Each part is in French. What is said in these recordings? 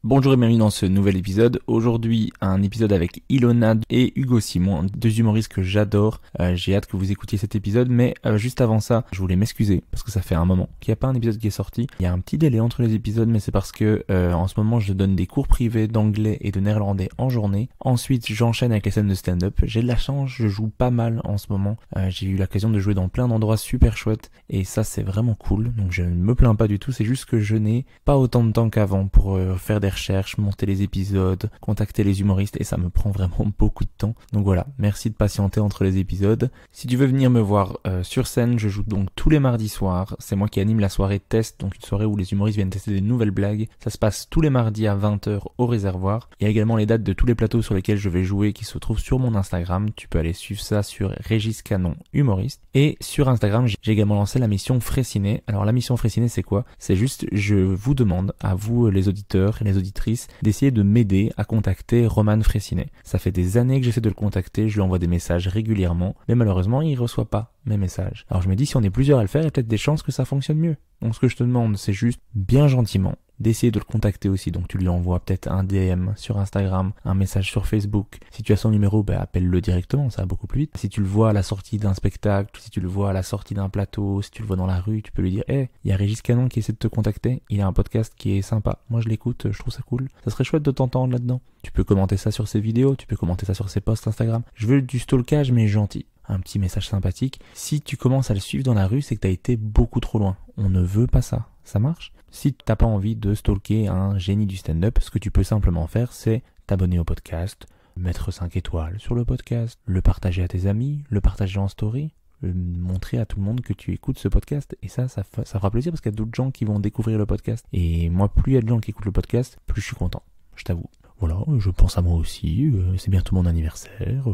Bonjour et bienvenue dans ce nouvel épisode. Aujourd'hui, un épisode avec Ilona et Hugo Simon, deux humoristes que j'adore. J'ai hâte que vous écoutiez cet épisode, mais juste avant ça, je voulais m'excuser parce que ça fait un moment qu'il n'y a pas un épisode qui est sorti. Il y a un petit délai entre les épisodes, mais c'est parce que en ce moment, je donne des cours privés d'anglais et de néerlandais en journée. Ensuite, j'enchaîne avec les scènes de stand-up. J'ai de la chance, je joue pas mal en ce moment. J'ai eu l'occasion de jouer dans plein d'endroits super chouettes et ça, c'est vraiment cool. Donc, je ne me plains pas du tout. C'est juste que je n'ai pas autant de temps qu'avant pour faire des recherches, monter les épisodes, contacter les humoristes et ça me prend vraiment beaucoup de temps. Donc voilà, merci de patienter entre les épisodes. Si tu veux venir me voir sur scène, je joue donc tous les mardis soirs. C'est moi qui anime la soirée test, donc une soirée où les humoristes viennent tester des nouvelles blagues. Ça se passe tous les mardis à 20h au Réservoir. Il y a également les dates de tous les plateaux sur lesquels je vais jouer qui se trouvent sur mon Instagram. Tu peux aller suivre ça sur Régis Canon humoriste. Et sur Instagram, j'ai également lancé la mission Fraissinet. Alors la mission Fraissinet, c'est quoi ? C'est juste, je vous demande à vous les auditeurs et les auditrices d'essayer de m'aider à contacter Roman Fraissinet. Ça fait des années que j'essaie de le contacter, je lui envoie des messages régulièrement, mais malheureusement il reçoit pas mes messages. Alors je me dis, si on est plusieurs à le faire, il y a peut-être des chances que ça fonctionne mieux. Donc ce que je te demande, c'est juste bien gentiment d'essayer de le contacter aussi. Donc tu lui envoies peut-être un DM sur Instagram, un message sur Facebook. Si tu as son numéro, appelle-le directement, ça va beaucoup plus vite. Si tu le vois à la sortie d'un spectacle, si tu le vois à la sortie d'un plateau, si tu le vois dans la rue, tu peux lui dire « Hey, il y a Régis Canon qui essaie de te contacter, il a un podcast qui est sympa. Moi je l'écoute, je trouve ça cool. Ça serait chouette de t'entendre là-dedans. » Tu peux commenter ça sur ses vidéos, tu peux commenter ça sur ses posts Instagram. Je veux du stalkage mais gentil. Un petit message sympathique. Si tu commences à le suivre dans la rue, c'est que t'as été beaucoup trop loin. On ne veut pas ça. Ça marche ? Si t'as pas envie de stalker un génie du stand-up, ce que tu peux simplement faire, c'est t'abonner au podcast, mettre 5 étoiles sur le podcast, le partager à tes amis, le partager en story, montrer à tout le monde que tu écoutes ce podcast. Et ça fera plaisir parce qu'il y a d'autres gens qui vont découvrir le podcast. Et moi, plus il y a de gens qui écoutent le podcast, plus je suis content. Je t'avoue. Voilà, je pense à moi aussi, c'est bientôt mon anniversaire,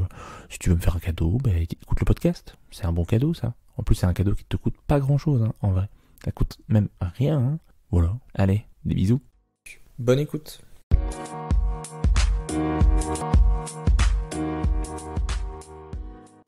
si tu veux me faire un cadeau, écoute le podcast, c'est un bon cadeau ça. En plus c'est un cadeau qui te coûte pas grand chose en vrai, ça coûte même rien. Voilà, allez, des bisous. Bonne écoute.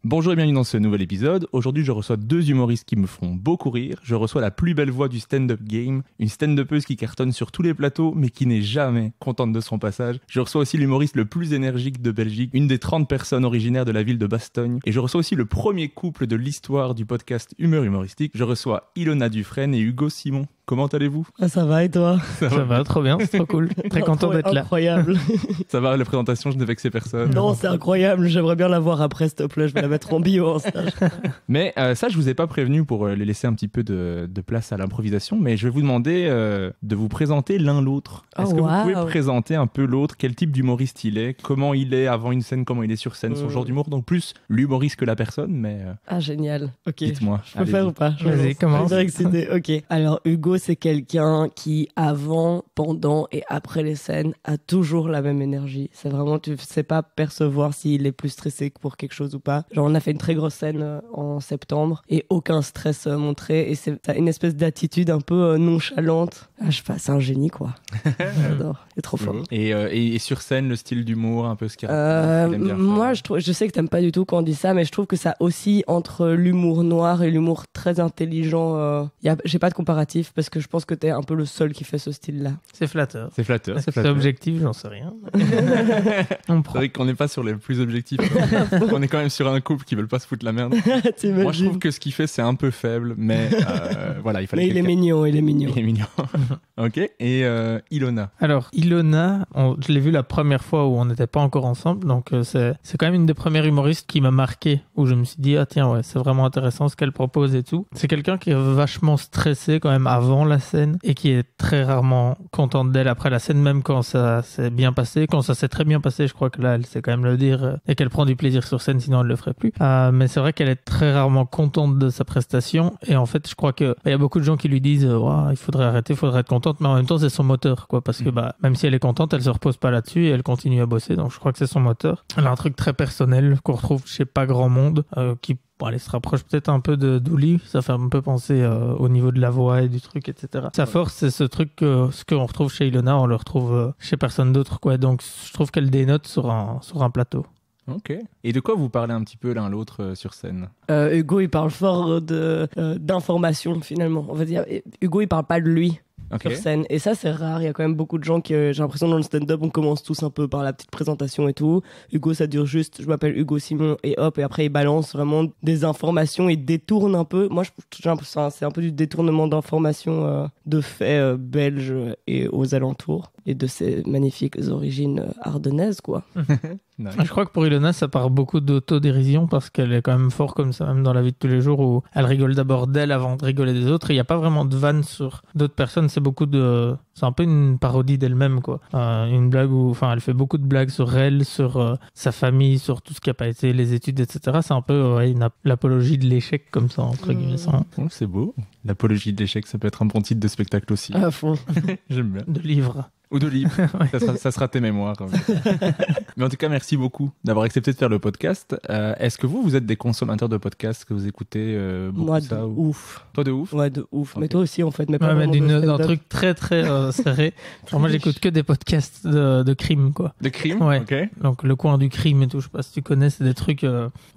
Bonjour et bienvenue dans ce nouvel épisode. Aujourd'hui, je reçois deux humoristes qui me font beaucoup rire. Je reçois la plus belle voix du stand-up game, une stand-upeuse qui cartonne sur tous les plateaux, mais qui n'est jamais contente de son passage. Je reçois aussi l'humoriste le plus énergique de Belgique, une des 30 personnes originaires de la ville de Bastogne. Et je reçois aussi le premier couple de l'histoire du podcast Humeur Humoristique. Je reçois Ilona Dufresne et Hugo Simon. Comment allez-vous ? Ça va et toi ? Ça va, trop bien, c'est trop cool. Très content d'être là. Incroyable. Ça va, la présentation, je ne vexais personne. Non, c'est incroyable, j'aimerais bien la voir après, s'il te plaît, je vais la mettre en bio en stage. Mais ça, je vous ai pas prévenu pour les laisser un petit peu de place à l'improvisation, mais je vais vous demander de vous présenter l'un l'autre. Est-ce que vous pouvez présenter un peu l'autre ? Quel type d'humoriste il est ? Comment il est avant une scène ? Comment il est sur scène ? Son genre d'humour ? Donc plus l'humoriste que la personne, mais... Ah, génial. Ok. Dites-moi. Je peux faire ou pas ? Vas-y, commence. Je suis excitée. Ok. Alors, Hugo, c'est quelqu'un qui, avant, pendant et après les scènes, a toujours la même énergie. C'est vraiment, tu sais pas percevoir s'il est plus stressé pour quelque chose ou pas. Genre, on a fait une très grosse scène en septembre et aucun stress montré. Et t'as une espèce d'attitude un peu nonchalante. Ah, c'est un génie, quoi. J'adore. Il est trop fort. Et sur scène, le style d'humour, un peu ce qu'il moi, je sais que t'aimes pas du tout quand on dit ça, mais je trouve que ça oscille entre l'humour noir et l'humour très intelligent. J'ai pas de comparatif parce que je pense que t'es un peu le seul qui fait ce style-là. C'est flatteur. C'est flatteur. Est-ce que c'est objectif ? J'en sais rien. On prend. C'est vrai qu'on n'est pas sur les plus objectifs. On est quand même sur un couple qui veulent pas se foutre la merde. Moi, je trouve que ce qu'il fait, c'est un peu faible, mais voilà, il fallait. Mais il est mignon. Il est mignon. Ok. Et Ilona. Alors, Ilona, je l'ai vue la première fois où on n'était pas encore ensemble, donc c'est quand même une des premières humoristes qui m'a marqué, où je me suis dit, ah tiens, ouais, c'est vraiment intéressant ce qu'elle propose et tout. C'est quelqu'un qui est vachement stressé quand même avant la scène et qui est très rarement contente d'elle après la scène, même quand ça s'est bien passé. Quand ça s'est très bien passé, je crois que là, elle sait quand même le dire et qu'elle prend du plaisir sur scène, sinon elle le ferait plus. Mais c'est vrai qu'elle est très rarement contente de sa prestation et en fait, je crois que y a beaucoup de gens qui lui disent il faudrait arrêter, il faudrait être contente, mais en même temps, c'est son moteur, quoi, parce que même si elle est contente, elle se repose pas là-dessus et elle continue à bosser, donc je crois que c'est son moteur. Elle a un truc très personnel qu'on retrouve chez pas grand monde, qui elle se rapproche peut-être un peu de Douli, ça fait un peu penser au niveau de la voix et du truc, etc. Sa force, c'est ce truc, ce qu'on retrouve chez Ilona, on le retrouve chez personne d'autre, quoi. Donc je trouve qu'elle dénote sur un plateau. Ok. Et de quoi vous parlez un petit peu l'un l'autre sur scène ? Hugo, il parle fort d'informations, finalement. On va dire, Hugo, il parle pas de lui. Ok. sur scène. Et ça, c'est rare. Il y a quand même beaucoup de gens qui, j'ai l'impression, dans le stand-up, on commence tous un peu par la petite présentation et tout. Hugo, ça dure juste, je m'appelle Hugo Simon, et hop, et après, il balance vraiment des informations, il détourne un peu. Moi, j'ai l'impression, c'est un peu du détournement d'informations, de faits belges et aux alentours, et de ses magnifiques origines ardennaises, quoi. Nice. Je crois que pour Ilona, ça part beaucoup d'autodérision parce qu'elle est quand même fort comme ça, même dans la vie de tous les jours, où elle rigole d'abord d'elle avant de rigoler des autres. Il n'y a pas vraiment de vannes sur d'autres personnes. C'est un peu une parodie d'elle-même, quoi. Une blague où, enfin, elle fait beaucoup de blagues sur elle, sur sa famille, sur tout ce qui n'a pas été les études, etc. C'est un peu l'apologie de l'échec comme ça, entre guillemets. Ça, Oh, c'est beau. L'apologie de l'échec, ça peut être un bon titre de spectacle aussi. À fond. J'aime bien. de livre. Ou de livres. Ça sera tes mémoires. Mais en tout cas, merci beaucoup d'avoir accepté de faire le podcast. Est-ce que vous êtes des consommateurs de podcasts, que vous écoutez beaucoup Moi, ça de ou... ouf. Toi, de ouf. Ouais, de ouf. Ok. Mais toi aussi, en fait. Mais pas Ouais, mais vraiment de d'un stand-up. truc très très serré. Genre, moi, j'écoute que des podcasts de crime, quoi. De crime. Ouais. Ok. Donc le coin du crime et tout, je sais pas si tu connais, c'est des trucs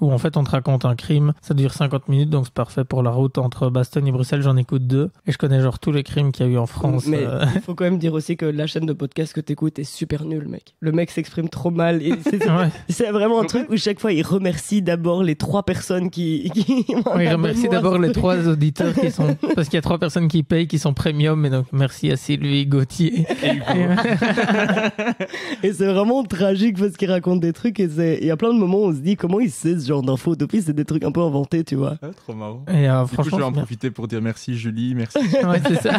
où en fait on te raconte un crime, ça dure 50 minutes donc c'est parfait pour la route entre Bastogne et Bruxelles, j'en écoute 2 et je connais genre tous les crimes qu'il y a eu en France. Mais il faut quand même dire aussi que la chaîne de podcast que t'écoutes est super nulle, mec. Le mec s'exprime trop mal. Et Ouais. c'est vraiment un truc où chaque fois il remercie d'abord les 3 personnes qui Oui, remercie d'abord les 3 auditeurs qui sont, parce qu'il y a 3 personnes qui payent, qui sont premium, et donc merci à Sylvie, Gauthier. Et c'est vraiment tragique parce qu'il raconte des trucs et il y a plein de moments où on se dit comment il sait ce genre d'infos. Depuis, c'est des trucs un peu inventés, tu vois. Ah, trop marrant. Et Du coup, je franchement, vais en c'est bien. profiter pour dire merci Julie, merci. Ouais, c'est ça.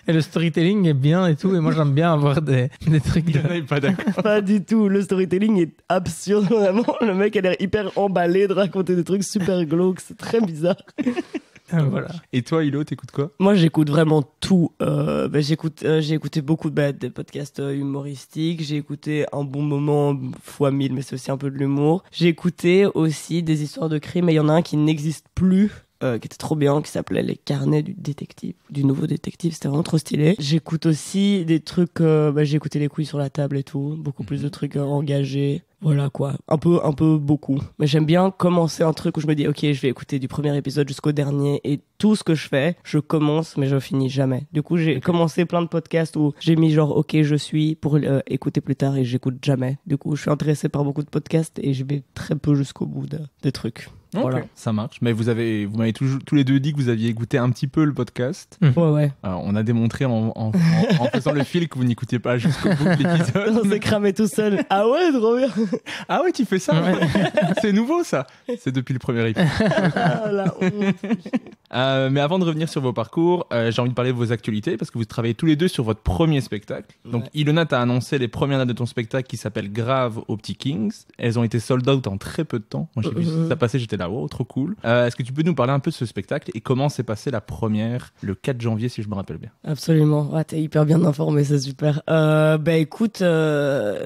Et le storytelling est bien et tout, et moi j'aime bien avoir des trucs Il y en a pas d'accord. Pas du tout. Le storytelling est absurde, vraiment. Le mec a l'air hyper emballé de raconter des trucs super glauques. C'est très bizarre. Voilà. Et toi, Hilo, t'écoutes quoi? Moi, j'écoute vraiment tout. J'ai écouté beaucoup des podcasts humoristiques. J'ai écouté un bon moment fois 1000, mais c'est aussi un peu de l'humour. J'ai écouté aussi des histoires de crimes, et il y en a un qui n'existe plus. Qui était trop bien, qui s'appelait Les Carnets du détective, du nouveau détective, c'était vraiment trop stylé. J'écoute aussi des trucs, j'ai écouté Les Couilles sur la table et tout, beaucoup plus de trucs engagés. Voilà quoi, un peu beaucoup. Mais j'aime bien commencer un truc où je me dis ok, je vais écouter du premier épisode jusqu'au dernier, et tout ce que je fais, je commence mais je finis jamais. Du coup, j'ai commencé plein de podcasts où j'ai mis genre ok, je suis pour écouter plus tard, et j'écoute jamais. Du coup, je suis intéressé par beaucoup de podcasts et je vais très peu jusqu'au bout des trucs. Ok, Voilà. ça marche. Mais vous m'avez tous les deux dit que vous aviez écouté un petit peu le podcast. Ouais. Alors, on a démontré en faisant le fil que vous n'écoutez pas jusqu'au bout de On l'épisode. s'est cramé tout seul. Ah ouais, trop bien. Ah ouais, tu fais ça? Ouais. C'est nouveau ça. C'est depuis le premier épisode. Ah, la honte. Mais avant de revenir sur vos parcours, j'ai envie de parler de vos actualités parce que vous travaillez tous les deux sur votre premier spectacle. Donc, Ouais. Ilona t'a annoncé les premières dates de ton spectacle qui s'appelle Grave au Petit Kings. Elles ont été sold out en très peu de temps. Moi, j'ai vu ça passer, j'étais là, wow, trop cool. Est-ce que tu peux nous parler un peu de ce spectacle et comment s'est passée la première le 4 janvier, si je me rappelle bien? Absolument. Ouais, t'es hyper bien informé, c'est super. Écoute,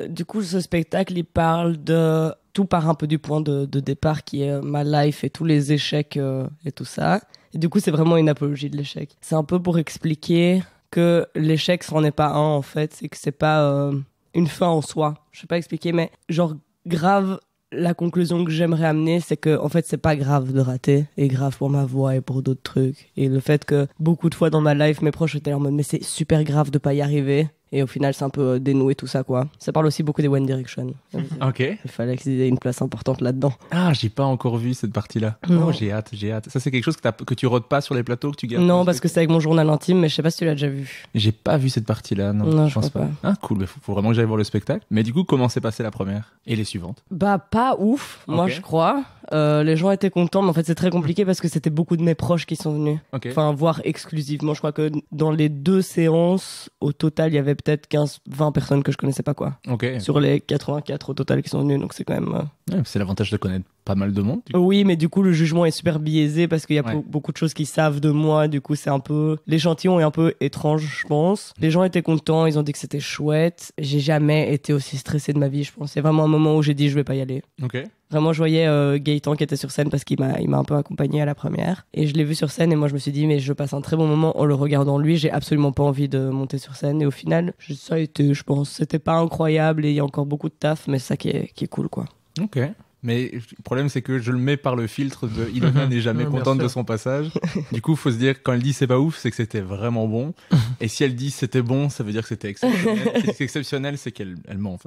du coup, ce spectacle, il parle de... Tout part un peu du point de départ qui est ma life et tous les échecs et tout ça. Et du coup, c'est vraiment une apologie de l'échec. C'est un peu pour expliquer que l'échec, c'en est pas un, en fait. C'est que c'est pas une fin en soi. Je sais pas expliquer, mais genre, grave, la conclusion que j'aimerais amener, c'est que, en fait, c'est pas grave de rater. Et grave pour ma voix et pour d'autres trucs. Et le fait que beaucoup de fois dans ma life, mes proches étaient en mode, mais c'est super grave de pas y arriver. Et au final, c'est un peu dénoué tout ça, quoi. Ça parle aussi beaucoup des One Direction. Ok. Il fallait qu'ils aient une place importante là-dedans. Ah, j'ai pas encore vu cette partie-là. Non. Oh, j'ai hâte. Ça, c'est quelque chose que tu rôdes pas sur les plateaux, que tu gardes? Non, parce que c'est avec mon journal intime, mais je sais pas si tu l'as déjà vu. J'ai pas vu cette partie-là, non. Non, je pense crois pas. Ah, cool. Mais faut vraiment que j'aille voir le spectacle. Mais du coup, comment s'est passée la première? Et les suivantes? Bah, pas ouf, moi Ok. je crois. Les gens étaient contents, mais en fait c'est très compliqué parce que c'était beaucoup de mes proches qui sont venus. Ok. Enfin, voire exclusivement. Je crois que dans les 2 séances, au total, il y avait peut-être 15-20 personnes que je connaissais pas, quoi. Ok. Sur les 84 au total qui sont venus, donc c'est quand même... Ouais, c'est l'avantage de connaître pas mal de monde. du coup. Oui, mais du coup, le jugement est super biaisé parce qu'il y a Ouais. beaucoup de choses qu'ils savent de moi. Du coup, c'est un peu... L'échantillon est un peu étrange, je pense. Les gens étaient contents, ils ont dit que c'était chouette. J'ai jamais été aussi stressé de ma vie, je pense. C'est vraiment un moment où j'ai dit je vais pas y aller. Ok. Vraiment, je voyais Gaëtan qui était sur scène parce qu'il m'a un peu accompagné à la première. Et je l'ai vu sur scène et moi, je me suis dit, mais je passe un très bon moment en le regardant lui. J'ai absolument pas envie de monter sur scène. Et au final, ça a été, je pense. C'était pas incroyable et il y a encore beaucoup de taf, mais c'est ça qui est cool, quoi. Ok. Mais le problème, c'est que je le mets par le filtre de Ilona n'est jamais Oui, bien contente de sûr. son passage. Du coup, faut se dire, quand elle dit c'est pas ouf, c'est que c'était vraiment bon. Et si elle dit c'était bon, ça veut dire que c'était exceptionnel. Si c'est exceptionnel, c'est qu'elle ment.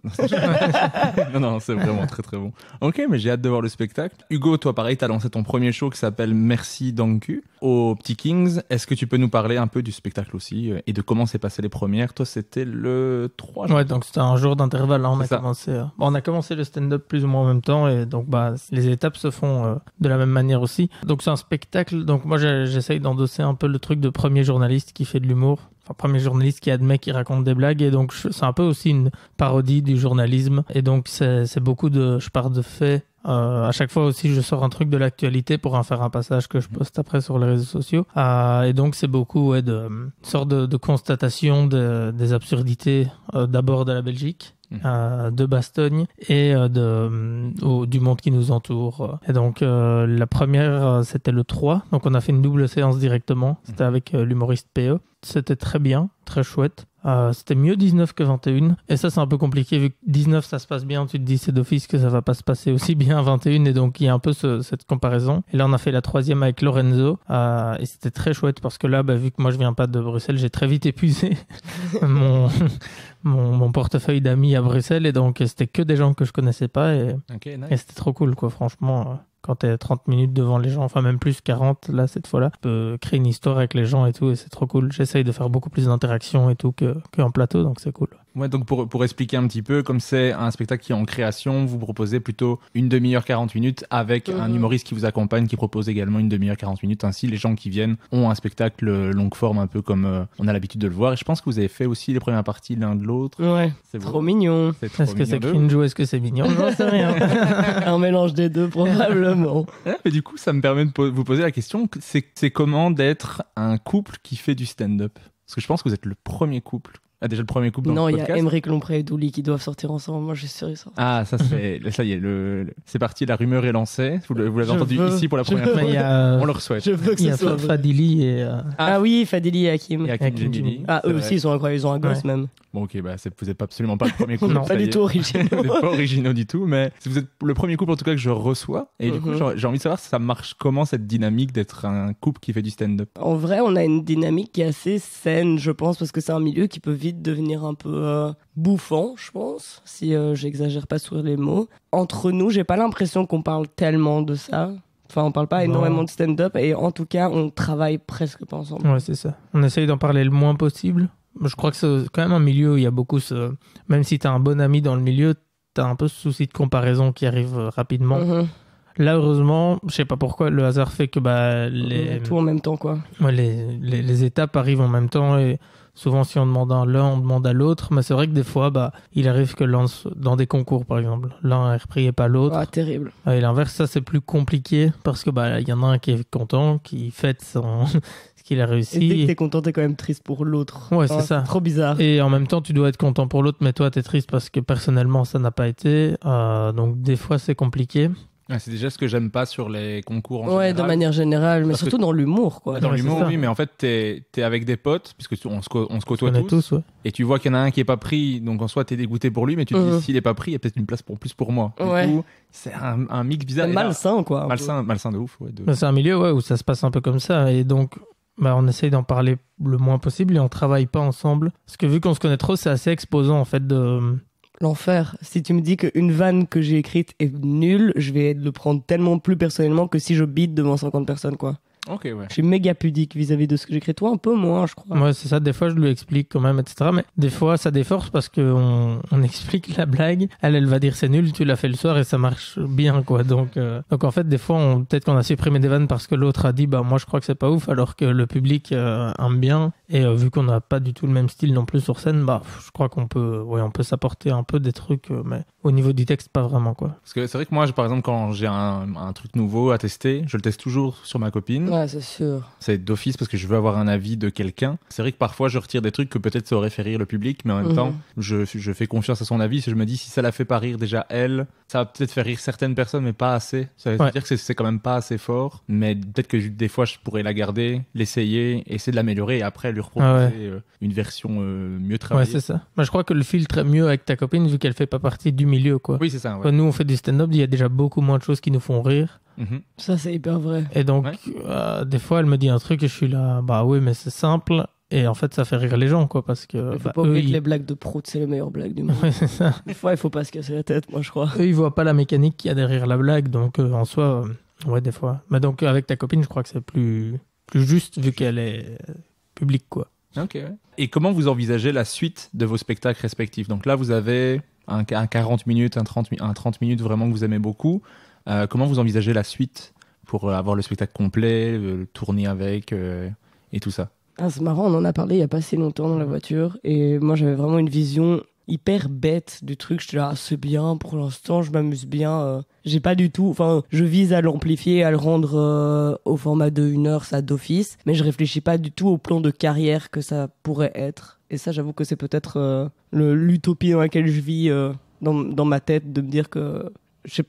Non, c'est vraiment très très bon. Ok, mais j'ai hâte de voir le spectacle. Hugo, toi pareil, t'as lancé ton premier show qui s'appelle Merci Danku au Petit Kings. Est-ce que tu peux nous parler un peu du spectacle aussi et de comment s'est passé les premières? Toi, c'était le 3 Ouais, donc c'était un jour d'intervalle. Hein, C'est ça. on a commencé le stand-up plus ou moins en même temps, et donc les étapes se font de la même manière aussi. Donc c'est un spectacle. Donc moi j'essaye d'endosser un peu le truc de premier journaliste qui fait de l'humour. Enfin, premier journaliste qui admet qu'il raconte des blagues, et donc c'est un peu aussi une parodie du journalisme. Et donc c'est beaucoup je pars de faits. À chaque fois aussi, je sors un truc de l'actualité pour en faire un passage que je poste après sur les réseaux sociaux. Et donc, c'est beaucoup une sorte de constatation des absurdités d'abord de la Belgique, de Bastogne et du monde qui nous entoure. Et donc, la première, c'était le 3. Donc, on a fait une double séance directement. C'était avec l'humoriste PE. C'était très bien, très chouette. C'était mieux 19 que 21. Et ça, c'est un peu compliqué. Vu que 19, ça se passe bien, tu te dis c'est d'office que ça va pas se passer aussi bien à 21. Et donc, il y a un peu cette comparaison. Et là, on a fait la troisième avec Lorenzo. Et c'était très chouette parce que là, vu que moi, je viens pas de Bruxelles, j'ai très vite épuisé mon portefeuille d'amis à Bruxelles. Et donc, c'était que des gens que je connaissais pas. Et c'était trop cool, quoi, franchement. Quand t'es 30 minutes devant les gens, enfin même plus 40, là, cette fois-là, tu peux créer une histoire avec les gens et tout, et c'est trop cool. J'essaye de faire beaucoup plus d'interactions et tout qu'en plateau, donc c'est cool. Ouais, donc pour expliquer un petit peu, comme c'est un spectacle qui est en création, vous proposez plutôt une demi-heure 40 minutes avec un humoriste qui vous accompagne, qui propose également une demi-heure 40 minutes. Ainsi, les gens qui viennent ont un spectacle longue forme, un peu comme on a l'habitude de le voir. Et je pense que vous avez fait aussi les premières parties l'un de l'autre. Ouais, C'est trop beau. mignon. C'est trop Est-ce que c'est mignon. cringe ou est-ce que c'est mignon? J'en sais rien. Un mélange des deux, probablement. Mais du coup, ça me permet de vous poser la question, c'est comment d'être un couple qui fait du stand-up? Parce que je pense que vous êtes le premier couple. Ah, déjà le premier couple dans Non, le il y a podcast. Émeric Lompré et Douli qui doivent sortir ensemble. Moi, je suis sûr ça. Ah, ça y est, c'est parti, la rumeur est lancée. Vous l'avez entendu ici pour la première fois. Mais il y a, On le souhaite. Je veux que il y ce a soit vrai. Fadili et... Ah oui, Fadili et Hakim. Et Hakim Hakim Djemili. Djemili. Ah, C'est eux vrai. aussi, ils ont incroyable, ils ont un gosse même. Bon, ok, vous n'êtes absolument pas le premier couple. Non, ça Pas y du est. tout original. Vous n'êtes pas originaux du tout, mais vous êtes le premier couple en tout cas que je reçois. Et du coup, j'ai envie de savoir ça marche comment cette dynamique d'être un couple qui fait du stand-up. En vrai, on a une dynamique qui est assez saine, je pense, parce que c'est un milieu qui peut vite devenir un peu bouffant, je pense, si j'exagère pas sur les mots. Entre nous, j'ai pas l'impression qu'on parle tellement de ça. Enfin, on parle pas énormément de stand-up, et en tout cas, on travaille presque pas ensemble. Ouais, c'est ça. On essaye d'en parler le moins possible. Je crois que c'est quand même un milieu où il y a beaucoup Même si t'as un bon ami dans le milieu, t'as un peu ce souci de comparaison qui arrive rapidement. Là, heureusement, je sais pas pourquoi, le hasard fait que Tout en même temps, quoi. ouais, les étapes arrivent en même temps, et souvent si on demande à l'un, on demande à l'autre. Mais c'est vrai que des fois, il arrive que dans des concours, par exemple, l'un est repris et pas l'autre. Ah, terrible. Et l'inverse, ça c'est plus compliqué parce que il y en a un qui est content, qui fête ce qu'il a Et dès que réussi. t'es content, t'es quand même triste pour l'autre. Ouais, c'est ça. Trop bizarre. Et en même temps, tu dois être content pour l'autre, mais toi, t'es triste parce que personnellement, ça n'a pas été. Donc, des fois, c'est compliqué. Ouais, c'est déjà ce que j'aime pas sur les concours en Ouais, général. de manière générale, mais Parce que- surtout dans l'humour, quoi. Dans Ouais, l'humour, c'est ça. oui, mais en fait, t'es avec des potes, puisque on se On côtoie connaît tous, tous, ouais. et tu vois qu'il y en a un qui est pas pris, donc en soi, t'es dégoûté pour lui, mais tu te dis, s'il est pas pris, il y a peut-être une place pour moi. Ouais. Du coup, c'est un mix bizarre. C'est Et là, malsain, quoi. un peu. malsain de ouf, ouais. Mais c'est un milieu où ça se passe un peu comme ça. Et donc, on essaye d'en parler le moins possible et on travaille pas ensemble. Parce que vu qu'on se connaît trop, c'est assez exposant, en fait, de... L'enfer. Si tu me dis qu'une vanne que j'ai écrite est nulle, je vais le prendre tellement plus personnellement que si je bide devant 50 personnes, quoi. Ok, ouais. Je suis méga pudique vis-à-vis de ce que j'écris. Toi, un peu moins, je crois. Ouais, c'est ça. Des fois, je lui explique quand même, etc. Mais des fois, ça déforce parce qu'on explique la blague. Elle va dire c'est nul, tu l'as fait le soir et ça marche bien, quoi. Donc en fait, des fois, peut-être qu'on a supprimé des vannes parce que l'autre a dit, moi, je crois que c'est pas ouf, alors que le public aime bien. Et vu qu'on n'a pas du tout le même style non plus sur scène, je crois qu'on peut, on peut s'apporter un peu des trucs, mais au niveau du texte, pas vraiment, quoi. Parce que c'est vrai que moi, par exemple, quand j'ai un truc nouveau à tester, je le teste toujours sur ma copine. Ouais, c'est sûr. C'est d'office parce que je veux avoir un avis de quelqu'un. C'est vrai que parfois je retire des trucs que peut-être ça aurait fait rire le public, mais en même temps, je fais confiance à son avis. Si je me dis si ça la fait pas rire déjà elle, ça va peut-être faire rire certaines personnes, mais pas assez. Ça veut dire que c'est quand même pas assez fort. Mais peut-être que des fois je pourrais la garder, l'essayer, essayer de l'améliorer et après lui reproposer une version mieux travaillée. Ouais, c'est ça. Moi, je crois que le filtre est mieux avec ta copine vu qu'elle fait pas partie du milieu, quoi. Oui, c'est ça. Ouais. Quand nous on fait du stand-up, il y a déjà beaucoup moins de choses qui nous font rire. Ça, c'est hyper vrai. Et donc, des fois, elle me dit un truc et je suis là, bah oui, mais c'est simple. Et en fait, ça fait rire les gens, quoi, parce que... Il faut pas oublier que les blagues de prout, c'est les meilleures blagues du monde. Ouais, c'est ça. Des fois, il faut pas se casser la tête, moi, je crois. Eux, ils voient pas la mécanique qu'il y a derrière la blague, donc en soi, ouais, des fois. Mais donc, avec ta copine, je crois que c'est plus juste, vu qu'elle est publique, quoi. Ok. Et comment vous envisagez la suite de vos spectacles respectifs? Donc là, vous avez un 40 minutes, un 30 minutes vraiment que vous aimez beaucoup. Comment vous envisagez la suite pour avoir le spectacle complet, tourner avec et tout ça? Ah, c'est marrant, on en a parlé il y a pas si longtemps dans la voiture. Et moi, j'avais vraiment une vision hyper bête du truc. J'étais là, c'est bien, pour l'instant, je m'amuse bien. J'ai pas du tout... Enfin, je vise à l'amplifier, à le rendre au format de 1 heure, ça d'office. Mais je réfléchis pas du tout au plan de carrière que ça pourrait être. Et ça, j'avoue que c'est peut-être l'utopie dans laquelle je vis dans ma tête, de me dire que...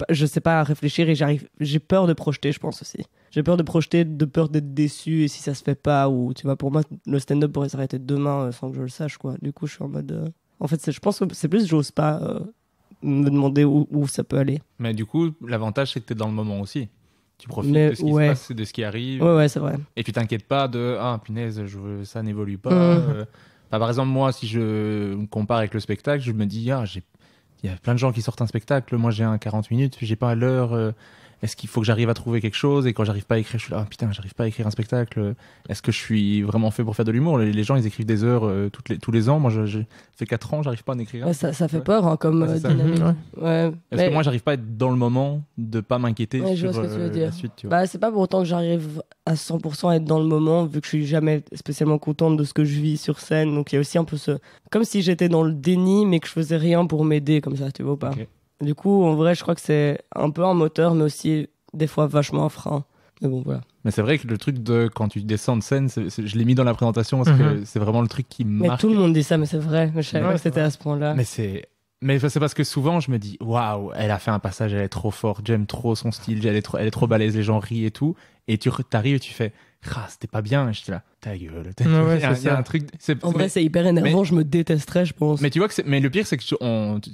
Je sais pas réfléchir et j'ai peur de projeter, je pense aussi. J'ai peur de projeter, de peur d'être déçu et si ça se fait pas, ou tu vois, pour moi, le stand-up pourrait s'arrêter demain sans que je le sache, quoi. Du coup, je suis en mode... En fait, je pense que c'est plus, j'ose pas me demander où ça peut aller. Mais du coup, l'avantage, c'est que t'es dans le moment aussi. Tu profites de ce qui se passe, de ce qui arrive. Ouais, c'est vrai. Et tu t'inquiètes pas de « Ah, punaise, ça n'évolue pas. Par exemple, moi, si je me compare avec le spectacle, je me dis « Ah, il y a plein de gens qui sortent un spectacle, moi j'ai un 40 minutes, j'ai pas l'heure, est-ce qu'il faut que j'arrive à trouver quelque chose? Et quand j'arrive pas à écrire, je suis là, oh putain, j'arrive pas à écrire un spectacle, est-ce que je suis vraiment fait pour faire de l'humour? Les gens, ils écrivent des heures tous les ans, moi j'ai fait 4 ans, j'arrive pas à en écrire un. Ouais, ça fait peur comme dynamique. Ouais. Parce que moi, j'arrive pas à être dans le moment, de pas m'inquiéter sur la suite. Tu vois. Bah, c'est pas pour autant que j'arrive à 100% à être dans le moment, vu que je suis jamais spécialement contente de ce que je vis sur scène. Donc il y a aussi un peu comme si j'étais dans le déni, mais que je faisais rien pour m'aider, comme ça, tu vois ou pas. Okay. Du coup, en vrai, je crois que c'est un peu un moteur, mais aussi des fois vachement un frein. Mais bon, voilà. Mais c'est vrai que le truc de quand tu descends de scène, je l'ai mis dans la présentation parce que c'est vraiment le truc qui marque. Mais tout le monde dit ça, mais c'est vrai. Je savais pas que c'était à ce point-là. Mais c'est parce que souvent je me dis waouh, elle a fait un passage, elle est trop forte, j'aime trop son style, elle est trop balèze, les gens rient et tout. Et tu t'arrives et tu fais c'était pas bien. Et j'étais là, ta gueule. Ouais, il y a un truc. En vrai, c'est hyper énervant. Je me détesterais, je pense. Mais tu vois mais le pire, c'est que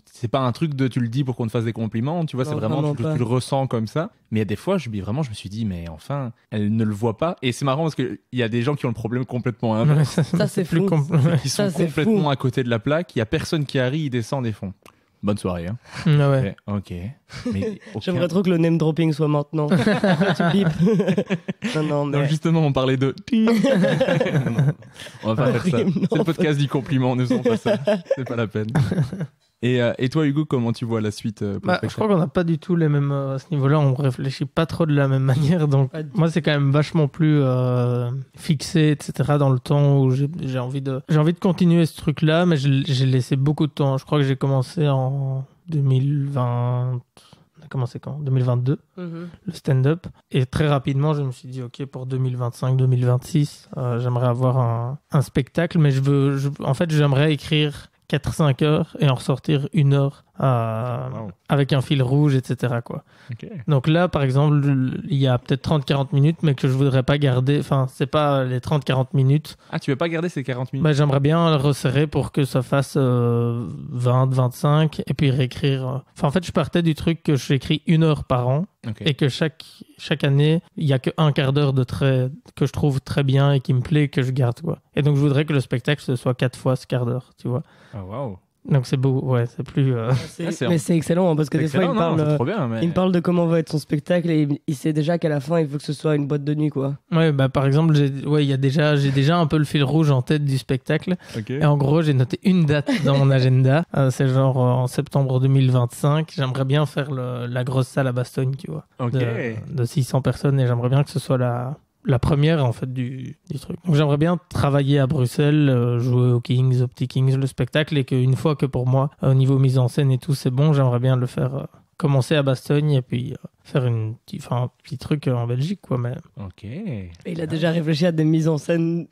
c'est pas un truc de tu le dis pour qu'on te fasse des compliments. Tu vois, c'est vraiment tu le ressens comme ça. Mais il y a des fois, je me suis dit, mais enfin, elle ne le voit pas. Et c'est marrant parce que il y a des gens qui ont le problème complètement inverse. Ça, c'est fou. Ils sont complètement à côté de la plaque. Il y a personne qui arrive, ils descendent et font. Bonne soirée. Hein. Ouais. Ok. Mais j'aimerais trop que le name dropping soit maintenant. Tu bipes. non, mais... Non, justement, on parlait de... on va pas faire ça. C'est le podcast du compliment, ne faisons pas ça. C'est pas la peine. Et toi, Hugo, comment tu vois la suite je crois qu'on n'a pas du tout les mêmes... à ce niveau-là, on réfléchit pas trop de la même manière. Donc, moi, c'est quand même vachement plus fixé, etc. dans le temps où j'ai envie de continuer ce truc-là, mais j'ai laissé beaucoup de temps. Je crois que j'ai commencé en 2020... On a commencé quand 2022, le stand-up. Et très rapidement, je me suis dit, OK, pour 2025, 2026, j'aimerais avoir un spectacle, mais en fait, j'aimerais écrire 4-5 heures et en ressortir 1 heure avec un fil rouge, etc. quoi. Okay. Donc là, par exemple, il y a peut-être 30-40 minutes, mais que je voudrais pas garder. Enfin, c'est pas les 30-40 minutes. Ah, tu veux pas garder ces 40 minutes? J'aimerais bien le resserrer pour que ça fasse 20-25 et puis réécrire. Enfin, en fait, je partais du truc que j'écris 1 heure par an et que chaque année, il y a qu'un quart d'heure de trait que je trouve très bien et qui me plaît que je garde, quoi. Et donc, je voudrais que le spectacle, ce soit 4 fois ce quart d'heure, tu vois. Ah, waouh. Donc c'est beau, ouais, c'est plus... Mais c'est excellent, hein, parce que des fois, il me parle de comment va être son spectacle et il sait déjà qu'à la fin, il veut que ce soit une boîte de nuit, quoi. Ouais, par exemple, j'ai déjà un peu le fil rouge en tête du spectacle. Okay. Et en gros, j'ai noté une date dans mon agenda. C'est genre en septembre 2025. J'aimerais bien faire la grosse salle à Bastogne, tu vois. De 600 personnes, et j'aimerais bien que ce soit la première en fait du truc. Donc j'aimerais bien travailler à Bruxelles, jouer aux Kings, au Petit Kings, le spectacle, et qu'une fois que pour moi, au niveau mise en scène et tout, c'est bon, j'aimerais bien le faire commencer à Bastogne et puis faire un petit truc en Belgique, quoi. Mais... Ok. Et il a déjà réfléchi à des mises en scène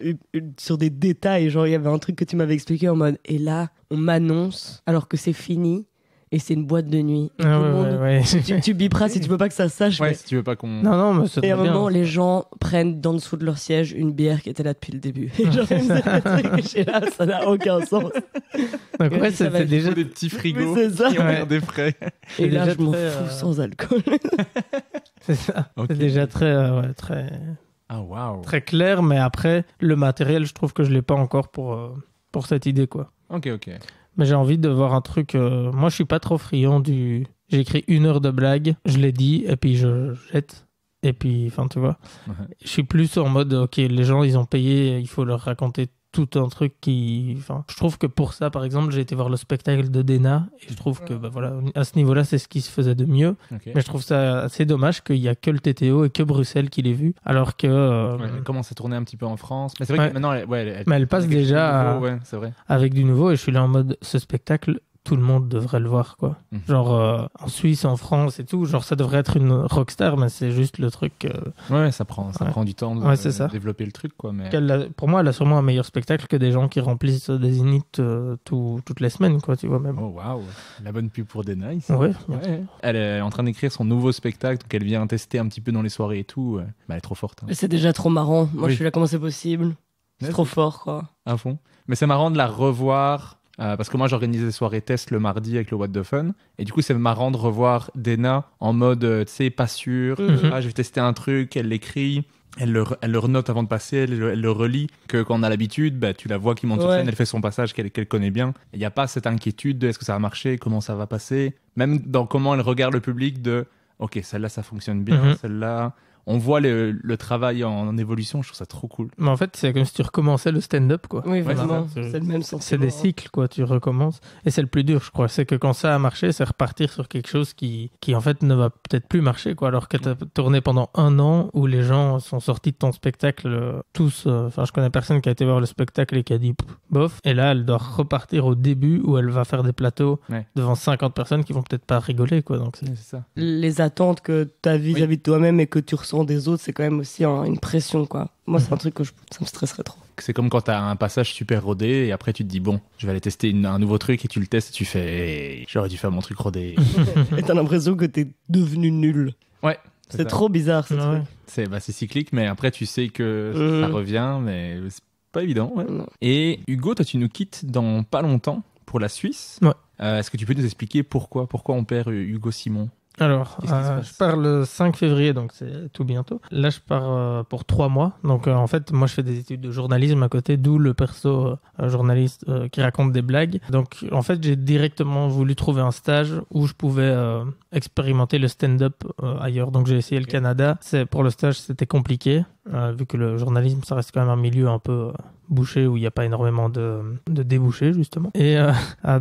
sur des détails. Genre, il y avait un truc que tu m'avais expliqué en mode, et là, on m'annonce alors que c'est fini. Et c'est une boîte de nuit. Et tout le monde, tu biperas si tu veux pas que ça se sache. Ouais, mais... si tu veux pas qu'on... Non, mais c'est Et à un bien. moment, les gens prennent d'en dessous de leur siège une bière qui était là depuis le début. Et genre, ils me disaient des trucs, et j'étais là, ça n'a aucun sens. Donc ouais, ça va c'est être déjà... des petits frigos Oui, c'est ça. qui ont l'air des frais. Et là, déjà je m'en très, fous sans alcool. C'est ça. Ok. C'est déjà très Ah, waouh. très clair, mais après, le matériel, je trouve que je l'ai pas encore pour cette idée, quoi. Ok. Mais j'ai envie de voir un truc... Moi, je suis pas trop friand du... J'ai écrit 1 heure de blague, je l'ai dit, et puis je jette. Et puis, enfin, tu vois. Ouais. Je suis plus en mode, ok, les gens, ils ont payé, il faut leur raconter tout un truc qui... Enfin, je trouve que pour ça, par exemple, j'ai été voir le spectacle de Dena, et je trouve que, bah, voilà, à ce niveau-là, c'est ce qui se faisait de mieux. Ok. Mais je trouve ça assez dommage qu'il y a que le TTO et que Bruxelles qui l'ait vu, alors que... Ouais, elle commence à tourner un petit peu en France. Mais c'est vrai Ouais. que maintenant, Mais elle passe quelque chose de déjà nouveau, à- Ouais, c'est vrai. avec du nouveau, et je suis là en mode, ce spectacle, tout le monde devrait le voir, quoi. Mhm. Genre, en Suisse, en France et tout, genre, ça devrait être une rockstar, mais c'est juste le truc... Ouais, ça prend du temps de Ouais, c'est ça. développer le truc, quoi. Mais... pour moi, elle a sûrement un meilleur spectacle que des gens qui remplissent des zéniths toutes les semaines, quoi, tu vois, même. Oh, waouh. La bonne pub pour Dena, ici. Ouais. Ouais. Elle est en train d'écrire son nouveau spectacle, donc elle vient tester un petit peu dans les soirées et tout. Bah, elle est trop forte. Hein. Mais c'est déjà trop marrant. Moi, Oui. je suis là, comment c'est possible? C'est Ouais, trop fort, quoi. À fond. Mais c'est marrant de la revoir. Parce que moi j'organise des soirées test le mardi avec le What the Fun et du coup c'est marrant de revoir Dena en mode tu sais pas sûr, Mhm. je vais tester un truc, elle l'écrit, elle le renote avant de passer, elle le relit, que quand on a l'habitude bah, tu la vois qui monte sur Ouais. scène, elle fait son passage qu'elle connaît bien, il n'y a pas cette inquiétude de est-ce que ça va marcher, comment ça va passer, même dans comment elle regarde le public de ok celle-là ça fonctionne bien, Mhm. celle-là on voit le travail en évolution, je trouve ça trop cool. Mais en fait, c'est comme si tu recommençais le stand-up, quoi. Oui, Ouais, vraiment. c'est C'est le même sentiment. C'est des cycles, quoi, tu recommences. Et c'est le plus dur, je crois. C'est que quand ça a marché, c'est repartir sur quelque chose qui en fait, ne va peut-être plus marcher, quoi. Alors que tu as tourné pendant 1 an où les gens sont sortis de ton spectacle tous. Enfin, je connais personne qui a été voir le spectacle et qui a dit bof. Et là, elle doit repartir au début où elle va faire des plateaux Ouais. devant 50 personnes qui vont peut-être pas rigoler, quoi. Donc, C'est ça. Les attentes que tu as vis-à-vis de toi-même et que tu ressens des autres, c'est quand même aussi une pression, quoi. Moi, c'est un truc que ça me stresserait trop. C'est comme quand t'as un passage super rodé et après tu te dis bon, je vais aller tester un nouveau truc et tu le testes et tu fais hey, j'aurais dû faire mon truc rodé. Et t'as l'impression que t'es devenu nul. Ouais. C'est ça. trop bizarre, ce ouais. truc. C'est cyclique, mais après tu sais que ça revient, mais c'est pas évident. Ouais. Non. Et Hugo, toi tu nous quittes dans pas longtemps pour la Suisse. Ouais. Est-ce que tu peux nous expliquer pourquoi on perd Hugo Simon? Alors, Qu'est-ce qui se passe je pars le 5 février, donc c'est tout bientôt. Là, je pars pour 3 mois. Donc, en fait, moi, je fais des études de journalisme à côté, d'où le perso journaliste qui raconte des blagues. Donc, en fait, j'ai directement voulu trouver un stage où je pouvais expérimenter le stand-up ailleurs. Donc, j'ai essayé le Canada. Pour le stage, c'était compliqué, vu que le journalisme, ça reste quand même un milieu un peu bouché où il n'y a pas énormément de débouchés, justement. Et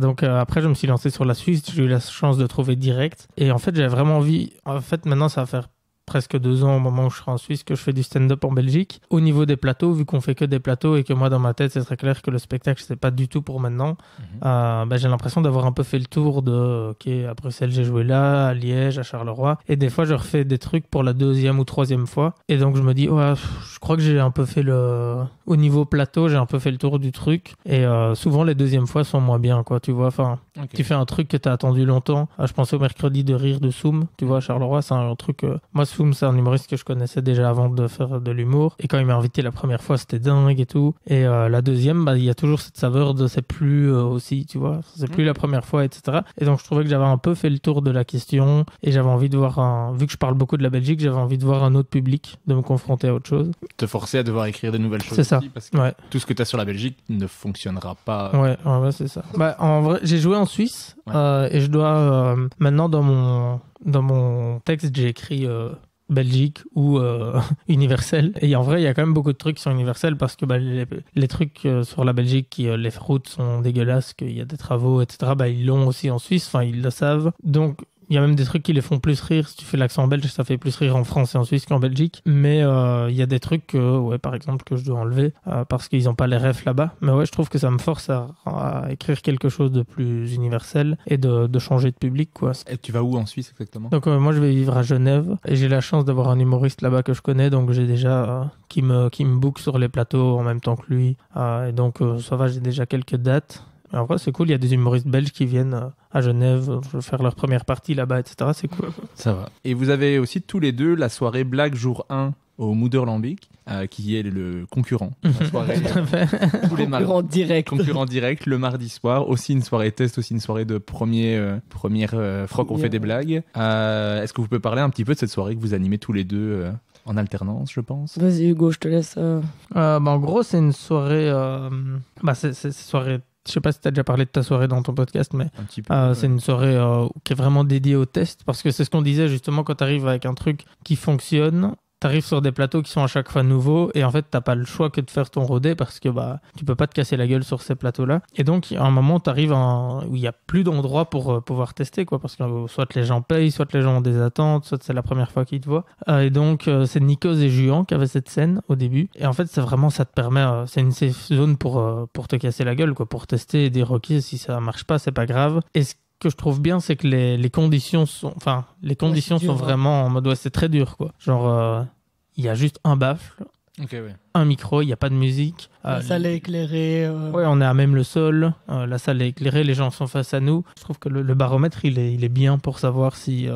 donc, après, je me suis lancé sur la Suisse. J'ai eu la chance de trouver direct. Et en fait, j'avais vraiment envie... En fait, maintenant, ça va faire presque 2 ans au moment où je serai en Suisse que je fais du stand-up en Belgique. Au niveau des plateaux, vu qu'on fait que des plateaux et que moi dans ma tête c'est très clair que le spectacle c'est pas du tout pour maintenant, j'ai l'impression d'avoir un peu fait le tour de ok, à Bruxelles j'ai joué là, à Liège, à Charleroi, et des fois je refais des trucs pour la 2e ou 3e fois et donc je me dis ouais, je crois que j'ai un peu fait au niveau plateau j'ai un peu fait le tour du truc et souvent les 2e fois sont moins bien quoi, tu vois, enfin tu fais un truc que t'as attendu longtemps. Je pensais au mercredi de rire de Soum, tu vois, à Charleroi, c'est un truc moi Soum c'est un humoriste que je connaissais déjà avant de faire de l'humour et quand il m'a invité la première fois c'était dingue et tout, et la 2e il y a toujours cette saveur de c'est plus aussi, tu vois, c'est plus la première fois, etc. Et donc je trouvais que j'avais un peu fait le tour de la question et j'avais envie de voir vu que je parle beaucoup de la Belgique, j'avais envie de voir un autre public, de me confronter à autre chose. Te forcer à devoir écrire de nouvelles choses C'est ça. aussi, parce que Ouais. tout ce que tu as sur la Belgique ne fonctionnera pas. Ouais, c'est ça. En vrai, j'ai joué en Suisse et je dois maintenant dans mon texte j'ai écrit Belgique ou universel. Et en vrai, il y a quand même beaucoup de trucs qui sont universels parce que les trucs sur la Belgique, les routes sont dégueulasses, qu'il y a des travaux, etc. Ils l'ont aussi en Suisse. Enfin, ils le savent. Donc Il y a même des trucs qui les font plus rire. Si tu fais l'accent belge, ça fait plus rire en France et en Suisse qu'en Belgique. Mais il y a des trucs, par exemple, que je dois enlever parce qu'ils n'ont pas les refs là-bas. Mais ouais, je trouve que ça me force à écrire quelque chose de plus universel et de changer de public, quoi. Et tu vas où en Suisse exactement? Donc moi, je vais vivre à Genève et j'ai la chance d'avoir un humoriste là-bas que je connais. Donc j'ai déjà qui me book sur les plateaux en même temps que lui. Et donc ça va, j'ai déjà quelques dates. Et en vrai, c'est cool. Il y a des humoristes belges qui viennent à Genève faire leur première partie là-bas, etc. C'est cool. Ça va. Et vous avez aussi tous les deux la soirée Blague jour 1 au Moederlambiek, qui est le concurrent. La soirée, tous les Concurrent direct. Concurrent direct le mardi soir. Aussi une soirée test, aussi une soirée de première fois qu'on fait des blagues. Est-ce que vous pouvez parler un petit peu de cette soirée que vous animez tous les deux en alternance, je pense? Vas-y Hugo, je te laisse. En gros, c'est une soirée... c'est soirée... Je sais pas si tu as déjà parlé de ta soirée dans ton podcast, mais un petit peu, c'est une soirée qui est vraiment dédiée au test, parce que c'est ce qu'on disait justement quand tu arrives avec un truc qui fonctionne. T'arrives sur des plateaux qui sont à chaque fois nouveaux et en fait t'as pas le choix que de faire ton rodé parce que tu peux pas te casser la gueule sur ces plateaux-là. Et donc à un moment t'arrives où il y a plus d'endroits pour pouvoir tester, quoi, parce que soit les gens payent, soit les gens ont des attentes, soit c'est la première fois qu'ils te voient. Et donc c'est Nikos et Juan qui avaient cette scène au début. Et en fait c'est vraiment, ça te permet, c'est une safe zone pour te casser la gueule, quoi, pour tester et dire ok, si ça marche pas c'est pas grave. Et que je trouve bien, c'est que les conditions sont dur, vraiment en mode c'est très dur, quoi. Genre il y a juste un baffle, un micro, il n'y a pas de musique. La salle est éclairée. Ouais, on est à même le sol, la salle est éclairée, les gens sont face à nous. Je trouve que le baromètre il est bien pour savoir si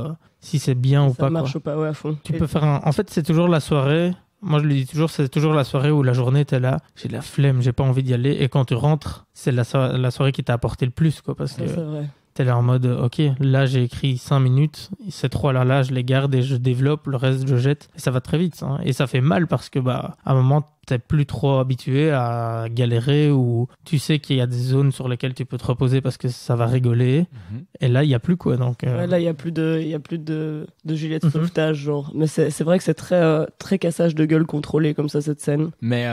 c'est bien ou pas. Ça marche ou pas, ouais, à fond. Tu peux faire en fait c'est toujours la soirée. Moi, je le dis toujours, c'est toujours la soirée où la journée, t'es là, j'ai de la flemme, j'ai pas envie d'y aller. Et quand tu rentres, c'est la soirée qui t'a apporté le plus, quoi, parce que c'est vrai. t'es là en mode, ok, là, j'ai écrit 5 minutes, ces 3 là, je les garde et je développe, le reste, je jette. Et ça va très vite, hein. Et ça fait mal parce que, à un moment, t'es plus trop habitué à galérer ou tu sais qu'il y a des zones sur lesquelles tu peux te reposer parce que ça va rigoler. Et là, il n'y a plus, quoi. Donc, ouais, là, il n'y a plus de gilet de sauvetage, genre. Mais c'est vrai que c'est très, très cassage de gueule contrôlé, comme ça, cette scène. Mais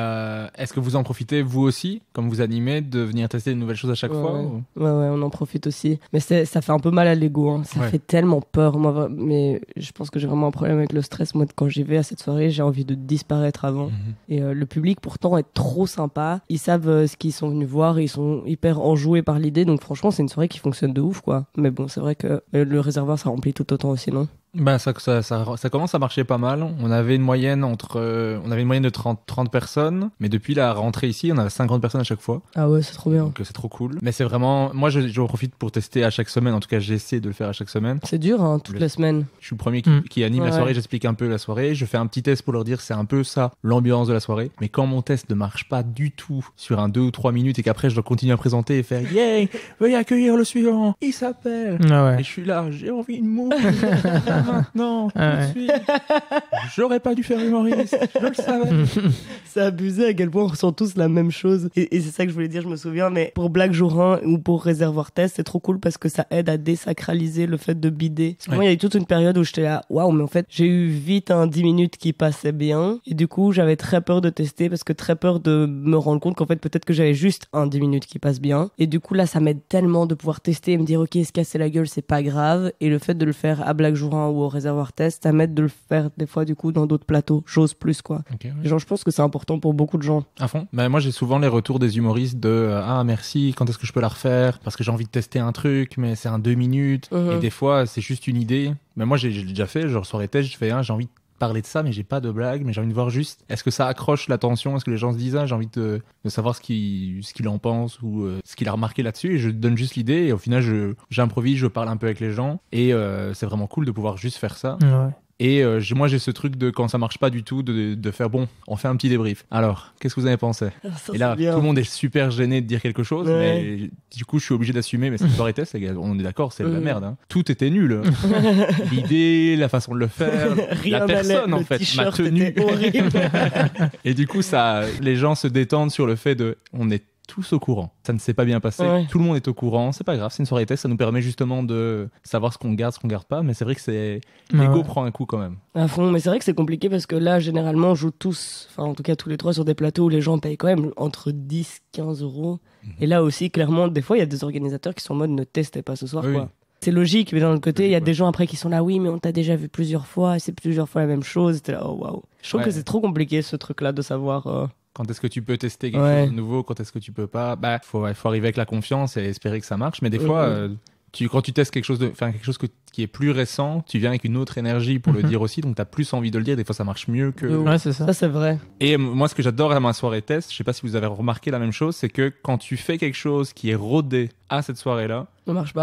est-ce que vous en profitez, vous aussi, comme vous animez, de venir tester de nouvelles choses à chaque fois ou... Ouais, on en profite aussi. Mais ça fait un peu mal à l'ego, hein. Ça fait tellement peur, moi. Mais je pense que j'ai vraiment un problème avec le stress. Moi, quand j'y vais à cette soirée, j'ai envie de disparaître avant. Et le public, pourtant, est trop sympa. Ils savent ce qu'ils sont venus voir. Ils sont hyper enjoués par l'idée. Donc, franchement, c'est une soirée qui fonctionne de ouf, quoi. Mais bon, c'est vrai que le réservoir, ça remplit tout autant aussi, non? Ça commence à marcher pas mal. On avait une moyenne de 30 personnes, mais depuis la rentrée ici, on a 50 personnes à chaque fois. Ah ouais, c'est trop bien. Donc c'est trop cool. Mais c'est vraiment, moi je profite pour tester à chaque semaine. En tout cas, j'essaie de le faire à chaque semaine. C'est dur, hein, toutes les semaines. Je suis le premier qui anime la soirée. J'explique un peu la soirée. Je fais un petit test pour leur dire c'est un peu ça l'ambiance de la soirée. Mais quand mon test ne marche pas du tout sur un 2 ou 3 minutes et qu'après je dois continuer à présenter et faire yeah, veuillez accueillir le suivant. Il s'appelle. Et je suis là, j'ai envie de mourir. Maintenant, tout de suite. J'aurais pas dû faire humoriste, je le savais. C'est abusé à quel point on ressent tous la même chose. Et c'est ça que je voulais dire, je me souviens, mais pour Blague Jour 1 ou pour Réservoir Test, c'est trop cool parce que ça aide à désacraliser le fait de bider. Moi, il y a eu toute une période où j'étais là, waouh, mais en fait, j'ai eu vite un 10 minutes qui passait bien. Et du coup, j'avais très peur de tester parce que très peur de me rendre compte qu'en fait, peut-être que j'avais juste un 10 minutes qui passe bien. Et du coup, là, ça m'aide tellement de pouvoir tester et me dire, ok, se casser la gueule, c'est pas grave. Et le fait de le faire à Blague Jour 1 ou au Réservoir Test, ça m'aide de le faire des fois du coup dans d'autres plateaux, j'ose plus, quoi. Genre je pense que c'est important pour beaucoup de gens. À fond. Moi j'ai souvent les retours des humoristes de ah merci, quand est-ce que je peux la refaire parce que j'ai envie de tester un truc mais c'est un 2 minutes et des fois c'est juste une idée. Mais moi j'ai déjà fait genre soirée test, je fais j'ai envie de parler de ça mais j'ai pas de blague, mais j'ai envie de voir juste est-ce que ça accroche l'attention, est-ce que les gens se disent j'ai envie de savoir ce qu'il en pense ou ce qu'il a remarqué là-dessus, et je donne juste l'idée et au final j'improvise, je parle un peu avec les gens et c'est vraiment cool de pouvoir juste faire ça. Et moi j'ai ce truc de quand ça marche pas du tout de faire bon, on fait un petit débrief. Alors, qu'est-ce que vous avez pensé? Et là, tout le monde est super gêné de dire quelque chose, mais du coup je suis obligé d'assumer. Mais c'est une soirée test, les gars, on est d'accord, c'est de la merde. Hein. Tout était nul. L'idée, la façon de le faire, la personne en fait, ma tenue. Horrible. Et du coup les gens se détendent sur le fait on est tous au courant. Ça ne s'est pas bien passé. Tout le monde est au courant. C'est pas grave. C'est une soirée test. Ça nous permet justement de savoir ce qu'on garde pas. Mais c'est vrai que l'ego prend un coup quand même. À fond. Mais c'est vrai que c'est compliqué parce que là, généralement, on joue tous, enfin, en tout cas, tous les trois sur des plateaux où les gens payent quand même entre 10, 15 euros. Et là aussi, clairement, des fois, il y a des organisateurs qui sont en mode ne testez pas ce soir, quoi. C'est logique, mais d'un autre côté, il y a des gens après qui sont là, oui, mais on t'a déjà vu plusieurs fois, et c'est plusieurs fois la même chose. T'es là, oh waouh. Je trouve que c'est trop compliqué ce truc-là de savoir. Quand est-ce que tu peux tester quelque chose de nouveau, quand est-ce que tu peux pas. Bah, faut arriver avec la confiance et espérer que ça marche. Mais des fois, quand tu testes quelque chose qui est plus récent, tu viens avec une autre énergie pour le dire aussi, donc t'as plus envie de le dire. Des fois, ça marche mieux que. Ouais, c'est ça. Ça, c'est vrai. Et moi, ce que j'adore à ma soirée test, je sais pas si vous avez remarqué la même chose, c'est que quand tu fais quelque chose qui est rodé à cette soirée-là,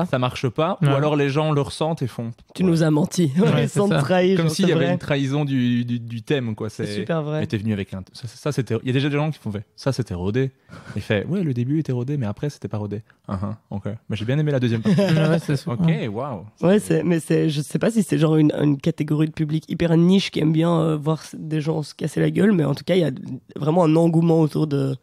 ça marche pas, ou alors les gens le ressentent et font. Tu nous as menti, sans te trahir. Comme s'il y avait une trahison du thème, quoi. C'est super vrai. Mais t'es venu avec ça, c'était. Il y a déjà des gens qui font ça, c'était rodé. Et fait, ouais, le début était rodé, mais après, c'était pas rodé. Ok. Mais j'ai bien aimé la deuxième partie. Ouais, c'est ça. Ok, waouh. Ouais, mais je sais pas si c'est genre une catégorie de public hyper niche qui aime bien voir des gens se casser la gueule, mais en tout cas, il y a vraiment un engouement autour de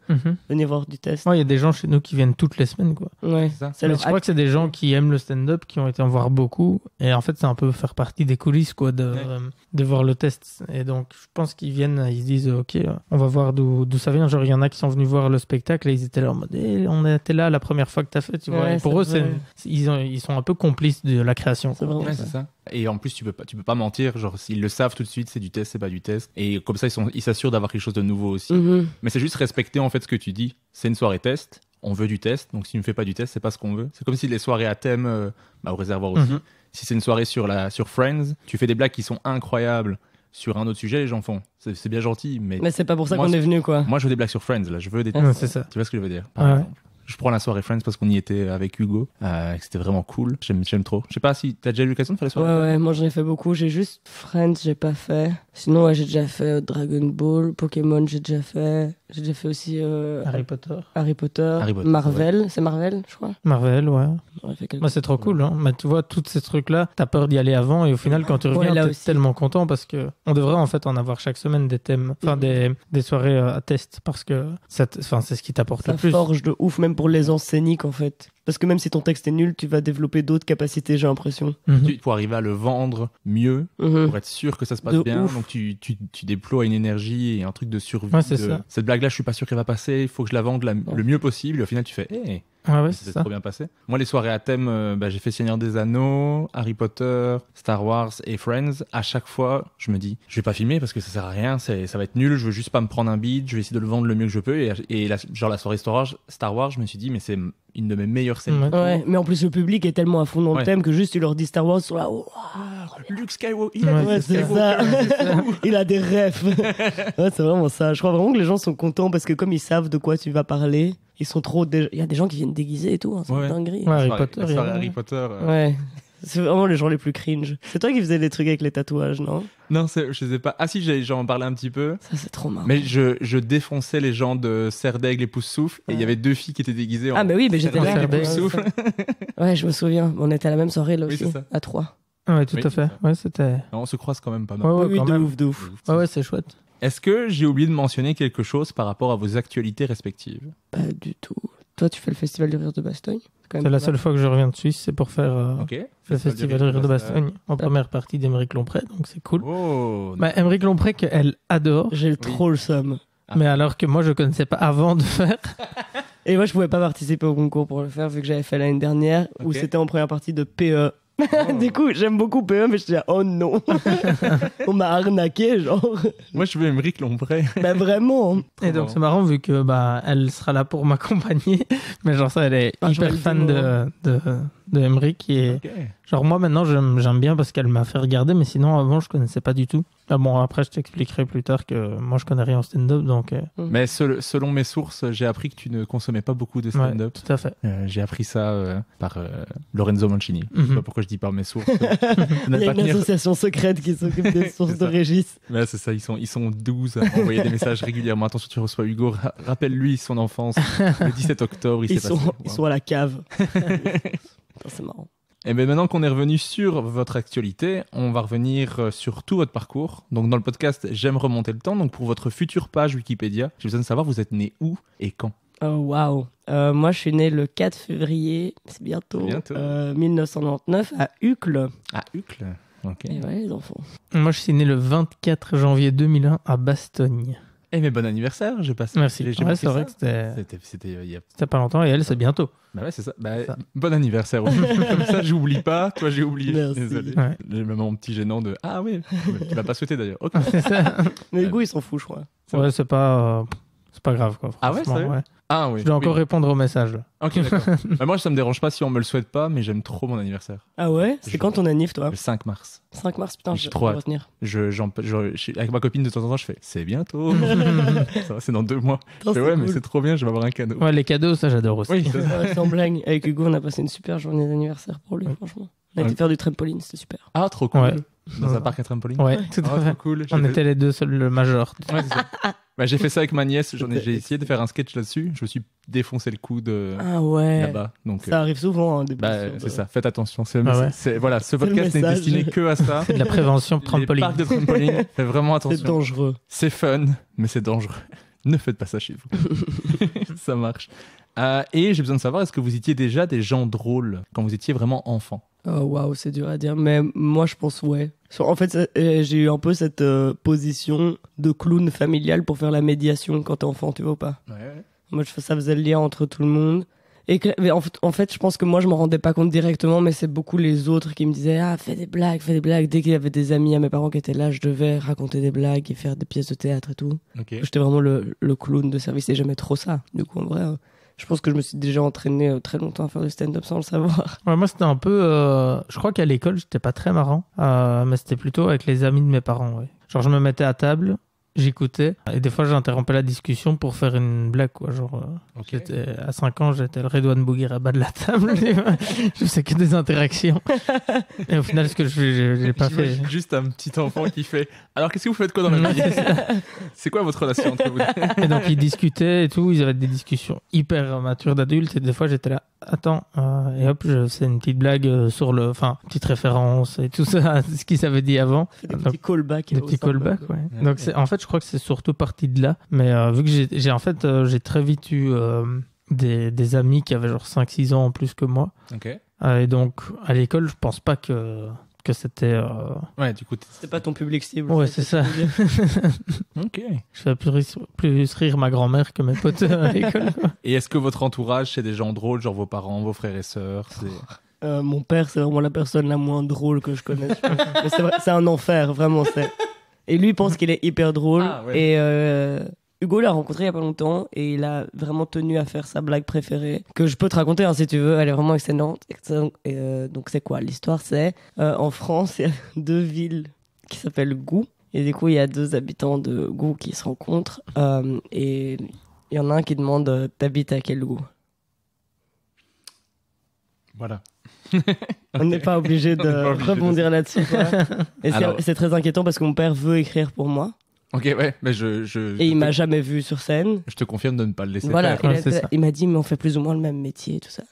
venir voir du test. Ouais, il y a des gens chez nous qui viennent toutes les semaines, quoi. Ouais. Mais je crois que c'est des gens qui aiment le stand-up, qui ont été en voir beaucoup, et en fait, c'est un peu faire partie des coulisses, quoi, de voir le test. Et donc, je pense qu'ils viennent, ils se disent, ok, on va voir d'où ça vient. Genre, il y en a qui sont venus voir le spectacle et ils étaient là en mode, on était là la première fois que t'as fait, tu vois. Et pour eux, ils sont un peu complices de la création. C'est vraiment c'est ça. Et en plus, tu peux pas mentir. Genre, s'ils le savent tout de suite, c'est du test, c'est pas du test. Et comme ça, ils s'assurent d'avoir quelque chose de nouveau aussi. Mais c'est juste respecter en fait ce que tu dis. C'est une soirée test. On veut du test. Donc, si tu ne fais pas du test, c'est pas ce qu'on veut. C'est comme si les soirées à thème, au réservoir aussi. Si c'est une soirée sur Friends, tu fais des blagues qui sont incroyables sur un autre sujet, les gens font. C'est bien gentil, mais c'est pas pour ça qu'on est venu, quoi. Moi, je veux des blagues sur Friends. Là, je veux des tests. C'est ça. Tu vois ce que je veux dire? Par exemple. Je prends la soirée Friends parce qu'on y était avec Hugo. C'était vraiment cool. J'aime trop. Je sais pas si t'as déjà eu l'occasion de faire les soirées. Ouais, moi j'en ai fait beaucoup. J'ai juste Friends, j'ai pas fait. Sinon, j'ai déjà fait Dragon Ball, Pokémon, j'ai déjà fait. J'ai déjà fait aussi Harry Potter, Marvel. C'est Marvel, je crois. Marvel, ouais. C'est trop cool, hein. Mais tu vois, tous ces trucs-là, t'as peur d'y aller avant et au final, quand tu reviens, t'es tellement content parce que on devrait en fait en avoir chaque semaine des thèmes, des soirées à test parce que c'est ce qui t'apporte le plus. Ça forge de ouf, même pour les scéniques en fait. Parce que même si ton texte est nul, tu vas développer d'autres capacités, j'ai l'impression. Pour arriver à le vendre mieux, pour être sûr que ça se passe bien. Ouf. Donc tu déploies une énergie et un truc de survie. Ouais, c'est ça. Cette blague-là, je suis pas sûr qu'elle va passer. Il faut que je la vende le mieux possible. Et au final, tu fais, c'est trop bien passé. Moi, les soirées à thème, j'ai fait Seigneur des Anneaux, Harry Potter, Star Wars et Friends. À chaque fois, je me dis, je vais pas filmer parce que ça sert à rien. Ça va être nul. Je veux juste pas me prendre un beat. Je vais essayer de le vendre le mieux que je peux. Et la soirée Star Wars, je me suis dit, mais c'est une de mes meilleures scènes. Ouais, mais en plus le public est tellement à fond dans le thème que juste tu leur dis Star Wars, ils sont là, Luke Skywalker, il a des rêves. C'est vraiment ça. Je crois vraiment que les gens sont contents parce que comme ils savent de quoi tu vas parler, ils sont trop. Il y a des gens qui viennent déguiser et tout, c'est une dinguerie. Harry Potter. Ouais. C'est vraiment les gens les plus cringe. C'est toi qui faisais des trucs avec les tatouages, non? Non, je sais pas. Ah si, j'en parlais un petit peu. Ça, c'est trop marrant. Mais je défonçais les gens de Serre d'Aigle et Pouce-Souffle. Et il y avait 2 filles qui étaient déguisées en... Ah, mais oui, mais j'étais là. Ouais, je me souviens. On était à la même soirée, là aussi, à 3. Ouais, tout à fait. Ouais, c'était... On se croise quand même pas mal. Oui, de ouf. Ouais, c'est chouette. Est-ce que j'ai oublié de mentionner quelque chose par rapport à vos actualités respectives? Pas du tout. Toi, tu fais le Festival du Rire de Bastogne? C'est la seule fois que je reviens de Suisse, c'est pour faire le Festival du Rire de Bastogne en première partie d'Émeric Lompré, donc c'est cool. Émeric Lompré, qu'elle adore. J'ai trop le seum. Mais alors que moi, je connaissais pas avant de faire. Et moi, je pouvais pas participer au concours pour le faire, vu que j'avais fait l'année dernière, où c'était en première partie de PE. Du coup, j'aime beaucoup PE, mais je dis oh non, on m'a arnaqué, genre. Moi, je veux Émeric Lompré. Bah vraiment. Et donc c'est marrant vu que elle sera là pour m'accompagner, mais genre ça, elle est hyper fan de Émeric et genre moi maintenant j'aime bien parce qu'elle m'a fait regarder, mais sinon avant je connaissais pas du tout. Ah bon, après je t'expliquerai plus tard que moi je connais rien en stand-up donc. Mais selon mes sources, j'ai appris que tu ne consommais pas beaucoup de stand-up. Ouais, tout à fait. J'ai appris ça par Lorenzo Mancini. Je sais pas pourquoi je dis par mes sources. Il y a une association secrète qui s'occupe des sources de Régis. Mais c'est ça, ils sont 12 à envoyer des messages régulièrement. Attention, tu reçois Hugo, rappelle-lui son enfance. Le 17 octobre, ils sont à la cave. C'est marrant. Et bien maintenant qu'on est revenu sur votre actualité, on va revenir sur tout votre parcours. Donc dans le podcast, j'aime remonter le temps. Donc pour votre future page Wikipédia, j'ai besoin de savoir vous êtes né où et quand. Oh waouh. Moi je suis né le 4 février, c'est bientôt. 1999 à Uccle. À Uccle. Ok. Et ouais les enfants. Moi je suis né le 24 janvier 2001 à Bastogne. Eh mais bon anniversaire, j'ai passé. Merci. J'ai Ouais, manqué c'est vrai ça. que C'était il y a... c'était pas longtemps et elle, c'est bientôt. Bah ouais, c'est ça. Bah, Ça. bon anniversaire aussi. Comme ça, j'oublie pas. Toi, j'ai oublié. Merci. Désolé. Ouais. J'ai même mon petit gênant de ah oui. Tu m'as pas souhaité d'ailleurs. Ok. C'est ça. Mais Hugo, il s'en fout, je crois. Ouais, c'est pas grave, quoi. Ah ouais, franchement, sérieux Ah oui. Je dois encore Oui. répondre au message. Là. Ok, d'accord. Bah, moi, ça me dérange pas si on me le souhaite pas, mais j'aime trop mon anniversaire. Ah ouais? C'est Je- quand ton anniv, toi? Le 5 mars. 5 mars, putain, J'ai je trop vais hâte. retenir. Avec ma copine, de temps en temps, je fais c'est bientôt. Ça va, c'est dans 2 mois. Putain, Je fais, ouais, mais cool. c'est trop bien, je vais avoir un cadeau. Ouais, les cadeaux, ça, j'adore aussi. Oui, c'est ça. Ouais, sans blague. Avec Hugo, on a passé une super journée d'anniversaire pour lui, Ouais. franchement. On a été Ouais. faire du trampoline, c'était super. Ah, trop cool. Ouais. Dans un parc à trampoline. Ouais, tout Ah, à fait. trop cool. On était les deux seuls, le major. Ouais, c'est ça. Bah, j'ai fait ça avec ma nièce. J'ai essayé de faire un sketch là-dessus. Je me suis défoncé le coude Ah ouais. là-bas. Donc, Ça arrive souvent, hein, des bah, blessures c'est de- ça. Faites attention. Ah ouais. Voilà, ce le podcast n'est message. destiné que à ça. C'est de la prévention Les trampoline. parcs de trampoline. Faites vraiment C'est attention. dangereux. C'est fun, mais c'est dangereux. Ne faites pas ça chez vous. Ça marche. Et j'ai besoin de savoir, est-ce que vous étiez déjà des gens drôles quand vous étiez vraiment enfant? Oh waouh, c'est dur à dire, mais moi je pense ouais. En fait, j'ai eu un peu cette position de clown familial pour faire la médiation quand t'es enfant, tu vois ou pas? Ouais. Moi, ça faisait le lien entre tout le monde. Mais en fait, je pense que moi, je m'en rendais pas compte directement, mais c'est beaucoup les autres qui me disaient ah, fais des blagues, fais des blagues. Dès qu'il y avait des amis à mes parents qui étaient là, je devais raconter des blagues et faire des pièces de théâtre et tout. Ok. J'étais vraiment le clown de service et j'aimais trop ça. Du coup, en vrai, je pense que je me suis déjà entraîné très longtemps à faire du stand-up sans le savoir. Ouais, moi, c'était un peu. Je crois qu'à l'école, j'étais pas très marrant, mais c'était plutôt avec les amis de mes parents. Ouais. Genre, je me mettais à table, j'écoutais, et des fois, j'interrompais la discussion pour faire une blague, quoi. Genre, Ok. à 5 ans, j'étais le Redouane Bouguer-Rabat de la table. Je faisais que des interactions. Et au final, ce que j'ai pas fait. J'imagine juste un petit enfant qui fait alors qu'est-ce que vous faites quoi dans la vie? C'est quoi votre relation entre vous? Et donc, ils discutaient et tout, ils avaient des discussions hyper matures d'adultes, et des fois, j'étais là, attends, et hop, je faisais une petite blague sur le. Enfin, petite référence et tout ça, ce qu'ils avaient dit avant. Des Donc, petits callbacks. Des au petits stand-up, callbacks, quoi. ouais. Ouais. Donc, en fait, je crois que c'est surtout parti de là. Mais vu que j'ai très vite eu des amis qui avaient genre 5-6 ans en plus que moi. Ok. Et donc, à l'école, je pense pas que c'était. Ouais, du coup. C'était pas ton public cible. Ouais, c'est ça. Ok. Je fais plus rire ma grand-mère que mes potes à l'école, quoi. Et est-ce que votre entourage c'est des gens drôles, genre vos parents, vos frères et sœurs? Mon père, c'est vraiment la personne la moins drôle que je connaisse. Mais c'est vrai, c'est un enfer, vraiment. Et lui, il pense qu'il est hyper drôle. Ah, ouais. Et Hugo l'a rencontré il y a pas longtemps et il a vraiment tenu à faire sa blague préférée que je peux te raconter hein, si tu veux. Elle est vraiment excellente. Et, donc c'est quoi l'histoire? C'est en France, il y a 2 villes qui s'appellent Gou. Et du coup, il y a 2 habitants de Gou qui se rencontrent. Et il y en a un qui demande t'habites à quel Gou? Voilà. On n'est pas obligé de On n'est pas obligé de rebondir là-dessus. quoi. Et Alors- c'est très inquiétant parce que mon père veut écrire pour moi Ok, ouais, mais et il m'a jamais vu sur scène. je te confirme de ne pas le laisser Voilà, faire. Ouais, c'est ça. il m'a dit mais on fait plus ou moins le même métier et tout ça.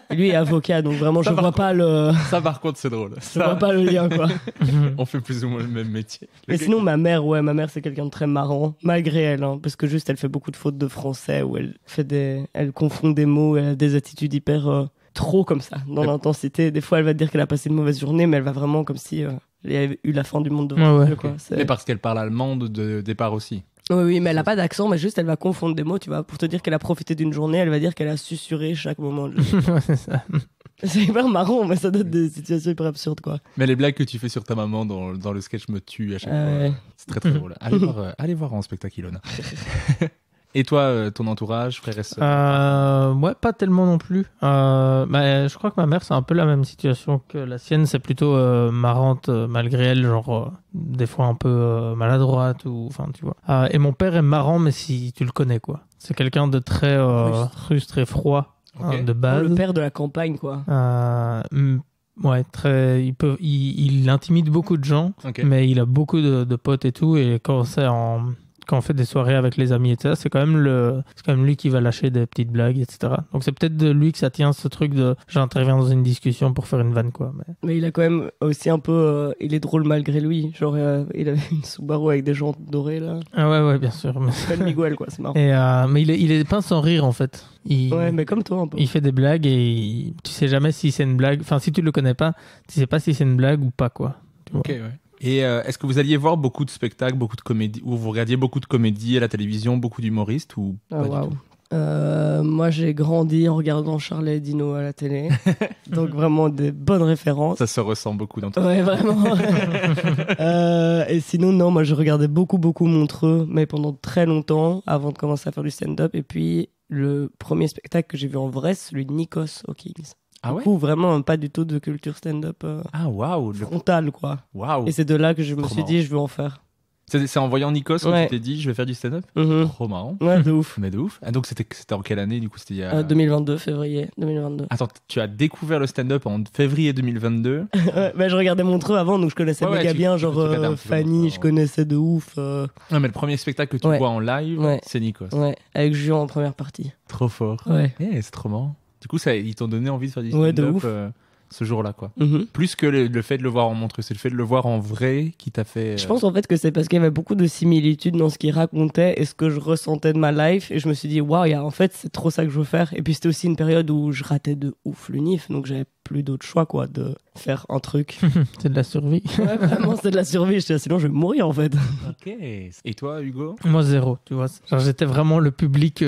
Et lui est avocat donc vraiment Ça, je par vois pas le Ça, par contre, c'est drôle. je vois pas le lien quoi. On fait plus ou moins le même métier. Mais sinon ma mère c'est quelqu'un de très marrant malgré elle hein, parce que juste elle fait beaucoup de fautes de français où elle confond des mots, elle a des attitudes hyper trop comme ça dans l'intensité. Des fois elle va te dire qu'elle a passé une mauvaise journée mais elle va vraiment comme si il y avait eu la fin du monde devant Ouais, elle, ouais. quoi. Mais parce qu'elle parle allemand de départ aussi. Oui, mais elle a pas d'accent, mais juste elle va confondre des mots, tu vois. Pour te dire qu'elle a profité d'une journée, elle va dire qu'elle a susurré chaque moment. Ouais, c'est ça. C'est hyper marrant, mais ça donne des situations hyper absurdes, quoi. Mais les blagues que tu fais sur ta maman dans le sketch me tuent à chaque Ouais. fois. C'est très très drôle. Allez voir en spectacle, Ilona. Et toi, ton entourage, frères et sœurs? Ouais, pas tellement non plus. Je crois que ma mère, c'est un peu la même situation que la sienne. C'est plutôt marrante malgré elle, genre des fois un peu maladroite ou, enfin, tu vois. Et mon père est marrant, mais si tu le connais, quoi. C'est quelqu'un de très rustre et froid Ok. de base. Le père de la campagne, quoi. Ouais, très. Il intimide beaucoup de gens, Ok. mais il a beaucoup de potes et tout. Et quand on fait des soirées avec les amis, etc., c'est quand même lui qui va lâcher des petites blagues, etc. Donc c'est peut-être de lui que ça tient ce truc de j'interviens dans une discussion pour faire une vanne, quoi. Mais il a quand même aussi un peu. Il est drôle malgré lui. Genre, il avait une Subaru avec des jantes dorées, là. Ah ouais, bien sûr. Mais, C'est Miguel, quoi, c'est marrant. mais il est peint sans rire, en fait. Ouais, mais comme toi, un peu. Il fait des blagues et tu sais jamais si c'est une blague. Enfin, si tu le connais pas, tu sais pas si c'est une blague ou pas, quoi. Tu vois. Ok, ouais. Et est-ce que vous alliez voir beaucoup de spectacles, beaucoup de comédies, ou vous regardiez beaucoup de comédies à la télévision, beaucoup d'humoristes ou pas du waouh. tout? Moi, j'ai grandi en regardant Charlie et Dino à la télé. Donc, vraiment des bonnes références. Ça se ressent beaucoup dans tout. Ouais, vraiment. Et sinon, non, moi, je regardais beaucoup Montreux, mais pendant très longtemps, avant de commencer à faire du stand-up. Et puis, le premier spectacle que j'ai vu en vrai, c'est celui de Nikos au Kings. Ah Du ouais? coup, vraiment, pas du tout de culture stand-up Ah waouh, frontale, quoi. waouh. Et c'est de là que je me Trop suis marrant. dit, je veux en faire. C'est en voyant Nikos que Ouais. tu t'es dit, je vais faire du stand-up. Mhm. Trop marrant. Ouais, de ouf. Mais de ouf. Ah, donc c'était en quelle année du coup? C'était il y a... 2022, février 2022. Attends, tu as découvert le stand-up en février 2022. Ouais, bah, je regardais Montreux avant, donc je connaissais Ouais, méga tu- bien, tu genre connais un peu Fanny, Montreux, je connaissais de ouf. Non, mais le premier spectacle que tu Ouais. vois en live, Ouais. c'est Nikos. Ouais, avec Juan en première partie. Trop fort. Ouais. C'est trop marrant. Du coup, ils t'ont donné envie de faire du Ouais, stand-up de ouf. Ce jour-là, quoi. Mhm. Plus que le fait de le voir en Montreux, c'est le fait de le voir en vrai qui t'a fait... Je pense en fait que c'est parce qu'il y avait beaucoup de similitudes dans ce qu'il racontait et ce que je ressentais de ma life. Et je me suis dit, waouh, en fait, c'est trop ça que je veux faire. Et puis c'était aussi une période où je ratais de ouf l'UNIF. Donc j'avais plus d'autre choix, quoi, de faire un truc. C'est de la survie. Ouais, vraiment, c'était de la survie. J'étais là, sinon, je vais mourir, en fait. Ok. Et toi, Hugo? Moi, zéro, tu vois. Genre, j'étais vraiment le public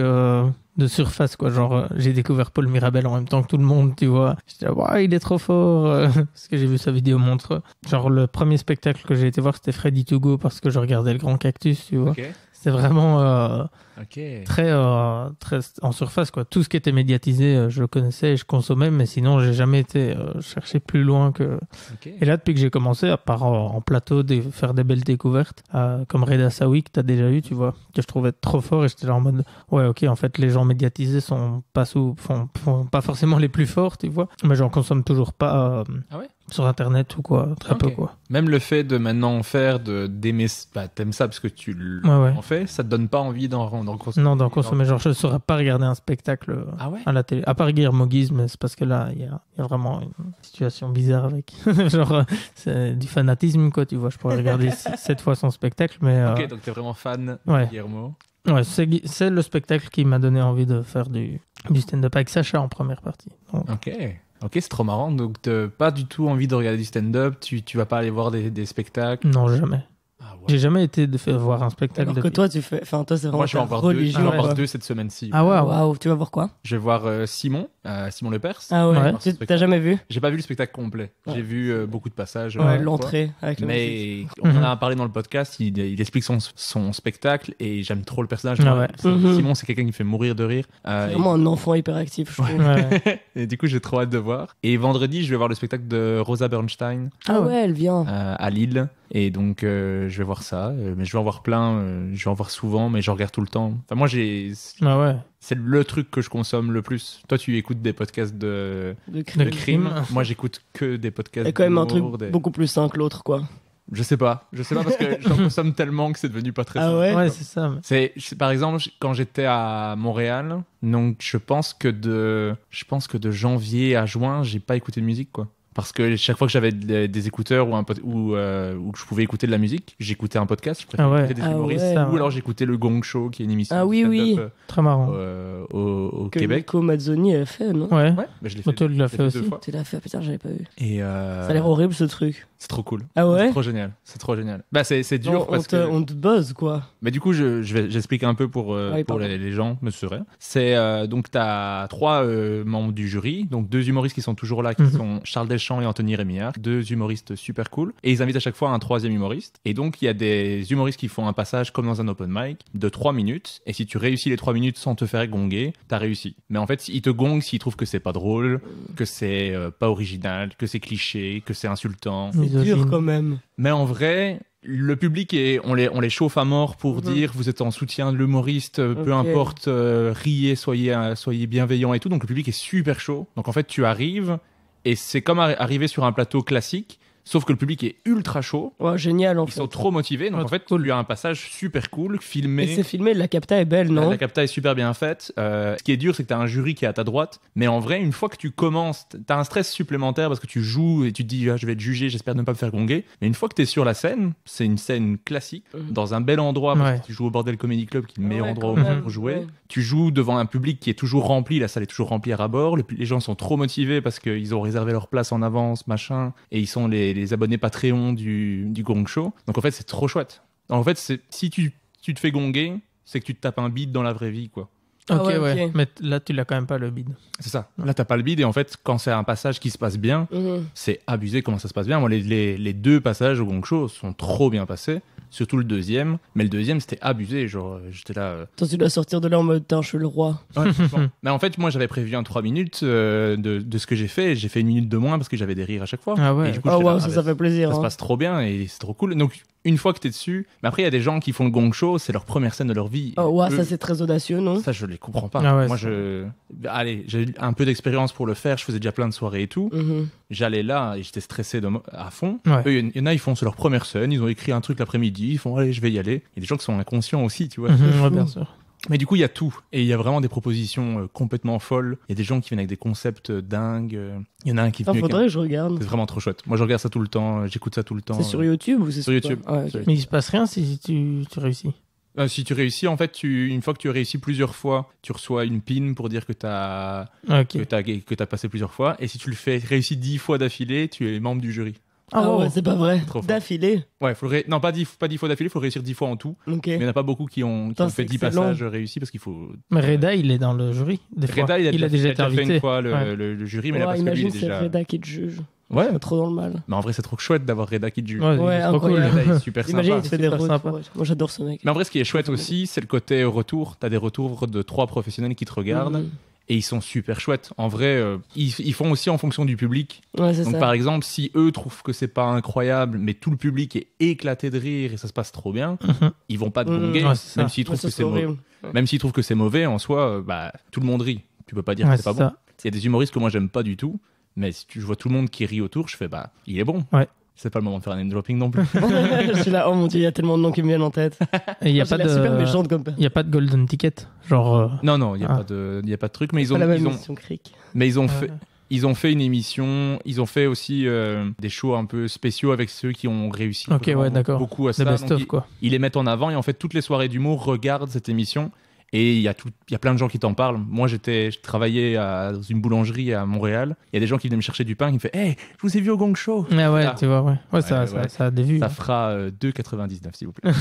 de surface, quoi. Genre, j'ai découvert Paul Mirabel en même temps que tout le monde, tu vois. J'étais là, waouh, il est trop fort. Parce que j'ai vu sa vidéo Montreux. Genre, le premier spectacle que j'ai été voir, c'était Freddy To Go parce que je regardais Le Grand Cactus, tu vois. Ok. C'était vraiment Ok. très en surface, quoi. Tout ce qui était médiatisé, je le connaissais et je consommais, mais sinon, j'ai jamais été chercher plus loin que... Ok. Et là, depuis que j'ai commencé, à part en plateau, faire des belles découvertes, comme Reda Sawi, que t'as déjà eu, tu vois, que je trouvais trop fort, et j'étais là en mode, ouais, ok, en fait, les gens médiatisés font pas forcément les plus forts, tu vois, mais j'en consomme toujours pas Ah ouais? sur Internet ou quoi, très peu, Ok. quoi. Même le fait de maintenant en faire, d'aimer, t'aimes ça parce que tu Ouais. en fais, ça te donne pas envie d'en consommer. Non, d'en consommer, genre, je ne saurais pas regarder un spectacle Ah ouais? à la télé, à part Guillermo Guise, mais c'est parce que là, il y a vraiment une situation bizarre avec. Genre, c'est du fanatisme, quoi, tu vois, je pourrais regarder 7 fois son spectacle, mais... Ok, donc t'es vraiment fan ouais. de Guillermo. Ouais, c'est le spectacle qui m'a donné envie de faire du stand-up avec Sacha en première partie. Donc, Ok, c'est trop marrant. Donc t'as pas du tout envie de regarder du stand-up, tu vas pas aller voir des spectacles. non, jamais. Ah ouais. J'ai jamais été de faire voir un spectacle. Alors que depuis. toi, tu fais. Enfin, toi, c'est vraiment Moi je vais en ta voir deux. Je religion. vais en ouais. voir quoi. deux cette semaine-ci. Ah ouais, ouais. Waouh, tu vas voir quoi? Je vais voir Simon Lepers. Ah ouais, Ouais. tu t'as jamais vu? J'ai pas vu le spectacle complet. Ouais. J'ai vu beaucoup de passages. Ouais, quoi. l'entrée avec la musique. Mais on en Mhm. a parlé dans le podcast, il explique son spectacle et j'aime trop le personnage. Ah Moi, ouais. Mhm. Simon, c'est quelqu'un qui me fait mourir de rire. C'est vraiment un enfant hyperactif, je trouve. Ouais. Et du coup, j'ai trop hâte de voir. Et vendredi, je vais voir le spectacle de Rosa Bernstein Ah ouais, elle vient. à Lille. Et donc, je vais voir ça. Mais je vais en voir plein. Je vais en voir souvent, mais je regarde tout le temps. Enfin, moi, Ah ouais. c'est le truc que je consomme le plus. Toi, tu écoutes des podcasts de De De crime. crime. Moi, j'écoute que des podcasts C'est quand même un truc d'humour, beaucoup plus sain que l'autre, quoi. Je sais pas parce que j'en consomme tellement que c'est devenu pas très Ah simple. ouais? Ouais, c'est ça. Par exemple, quand j'étais à Montréal, donc je pense que de janvier à juin, j'ai pas écouté de musique, quoi. Parce que chaque fois que j'avais des écouteurs ou que je pouvais écouter de la musique, j'écoutais un podcast, je préférais Ah ouais. écouter des Ah humoristes, ouais. Ça, ou alors j'écoutais le Gong Show, qui est une émission Ah oui, de stand-up, oui. Très marrant. au Que Québec. Nico Mazzoni a fait, non? Ouais. Ouais, bah, je l'ai fait, Otto l'a je l'ai fait deux aussi. fois. Tu l'as fait, putain, j'avais pas vu. Et Ça a l'air horrible, ce truc. c'est trop cool. Ah ouais? C'est trop génial. C'est trop génial. Bah c'est dur parce que. On te buzz, quoi. Mais du coup, j'explique un peu pour Oui, pardon. les gens, mais c'est vrai. C'est donc t'as 3 membres du jury, donc 2 humoristes qui sont toujours là, qui Mhm. sont Charles Deschamps et Anthony Rémillard, 2 humoristes super cool, et ils invitent à chaque fois un 3e humoriste. Et donc il y a des humoristes qui font un passage comme dans un open mic de 3 minutes, et si tu réussis les 3 minutes sans te faire gonguer, t'as réussi. Mais en fait, ils te gongent s'ils trouvent que c'est pas drôle, que c'est pas original, que c'est cliché, que c'est insultant. C'est Misogyne. dur, quand même. Mais en vrai, le public on les chauffe à mort pour Mhm. dire vous êtes en soutien de l'humoriste, peu Ok. importe, riez, soyez bienveillants et tout. Donc le public est super chaud. Donc en fait, tu arrives et c'est comme arriver sur un plateau classique. Sauf que le public est ultra chaud. Ouais, génial, en Ils fait. sont trop motivés. Donc Ouais, en fait, cool. il y a un passage super cool, Et filmé. c'est filmé, la capta est belle, non? La capta est super bien faite. Ce qui est dur, c'est que tu as un jury qui est à ta droite. Mais en vrai, une fois que tu commences, tu as un stress supplémentaire parce que tu joues et tu te dis je vais être jugé, j'espère ne pas me faire gonguer. Mais une fois que tu es sur la scène, c'est une scène classique, dans un bel endroit. Parce Ouais. que tu joues au Bordel Comedy Club, qui est le meilleur Ouais, endroit quand au même, monde pour jouer. ouais. Tu joues devant un public qui est toujours rempli. La salle est toujours remplie à ras-bord. Les gens sont trop motivés parce qu'ils ont réservé leur place en avance, machin. Et ils sont les abonnés Patreon du Gong Show. Donc en fait, c'est trop chouette. En fait, si tu te fais gonguer, c'est que tu te tapes un bide dans la vraie vie, quoi. Ok, ouais, ouais. ok. Mais là, tu l'as quand même pas le bide. C'est ça. Là, t'as pas le bide et en fait, quand c'est un passage qui se passe bien, c'est abusé comment ça se passe bien. Moi, les 2 passages au Gong Show sont trop bien passés. Surtout le deuxième. Mais le deuxième, c'était abusé. Genre, j'étais là... Toi, tu dois sortir de là en mode, je suis le roi. Ouais, franchement. Mais en fait, moi, j'avais prévu un 3 minutes de ce que j'ai fait. Et j'ai fait 1 minute de moins parce que j'avais des rires à chaque fois. Ah ouais. Et du coup, Oh, j'étais là, wow, ça fait plaisir. ça se hein. passe trop bien et c'est trop cool. Donc, une fois que t'es dessus... Mais après, il y a des gens qui font le Gong Show. C'est leur première scène de leur vie. Oh, ouais, Eux, ça c'est très audacieux, non? ça, je les comprends pas. Ah ouais, moi, c'est- Allez, j'ai eu un peu d'expérience pour le faire. Je faisais déjà plein de soirées et tout. Mhm. J'allais là et j'étais stressé à fond. Ouais. Eux, il y en a, ils font sur leur première scène. Ils ont écrit un truc l'après-midi. Ils font, allez, je vais y aller. Il y a des gens qui sont inconscients aussi, tu vois. Mhm, ouais, bien sûr. Mais du coup, il y a tout. Et il y a vraiment des propositions complètement folles. Il y a des gens qui viennent avec des concepts dingues. Il y en a un qui est Ah, venu avec faudrait que je regarde. C'est vraiment trop chouette. Moi, je regarde ça tout le temps. J'écoute ça tout le temps. C'est sur YouTube ou c'est Sur YouTube. quoi? Ah, ok. Sur Mais il se passe rien si tu réussis. Si tu réussis, en fait, une fois que tu as réussi plusieurs fois, tu reçois une pin pour dire que tu as Ok. que t'as passé plusieurs fois. Et si tu le fais réussi 10 fois d'affilée, tu es membre du jury. Ah wow. ouais, c'est pas vrai. Trop fort. D'affilée. Ouais, non, pas 10 fois d'affilée, il faut réussir 10 fois en tout. Ok. Mais il n'y en a pas beaucoup qui ont Putain, fait c'est 10 excellent. passages réussis parce qu'il faut. Mais Reda, il est dans le jury. Des fois. Reda, il a déjà été fait invité. une fois Ouais. le jury, mais Ouais, là, parce que lui, il imagine, est c'est déjà. Reda qui te juge. Ouais, Pas trop dans le mal. mais en vrai, c'est trop chouette d'avoir Reda qui te juge. Ouais, Ouais, c'est trop cool. incroyable. Reda est super Imagine, il sympa. te fait des super retours. sympa. Ouais. Moi, j'adore ce mec. Mais en vrai, ce qui est chouette aussi, c'est le côté retour. T'as des retours de 3 professionnels qui te regardent Mhm. et ils sont super chouettes. En vrai, ils font aussi en fonction du public. Ouais, c'est Donc ça. par exemple, si eux trouvent que c'est pas incroyable, mais tout le public est éclaté de rire et ça se passe trop bien, Mhm. ils vont pas te Mhm. gonguer, Ouais, c'est ça. même s'ils Ouais, trouvent ça, que c'est c'est mauvais. horrible. Même s'ils trouvent que c'est mauvais, en soi, bah tout le monde rit. Tu peux pas dire Ouais, que c'est pas c'est bon. ça. Il y a des humoristes que moi j'aime pas du tout, mais si je vois tout le monde qui rit autour, je fais bah il est bon. Ouais. C'est pas le moment de faire un name dropping non plus. Je suis là, oh mon dieu, il y a tellement de noms qui me viennent en tête. Et il n'y a, Ah, pas j'ai l'air super de... méchante comme il y a pas de golden ticket. Genre. Non, il y a Ah. pas de truc, mais pas la même ils ont mission cric. mais ils ont Ouais. fait ils ont fait une émission, ils ont fait aussi des shows un peu spéciaux avec ceux qui ont réussi Ok, vraiment ouais, d'accord. beaucoup à The ça. best Donc, of, quoi. ils les mettent en avant et en fait toutes les soirées d'humour regardent cette émission et il y a plein de gens qui t'en parlent. Moi je travaillais dans une boulangerie à Montréal, il y a des gens qui venaient me chercher du pain qui me font hey, je vous ai vu au Gong Show. Ah ouais, Ah. tu vois, ouais. Ouais, ça, Ouais, ça, ouais. ça a des vues. Ça hein. fera 2,99 s'il vous plaît.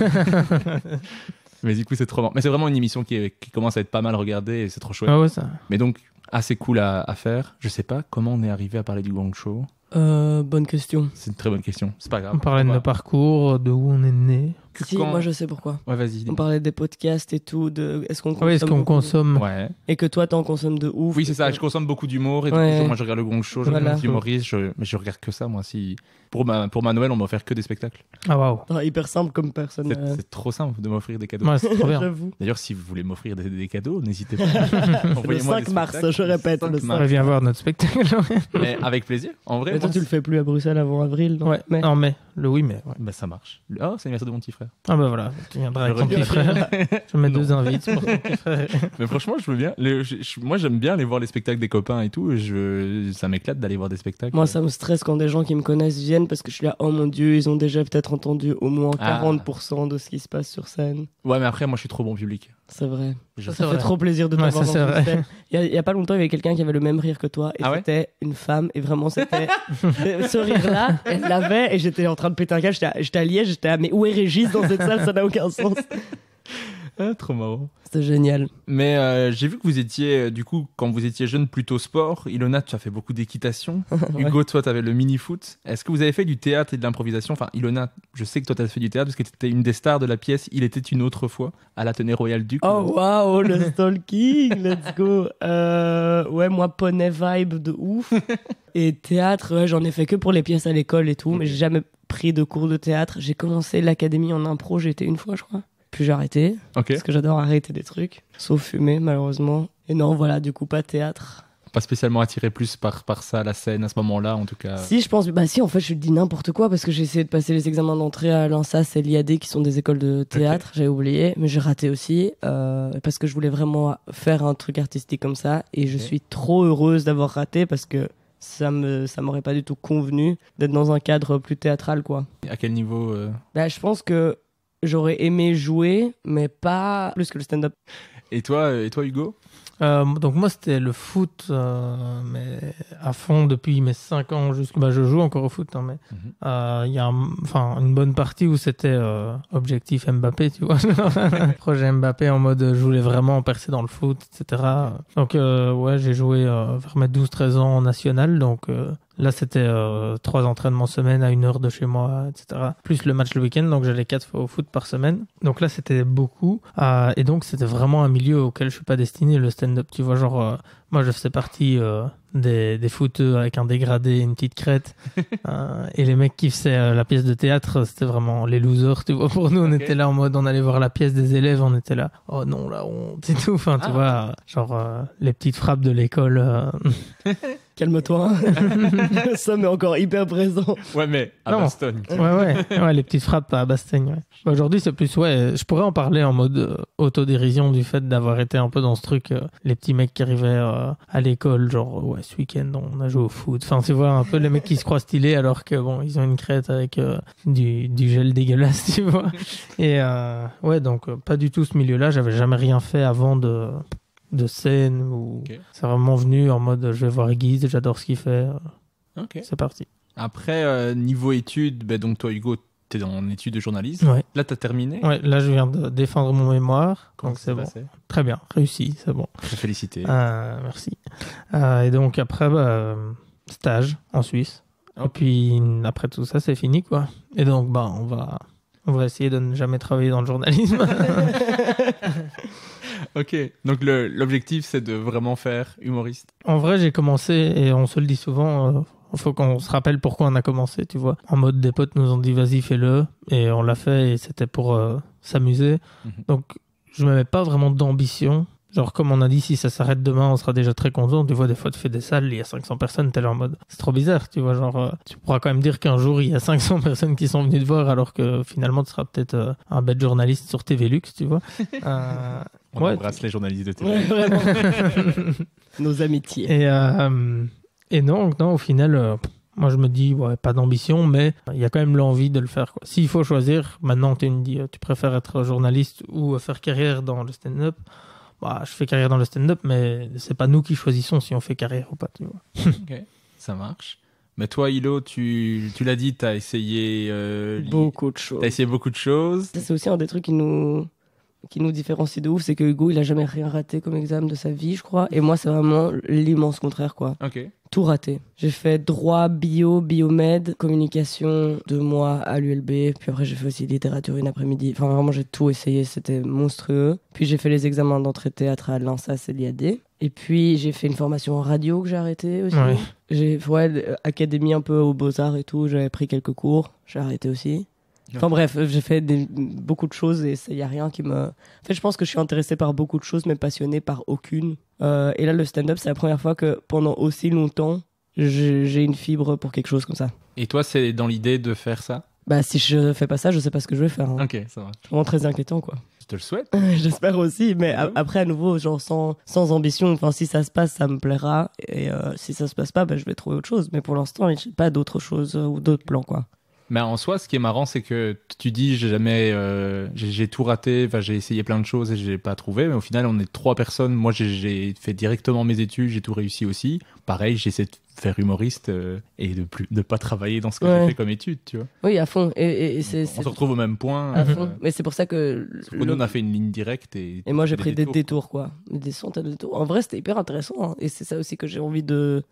Mais du coup c'est trop bon. Mais c'est vraiment une émission qui commence à être pas mal regardée et c'est trop chouette. Ah ouais, ça. Mais donc assez cool à faire. Je sais pas comment on est arrivé à parler du Gong Show. Bonne question. C'est une très bonne question. C'est pas grave. On parlait de va- nos parcours, de où on est né. que Si, quand- moi je sais pourquoi. Ouais, vas-y. On dis-moi. parlait des podcasts et tout, de est-ce qu'on consomme Ouais, est-ce qu'on beaucoup consomme Ouais. Et que toi t'en consommes de ouf. Oui, c'est ça. et que- Je consomme beaucoup d'humour et Ouais. du coup, moi je regarde le Gong Show, je Voilà. regarde les humoristes, mais je regarde que ça moi. Si pour ma Noël, on m'a offert que des spectacles. Ah waouh. Ah, hyper simple comme personne. C'est trop simple de m'offrir des cadeaux. Ouais, c'est trop bien. J'avoue. D'ailleurs, si vous voulez m'offrir des cadeaux, n'hésitez pas. Le Envoyez-moi 5 des mars, spectacles. je répète, le 5 mars. On vient voir notre spectacle. Mais avec plaisir. En vrai, Mais toi moi, tu le fais plus à Bruxelles avant avril, non? Ouais, Mais en mai. Le 8 mai. Ouais. bah, ça marche. Oh, c'est l'anniversaire de mon petit frère. Ah bah voilà, tu viendras avec Je ton petit reviens. frère. Je mets Non. 2 invites pour ton petit frère. Mais franchement, je veux bien. Moi, j'aime bien aller voir les spectacles des copains et tout. Ça m'éclate d'aller voir des spectacles. moi ça me stresse quand des gens qui me connaissent viennent parce que je suis là, oh mon dieu, ils ont déjà peut-être entendu au moins Ah. 40% de ce qui se passe sur scène. Ouais, mais après, moi, je suis trop bon public. C'est vrai. Je- C'est Ça fait vrai. trop plaisir de Ouais, t'avoir ça, c'est dans une vrai. scène. Il y a pas longtemps, il y avait quelqu'un qui avait le même rire que toi et Ah ouais c'était une femme et vraiment c'était ce rire-là, elle l'avait et j'étais en train de péter un câble, j'étais à Liège, j'étais à mais où est Régis dans cette salle, ça n'a aucun sens. Ah, trop marrant. C'était génial. Mais j'ai vu que vous étiez, du coup, quand vous étiez jeune, plutôt sport. Ilona, tu as fait beaucoup d'équitation. Hugo, toi, tu avais le mini-foot. Est-ce que vous avez fait du théâtre et de l'improvisation? Enfin, Ilona, je sais que toi, tu as fait du théâtre parce que tu étais une des stars de la pièce Il était une autre fois à l'Athénée Royal Duc. Oh waouh, le stalking, let's go. Ouais, moi poney vibe de ouf. Et théâtre, ouais, j'en ai fait que pour les pièces à l'école et tout, mais j'ai jamais pris de cours de théâtre. J'ai commencé l'académie en impro, j'ai été une fois, je crois. Puis j'ai arrêté, Ok. parce que j'adore arrêter des trucs, sauf fumer malheureusement. Et non, voilà, du coup pas théâtre. Pas spécialement attiré plus par ça, la scène, à ce moment-là, en tout cas. Si, je pense, bah si, en fait, je dis n'importe quoi parce que j'ai essayé de passer les examens d'entrée à l'INSAS et l'IAD qui sont des écoles de théâtre, j'avais oublié, mais j'ai raté aussi parce que je voulais vraiment faire un truc artistique comme ça et je Ok. suis trop heureuse d'avoir raté parce que ça m'aurait pas du tout convenu d'être dans un cadre plus théâtral, quoi. À quel niveau Bah, je pense que j'aurais aimé jouer, mais pas plus que le stand-up. Et toi, Hugo? Donc moi c'était le foot, mais à fond depuis mes 5 ans jusqu'à... je joue encore au foot, hein, mais il y a une bonne partie où c'était objectif Mbappé, tu vois. Projet Mbappé en mode je voulais vraiment percer dans le foot, etc. Donc ouais, j'ai joué vers mes 12-13 ans en national, donc... Là, c'était 3 entraînements semaine à 1 heure de chez moi, etc. Plus le match le week-end, donc j'allais 4 fois au foot par semaine. Donc là, c'était beaucoup. Et donc, c'était vraiment un milieu auquel je suis pas destiné, le stand-up. Tu vois, genre, moi, je faisais partie des footeux avec un dégradé, une petite crête. Et les mecs qui faisaient la pièce de théâtre, c'était vraiment les losers, tu vois. Pour nous, on était là en mode, on allait voir la pièce des élèves, on était là, oh non, la honte et tout. Enfin, tu vois, genre, les petites frappes de l'école. Calme-toi. Ça m'est encore hyper présent. Ouais, mais à Bastogne. Ouais, les petites frappes à Bastogne. Ouais. Aujourd'hui, c'est plus, je pourrais en parler en mode autodérision du fait d'avoir été un peu dans ce truc, les petits mecs qui arrivaient à l'école, genre, ouais, ce week-end, on a joué au foot. Enfin, tu vois, un peu les mecs qui se croient stylés alors que, bon, ils ont une crête avec du gel dégueulasse, tu vois. Et ouais, donc, pas du tout ce milieu-là. J'avais jamais rien fait avant de scène ou c'est vraiment venu en mode je vais voir Guise, j'adore ce qu'il fait. C'est parti. Après niveau études, donc toi Hugo, t'es dans études de journalisme. Ouais. Là t'as terminé. Ouais, là je viens de défendre mon mémoire. Comment donc c'est bon. passé? Très bien, réussi, c'est bon. Félicité. Merci. Et donc après stage en Suisse. Et puis après tout ça c'est fini quoi. Et donc on va essayer de ne jamais travailler dans le journalisme. Ok, donc l'objectif c'est de vraiment faire humoriste. En vrai, j'ai commencé, et on se le dit souvent, il faut qu'on se rappelle pourquoi on a commencé, tu vois. En mode, des potes nous ont dit vas-y, fais-le, et on l'a fait, et c'était pour s'amuser. Donc, je me mets pas vraiment d'ambition. Genre, comme on a dit, si ça s'arrête demain, on sera déjà très content. Tu vois, des fois, tu fais des salles, il y a 500 personnes, t'es là en mode, c'est trop bizarre, tu vois. Genre, tu pourras quand même dire qu'un jour, il y a 500 personnes qui sont venues te voir, alors que finalement, tu seras peut-être un bête journaliste sur TV Lux, tu vois. On embrasse les journalistes de TV. Ouais, vraiment. Nos amitiés. Et non, au final, moi, je me dis, ouais, pas d'ambition, mais il y a quand même l'envie de le faire, quoi. S'il faut choisir, maintenant, tu me dis, tu préfères être journaliste ou faire carrière dans le stand-up. Je fais carrière dans le stand-up, mais c'est pas nous qui choisissons si on fait carrière ou pas, tu vois. Ok, ça marche. Mais toi, Hilo, tu l'as dit, t'as essayé... beaucoup de choses. T'as essayé beaucoup de choses. Ça, c'est aussi un des trucs qui nous différencie de ouf, c'est que Hugo, il a jamais rien raté comme examen de sa vie, je crois. Et moi, c'est vraiment l'immense contraire, quoi. Ok. Tout raté. J'ai fait droit, biomed, communication 2 mois à l'ULB. Puis après, j'ai fait aussi littérature une après-midi. Enfin, vraiment, j'ai tout essayé. C'était monstrueux. Puis j'ai fait les examens d'entrée théâtre à l'ANSAS et l'IAD. Et puis, j'ai fait une formation en radio que j'ai arrêtée aussi. Ouais. J'ai fait académie un peu aux Beaux-Arts et tout. J'avais pris quelques cours. J'ai arrêté aussi. Enfin bref, j'ai fait beaucoup de choses et il n'y a rien qui me... En fait, je pense que je suis intéressé par beaucoup de choses, mais passionné par aucune. Et là, le stand-up, c'est la première fois que pendant aussi longtemps, j'ai une fibre pour quelque chose comme ça. Et toi, c'est dans l'idée de faire ça? Si je fais pas ça, je sais pas ce que je vais faire. Hein. Ok, ça va. C'est vraiment très inquiétant, quoi. Je te le souhaite. J'espère aussi, mais après, à nouveau, genre sans ambition. Enfin, si ça se passe, ça me plaira. Et si ça se passe pas, je vais trouver autre chose. Mais pour l'instant, j'ai pas d'autre chose ou d'autres plans, quoi. Mais en soi, ce qui est marrant, c'est que tu dis j'ai tout raté, j'ai essayé plein de choses et j'ai pas trouvé, mais au final, on est 3 personnes. Moi, j'ai fait directement mes études, j'ai tout réussi aussi. Pareil, j'essaie de faire humoriste et de pas travailler dans ce que j'ai fait comme études, tu vois. Oui, à fond. Et on se retrouve au même point. À fond. Mais c'est pour ça que... Nous, on a fait une ligne directe et moi, j'ai pris des détours, quoi. Des centaines de détours. En vrai, c'était hyper intéressant. Hein. Et c'est ça aussi que j'ai envie de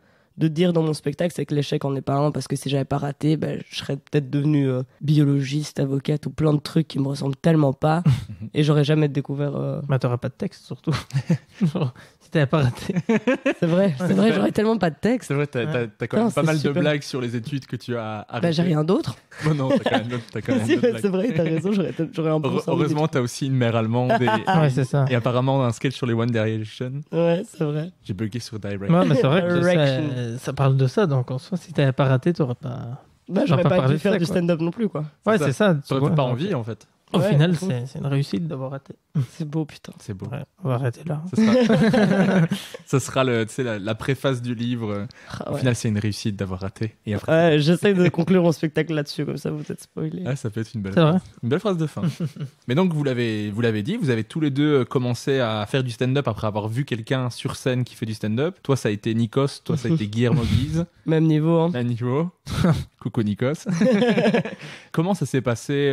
dire dans mon spectacle, c'est que l'échec en est pas un, parce que si j'avais pas raté, je serais peut-être devenu biologiste, avocate ou plein de trucs qui me ressemblent tellement pas et j'aurais jamais découvert... t'aurais pas de texte, surtout. Si t'avais pas raté. C'est vrai, j'aurais tellement pas de texte. C'est vrai, t'as quand même pas mal de blagues sur les études que tu as arrêtées. J'ai rien d'autre. Bon, non, t'as quand même d'autres blagues. C'est vrai, t'as raison, j'aurais un peu... Heureusement, t'as aussi une mère allemande ouais, c'est ça. Et apparemment un sketch sur les One Direction. Ouais, c'est vrai. J'ai bugué sur Direct. Ouais, mais c'est vrai que ça parle de ça, donc en soi, si t'avais pas raté, t'aurais pas... j'aurais pas pu faire du stand-up non plus, quoi. Ouais, c'est ça. T'aurais pas envie, en fait. Au Ouais, final, franchement. c'est une réussite d'avoir raté. C'est beau, putain. C'est beau. Ouais, on va arrêter là. Ça sera, ça sera tu sais, la préface du livre. Ah, Au ouais. final, c'est une réussite d'avoir raté. Et après, Ouais, j'essaie de conclure mon spectacle là-dessus, comme ça vous êtes spoilés. ah, ça peut être une belle C'est vrai. Une belle phrase de fin. Mais donc, vous l'avez dit, vous avez tous les deux commencé à faire du stand-up après avoir vu quelqu'un sur scène qui fait du stand-up. Toi, ça a été Nikos, toi, ça a été Guillermo Guise. Même niveau, hein. À niveau. Coucou Nikos. Comment ça s'est passé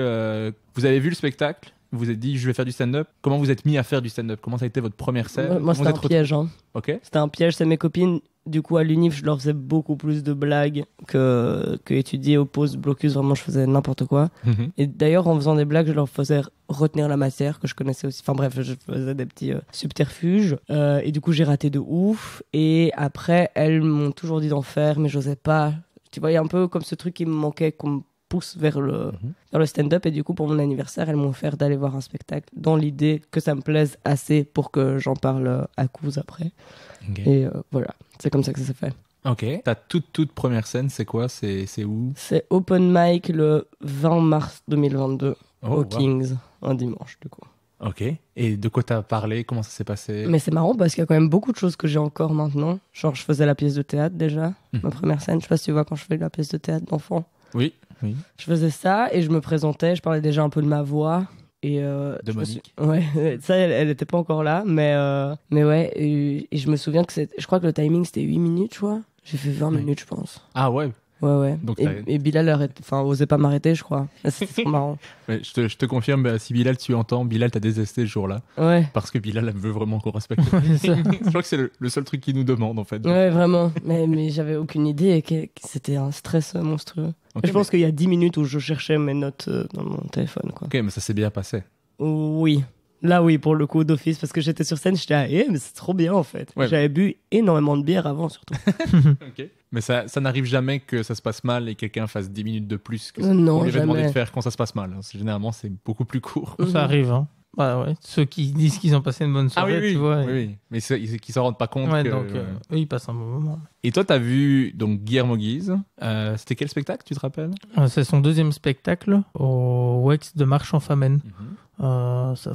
vous avez vu le spectacle, vous vous êtes dit, je vais faire du stand-up. Comment vous êtes mis à faire du stand-up? Comment ça a été votre première scène? Moi, Comment c'était vous un êtes piège, hein. Ok. C'était un piège, c'est mes copines. Du coup, à l'unif, je leur faisais beaucoup plus de blagues que étudier au post-blocus. Vraiment, je faisais n'importe quoi. Mhm. Et d'ailleurs, en faisant des blagues, je leur faisais retenir la matière que je connaissais aussi. Enfin bref, je faisais des petits subterfuges. Et du coup, j'ai raté de ouf. Et après, elles m'ont toujours dit d'en faire, mais j'osais pas. Tu vois, il y a un peu comme ce truc qui me manquait, qu'on me pousse vers le stand-up. Et du coup, pour mon anniversaire, elles m'ont offert d'aller voir un spectacle dans l'idée que ça me plaise assez pour que j'en parle à coups après. Ok. Et voilà, c'est comme ça que ça s'est fait. Ok. Ta toute première scène, c'est quoi? C'est où? C'est open mic le 20 mars 2022 Oh, au wow. Kings, un dimanche du coup. Ok. Et de quoi t'as parlé? Comment ça s'est passé? Mais c'est marrant parce qu'il y a quand même beaucoup de choses que j'ai encore maintenant. Genre, je faisais la pièce de théâtre déjà, ma première scène. Je sais pas si tu vois quand je fais la pièce de théâtre d'enfant. Oui. Oui. Je faisais ça et je me présentais, je parlais déjà un peu de ma voix. Et De je me Monique. Ouais, ça, elle était pas encore là, mais ouais. Et je me souviens que je crois que le timing c'était 8 minutes, je crois. J'ai fait 20 Oui. minutes, je pense. Ah ouais. Ouais. Donc, Et Bilal osait pas m'arrêter, je crois. C'était trop marrant. Mais je te confirme, si Bilal tu entends, Bilal t'a détesté ce jour-là. Ouais. Parce que Bilal elle veut vraiment qu'on respecte. C'est ça. Je crois que c'est le seul truc qu'il nous demande en fait. Ouais, vraiment. Mais j'avais aucune idée et que c'était un stress monstrueux. Ok, Je pense qu'il y a 10 minutes où je cherchais mes notes dans mon téléphone, quoi. Ok, mais ça s'est bien passé. Oui. Là, oui, pour le coup, d'office, parce que j'étais sur scène, j'étais mais c'est trop bien, en fait. Ouais. J'avais bu énormément de bière avant, surtout. Ok. Mais ça n'arrive jamais que ça se passe mal et quelqu'un fasse 10 minutes de plus que Non, on lui avait demandé jamais. de faire quand ça se passe mal. Généralement, c'est beaucoup plus court. Mhm. Ça arrive, hein. Bah ouais. Ceux qui disent qu'ils ont passé une bonne soirée, tu vois. oui, oui. Mais qui s'en rendent pas compte. Ouais, que- donc eux, ils passent un bon moment. Et toi, t'as vu donc Guillermo Guise. C'était quel spectacle, tu te rappelles? C'est son deuxième spectacle au Wex de Marche-en-Famenne. Ça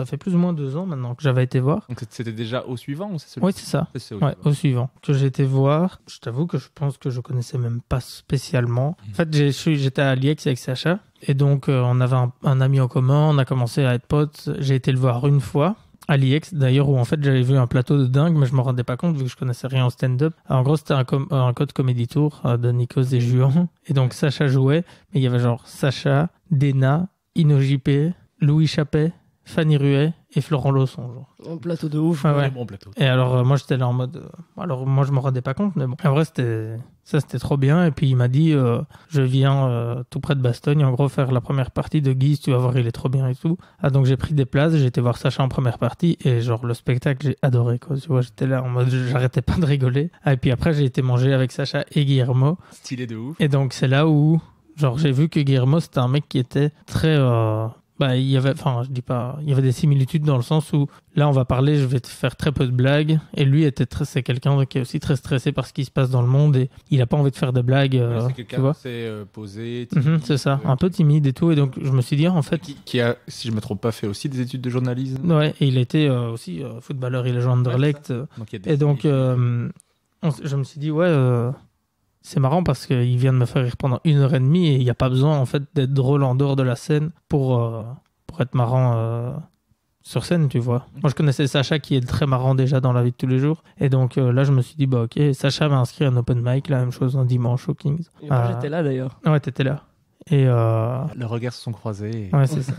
fait plus ou moins 2 ans maintenant que j'avais été voir. Donc c'était déjà au suivant ou c'est celui Oui, c'est ça. C'est au Ouais, suivant. au suivant. Que j'ai été voir. Je t'avoue que je pense que je connaissais même pas spécialement. En fait, j'étais à l'IEX avec Sacha. Et donc, on avait un ami en commun. On a commencé à être potes. J'ai été le voir une fois. À l'IEX, d'ailleurs, où en fait j'avais vu un plateau de dingue, mais je me rendais pas compte vu que je connaissais rien en stand-up. Alors, en gros, c'était un code Comedy Tour de Nikos et Juan. Et donc, Sacha jouait, mais il y avait genre Sacha, Dena, Ino JP, Louis Chappet, Fanny Ruet et Florent Lawson. Genre. Un plateau de ouf. Ouais, Très ouais. bon plateau. Et alors, moi, j'étais là en mode. Alors, moi, je me rendais pas compte, mais bon. En vrai, c'était trop bien. Et puis, il m'a dit je viens tout près de Bastogne, en gros, faire la première partie de Guise, tu vas voir, il est trop bien et tout. Ah, donc, j'ai pris des places, j'ai été voir Sacha en première partie. Et genre, le spectacle, j'ai adoré, quoi. Tu vois, j'étais là en mode, j'arrêtais pas de rigoler. Ah, et puis après, j'ai été manger avec Sacha et Guillermo. Stylé de ouf. Et donc, c'est là où, genre, j'ai vu que Guillermo, c'était un mec qui était très. Il y avait, enfin, je dis pas, il y avait des similitudes dans le sens où là, on va parler, je vais te faire très peu de blagues. Et lui c'est quelqu'un qui est aussi très stressé par ce qui se passe dans le monde et il a pas envie de faire de blagues, C'est tu quelqu'un vois. assez posé. C'est ça, un peu timide et tout. Et donc, je me suis dit, en fait, Qui a, si je me trompe pas, fait aussi des études de journalisme. ouais, et il était aussi footballeur, il a joué à Anderlecht. Donc, il y a des Et donc, je me suis dit, ouais, c'est marrant parce qu'il vient de me faire rire pendant 1h30 et il n'y a pas besoin en fait d'être drôle en dehors de la scène pour être marrant sur scène, tu vois. Moi, je connaissais Sacha qui est très marrant déjà dans la vie de tous les jours. Et donc là, je me suis dit, bah ok, Sacha m'a inscrit à un open mic, la même chose un dimanche au Kings. Et moi, j'étais là d'ailleurs. Ouais, t'étais là. Et Les regards se sont croisés. ouais, c'est ça.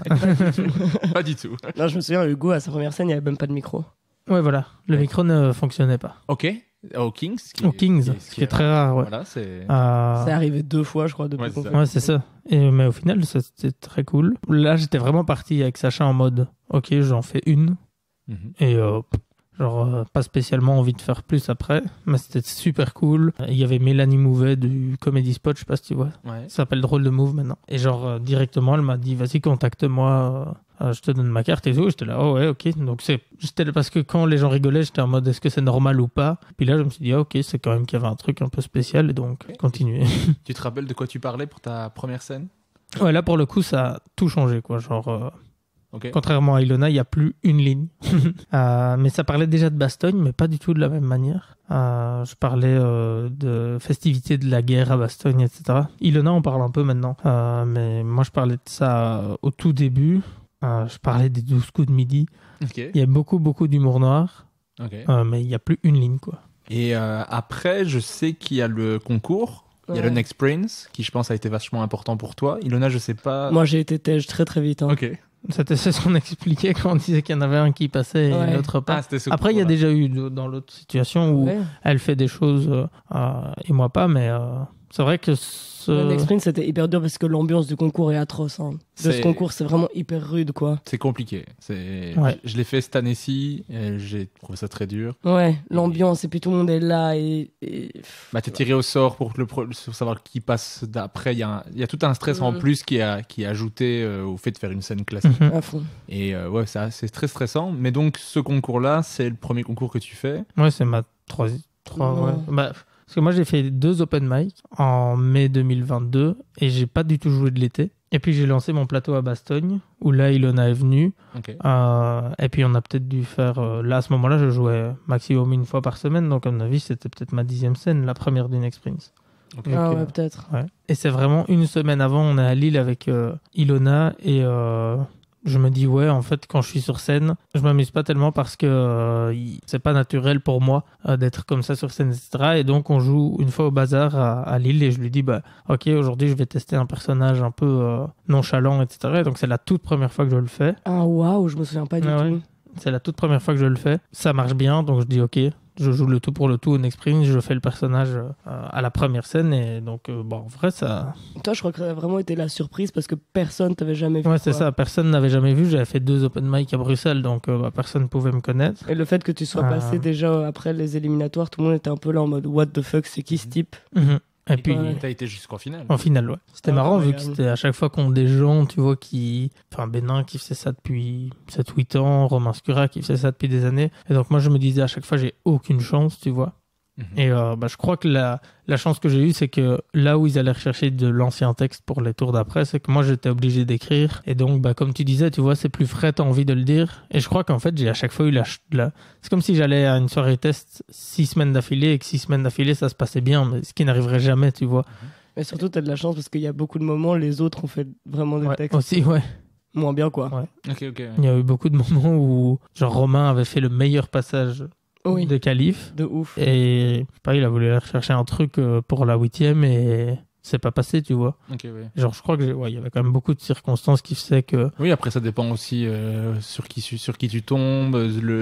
Pas du tout. Non, je me souviens, Hugo, à sa première scène, il n'y avait même pas de micro. Ouais, voilà. Le micro ne fonctionnait pas. Ok. Au Kings. Au Kings, ce qui est très rare, ouais. Voilà, c'est. C'est arrivé 2 fois, je crois, depuis Ouais, qu'on c'est fait. Ouais, c'est ça. Mais au final, c'était très cool. Là, j'étais vraiment parti avec Sacha en mode, ok, j'en fais une. Mhm. Et pas spécialement envie de faire plus après. Mais c'était super cool. Il y avait Mélanie Mouvet du Comedy Spot, je sais pas si tu vois. Ouais. Ça s'appelle Drôle de Move maintenant. Et directement, elle m'a dit, vas-y, contacte-moi. Je te donne ma carte et tout. J'étais là, oh ouais, ok. Donc j'étais là parce que quand les gens rigolaient, j'étais en mode, est-ce que c'est normal ou pas? Puis là, je me suis dit, ah, ok, c'est quand même qu'il y avait un truc un peu spécial et donc continuer. Tu te rappelles de quoi tu parlais pour ta première scène? Ouais, là, pour le coup, ça a tout changé, quoi. Genre, Ok. contrairement à Ilona, il n'y a plus une ligne. Mais ça parlait déjà de Bastogne, mais pas du tout de la même manière. Je parlais de festivités de la guerre à Bastogne, etc. Ilona, on parle un peu maintenant. Mais moi, je parlais de ça au tout début. Je parlais des 12 coups de midi. Ok. Il y a beaucoup, beaucoup d'humour noir. Ok. Mais il n'y a plus une ligne, quoi. Et après, je sais qu'il y a le concours. Il y a le Next Prince, qui je pense a été vachement important pour toi. Ilona, je sais pas. Moi, j'ai été tège très très vite. Hein. Ok. C'est ce qu'on expliquait quand on disait qu'il y en avait un qui passait et l'autre pas. Ah, c'était ce Après, il y a concours-là. déjà eu dans l'autre situation où Ouais. elle fait des choses et moi pas, mais c'est vrai que Le Next Prince, c'était hyper dur parce que l'ambiance du concours est atroce. Hein. De ce C'est- concours, c'est vraiment hyper rude, quoi. C'est compliqué. Ouais. Je l'ai fait cette année-ci et j'ai trouvé ça très dur. Ouais, l'ambiance, et puis tout le monde est là et... Bah, t'es tiré au sort pour savoir qui passe d'après. Il y a tout un stress en Mhm. plus qui est ajouté au fait de faire une scène classique. Mhm. à fond. Et ouais, c'est très stressant. Mais donc, ce concours-là, c'est le premier concours que tu fais. Ouais, c'est ma troisième. Non. Ouais. Bah, parce que moi, j'ai fait 2 open mic en mai 2022 et j'ai pas du tout joué de l'été. Et puis, j'ai lancé mon plateau à Bastogne où là, Ilona est venue. Ok. Et puis, on a peut-être dû faire. Là, à ce moment-là, je jouais maximum une fois par semaine. Donc, à mon avis, c'était peut-être ma 10e scène, la première du Next Prince. Ok. Donc, Ah ouais, peut-être. ouais. Et c'est vraiment une semaine avant, on est à Lille avec Ilona et je me dis ouais, en fait, quand je suis sur scène, je m'amuse pas tellement parce que c'est pas naturel pour moi d'être comme ça sur scène, etc. Et donc on joue une fois au bazar à Lille et je lui dis bah ok, aujourd'hui je vais tester un personnage un peu nonchalant, etc. Et donc c'est la toute première fois que je le fais. Ah waouh, je me souviens pas du Ah ouais. tout. C'est la toute première fois que je le fais. Ça marche bien, donc je dis ok. Je joue le tout pour le tout au Next Prince, je fais le personnage à la première scène et donc bon en vrai ça... Toi, je crois que ça a vraiment été la surprise parce que personne t'avait jamais vu. Ouais c'est quoi. ça, personne n'avait jamais vu, j'avais fait 2 open mic à Bruxelles donc personne pouvait me connaître. Et le fait que tu sois passé déjà après les éliminatoires, tout le monde était un peu là en mode what the fuck, c'est qui ce type? Mhm. Et puis Ouais. T'as été jusqu'en finale. en finale ouais. C'était marrant vu que Incroyable. c'était à chaque fois qu'on des gens tu vois qui... Enfin Bénin qui faisait ça depuis 7-8 ans, Romain Scura qui faisait ça depuis des années et donc moi je me disais à chaque fois j'ai aucune chance tu vois. Mhm. Et bah, je crois que la chance que j'ai eue, c'est que là où ils allaient rechercher de l'ancien texte pour les tours d'après, c'est que moi j'étais obligé d'écrire. Et donc, bah, comme tu disais, tu vois, c'est plus frais, t'as envie de le dire. Et je crois qu'en fait, j'ai à chaque fois eu c'est comme si j'allais à une soirée test 6 semaines d'affilée et que 6 semaines d'affilée, ça se passait bien, mais ce qui n'arriverait jamais, tu vois. Mais surtout, t'as de la chance parce qu'il y a beaucoup de moments, les autres ont fait vraiment des Ouais, textes aussi, ouais. moins bien, quoi. Ouais. Ok. Il y a eu beaucoup de moments où, genre, Romain avait fait le meilleur passage Oui, de qualif. de ouf. Et, je sais pas, il a voulu aller rechercher un truc pour la 8e et c'est pas passé, tu vois. Ok, ouais. Genre, je crois que il y avait quand même beaucoup de circonstances qui faisaient que... Oui, après ça dépend aussi sur qui tu tombes,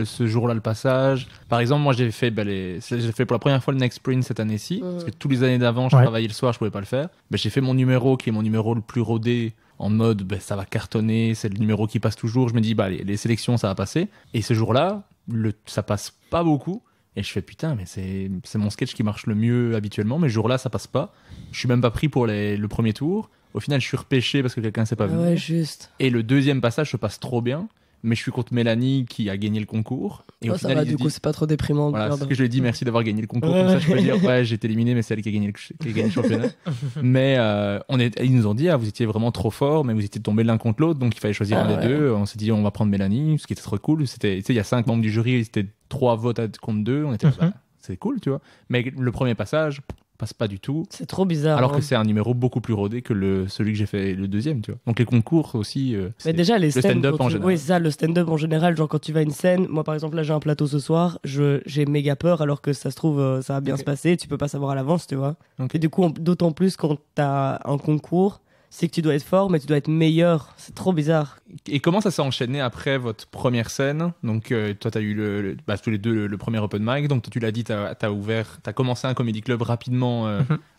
ce jour-là le passage. Par exemple, moi j'ai fait pour la première fois le Next Sprint cette année-ci, parce que tous les années d'avant je Ouais. travaillais le soir, je pouvais pas le faire. J'ai fait mon numéro qui est mon numéro le plus rodé en mode ça va cartonner, c'est le numéro qui passe toujours. Je me dis les sélections ça va passer. Et ce jour-là, ça passe pas beaucoup. Et je fais putain, mais c'est mon sketch qui marche le mieux habituellement, mais ce jour-là ça passe pas. Je suis même pas pris pour le premier tour. Au final, je suis repêché parce que quelqu'un s'est pas Ah venu. ouais, juste. Et le deuxième passage se passe trop bien, mais je suis contre Mélanie qui a gagné le concours. Et Oh, au ça final, va, il se du dit- coup, c'est pas trop déprimant. de voilà, perdre. c'est ce que je lui ai dit, merci d'avoir gagné le concours. Ouais. Comme ça, je peux dire, ouais, j'ai été éliminé, mais c'est elle qui a gagné le championnat. Mais ils nous ont dit, vous étiez vraiment trop fort, mais vous étiez tombés l'un contre l'autre, donc il fallait choisir Ah un des ouais. deux. On s'est dit, on va prendre Mélanie, ce qui était trop cool. C'était, il y a 5 membres du jury, c'était 3 votes contre 2. On était, c'est cool, tu vois. Mais le premier passage passe pas du tout. C'est trop bizarre. Alors hein. que c'est un numéro beaucoup plus rodé que celui que j'ai fait le deuxième, tu vois. Donc les concours aussi. Mais déjà, les le scènes. stand-up quand en tu- général. Oui, c'est ça, le stand-up en général. Genre, quand tu vas à une scène, moi par exemple, là j'ai un plateau ce soir, j'ai méga peur alors que ça se trouve, ça va bien Ok. se passer. Tu peux pas savoir à l'avance, tu vois. Ok. Et du coup, d'autant plus quand t'as un concours, c'est que tu dois être fort, mais tu dois être meilleur. C'est trop bizarre. Et comment ça s'est enchaîné après votre première scène? Donc, toi, tu as eu tous les deux le premier open mic. Donc, toi, tu l'as dit, tu as commencé un comedy club rapidement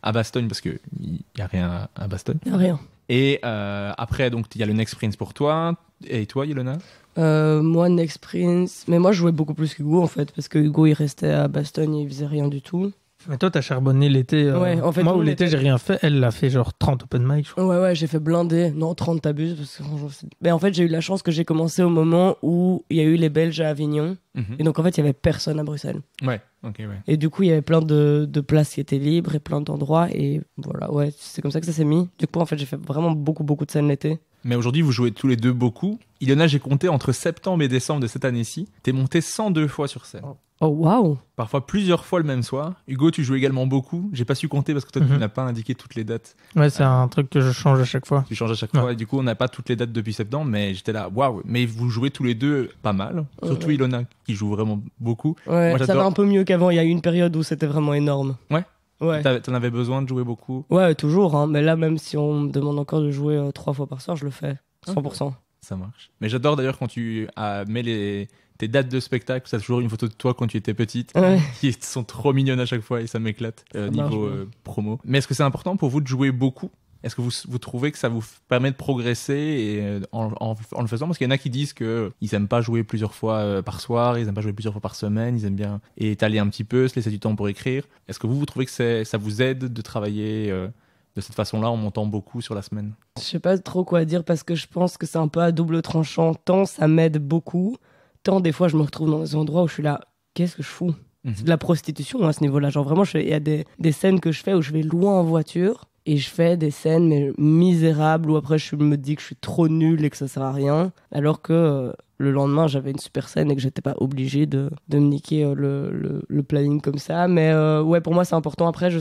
à Bastogne parce qu'il n'y a rien à Bastogne. Y a rien. Et après, donc, il y a le Next Prince pour toi. Et toi, Yelena? Moi, Next Prince. Mais moi, je jouais beaucoup plus qu'Hugo en fait, parce que Hugo il restait à Bastogne et il faisait rien du tout. Mais toi, t'as charbonné l'été. Ouais, en fait, moi, nous, où on l'été, était- j'ai rien fait. Elle l'a fait genre 30 open mic, je crois. Ouais, j'ai fait blinder. Non, 30 t'abuses. Parce que franchement, mais en fait, j'ai eu la chance que j'ai commencé au moment où il y a eu les Belges à Avignon. Mhm. Et donc, en fait, il y avait personne à Bruxelles. Ouais. Ok, ouais. Et du coup, il y avait plein de places qui étaient libres et plein d'endroits. Et voilà, ouais, c'est comme ça que ça s'est mis. Du coup, en fait, j'ai fait vraiment beaucoup de scènes l'été. Mais aujourd'hui, vous jouez tous les deux beaucoup. Ilona, j'ai compté entre septembre et décembre de cette année-ci. T'es monté 102 fois sur scène. Oh, waouh! Parfois plusieurs fois le même soir. Hugo, tu joues également beaucoup. J'ai pas su compter parce que toi, tu n'as pas indiqué toutes les dates. Ouais, c'est un truc que je change à chaque fois. Tu changes à chaque fois. Et du coup, on n'a pas toutes les dates depuis septembre. Mais j'étais là, waouh. Mais vous jouez tous les deux pas mal. Surtout Ilona, qui joue vraiment beaucoup. Ouais, Moi, ça j'adore. va un peu mieux qu'avant. Il y a eu une période où c'était vraiment énorme. Ouais. Ouais. T'en avais besoin de jouer beaucoup. Ouais, toujours. Hein. Mais là, même si on me demande encore de jouer 3 fois par soir, je le fais. 100%. Ça marche. Mais j'adore d'ailleurs quand tu mets tes dates de spectacle. Ça a toujours une photo de toi quand tu étais petite. Ouais. Qui sont trop mignonnes à chaque fois et ça m'éclate niveau marche, promo. Mais est-ce que c'est important pour vous de jouer beaucoup? Est-ce que vous trouvez que ça vous permet de progresser et, en le faisant? Parce qu'il y en a qui disent qu'ils n'aiment pas jouer plusieurs fois par soir, ils n'aiment pas jouer plusieurs fois par semaine, ils aiment bien étaler un petit peu, se laisser du temps pour écrire. Est-ce que vous trouvez que ça vous aide de travailler de cette façon-là en montant beaucoup sur la semaine? Je sais pas trop quoi dire parce que je pense que c'est un peu à double tranchant. Tant ça m'aide beaucoup, tant des fois je me retrouve dans des endroits où je suis là, qu'est-ce que je fous? C'est de la prostitution à ce niveau-là. Genre vraiment, il y a des scènes que je fais où je vais loin en voiture et je fais des scènes mais misérables où après je me dis que je suis trop nul et que ça sert à rien. Alors que le lendemain, j'avais une super scène et que j'étais pas obligé de me niquer le planning comme ça. Mais ouais, pour moi, c'est important. Après, je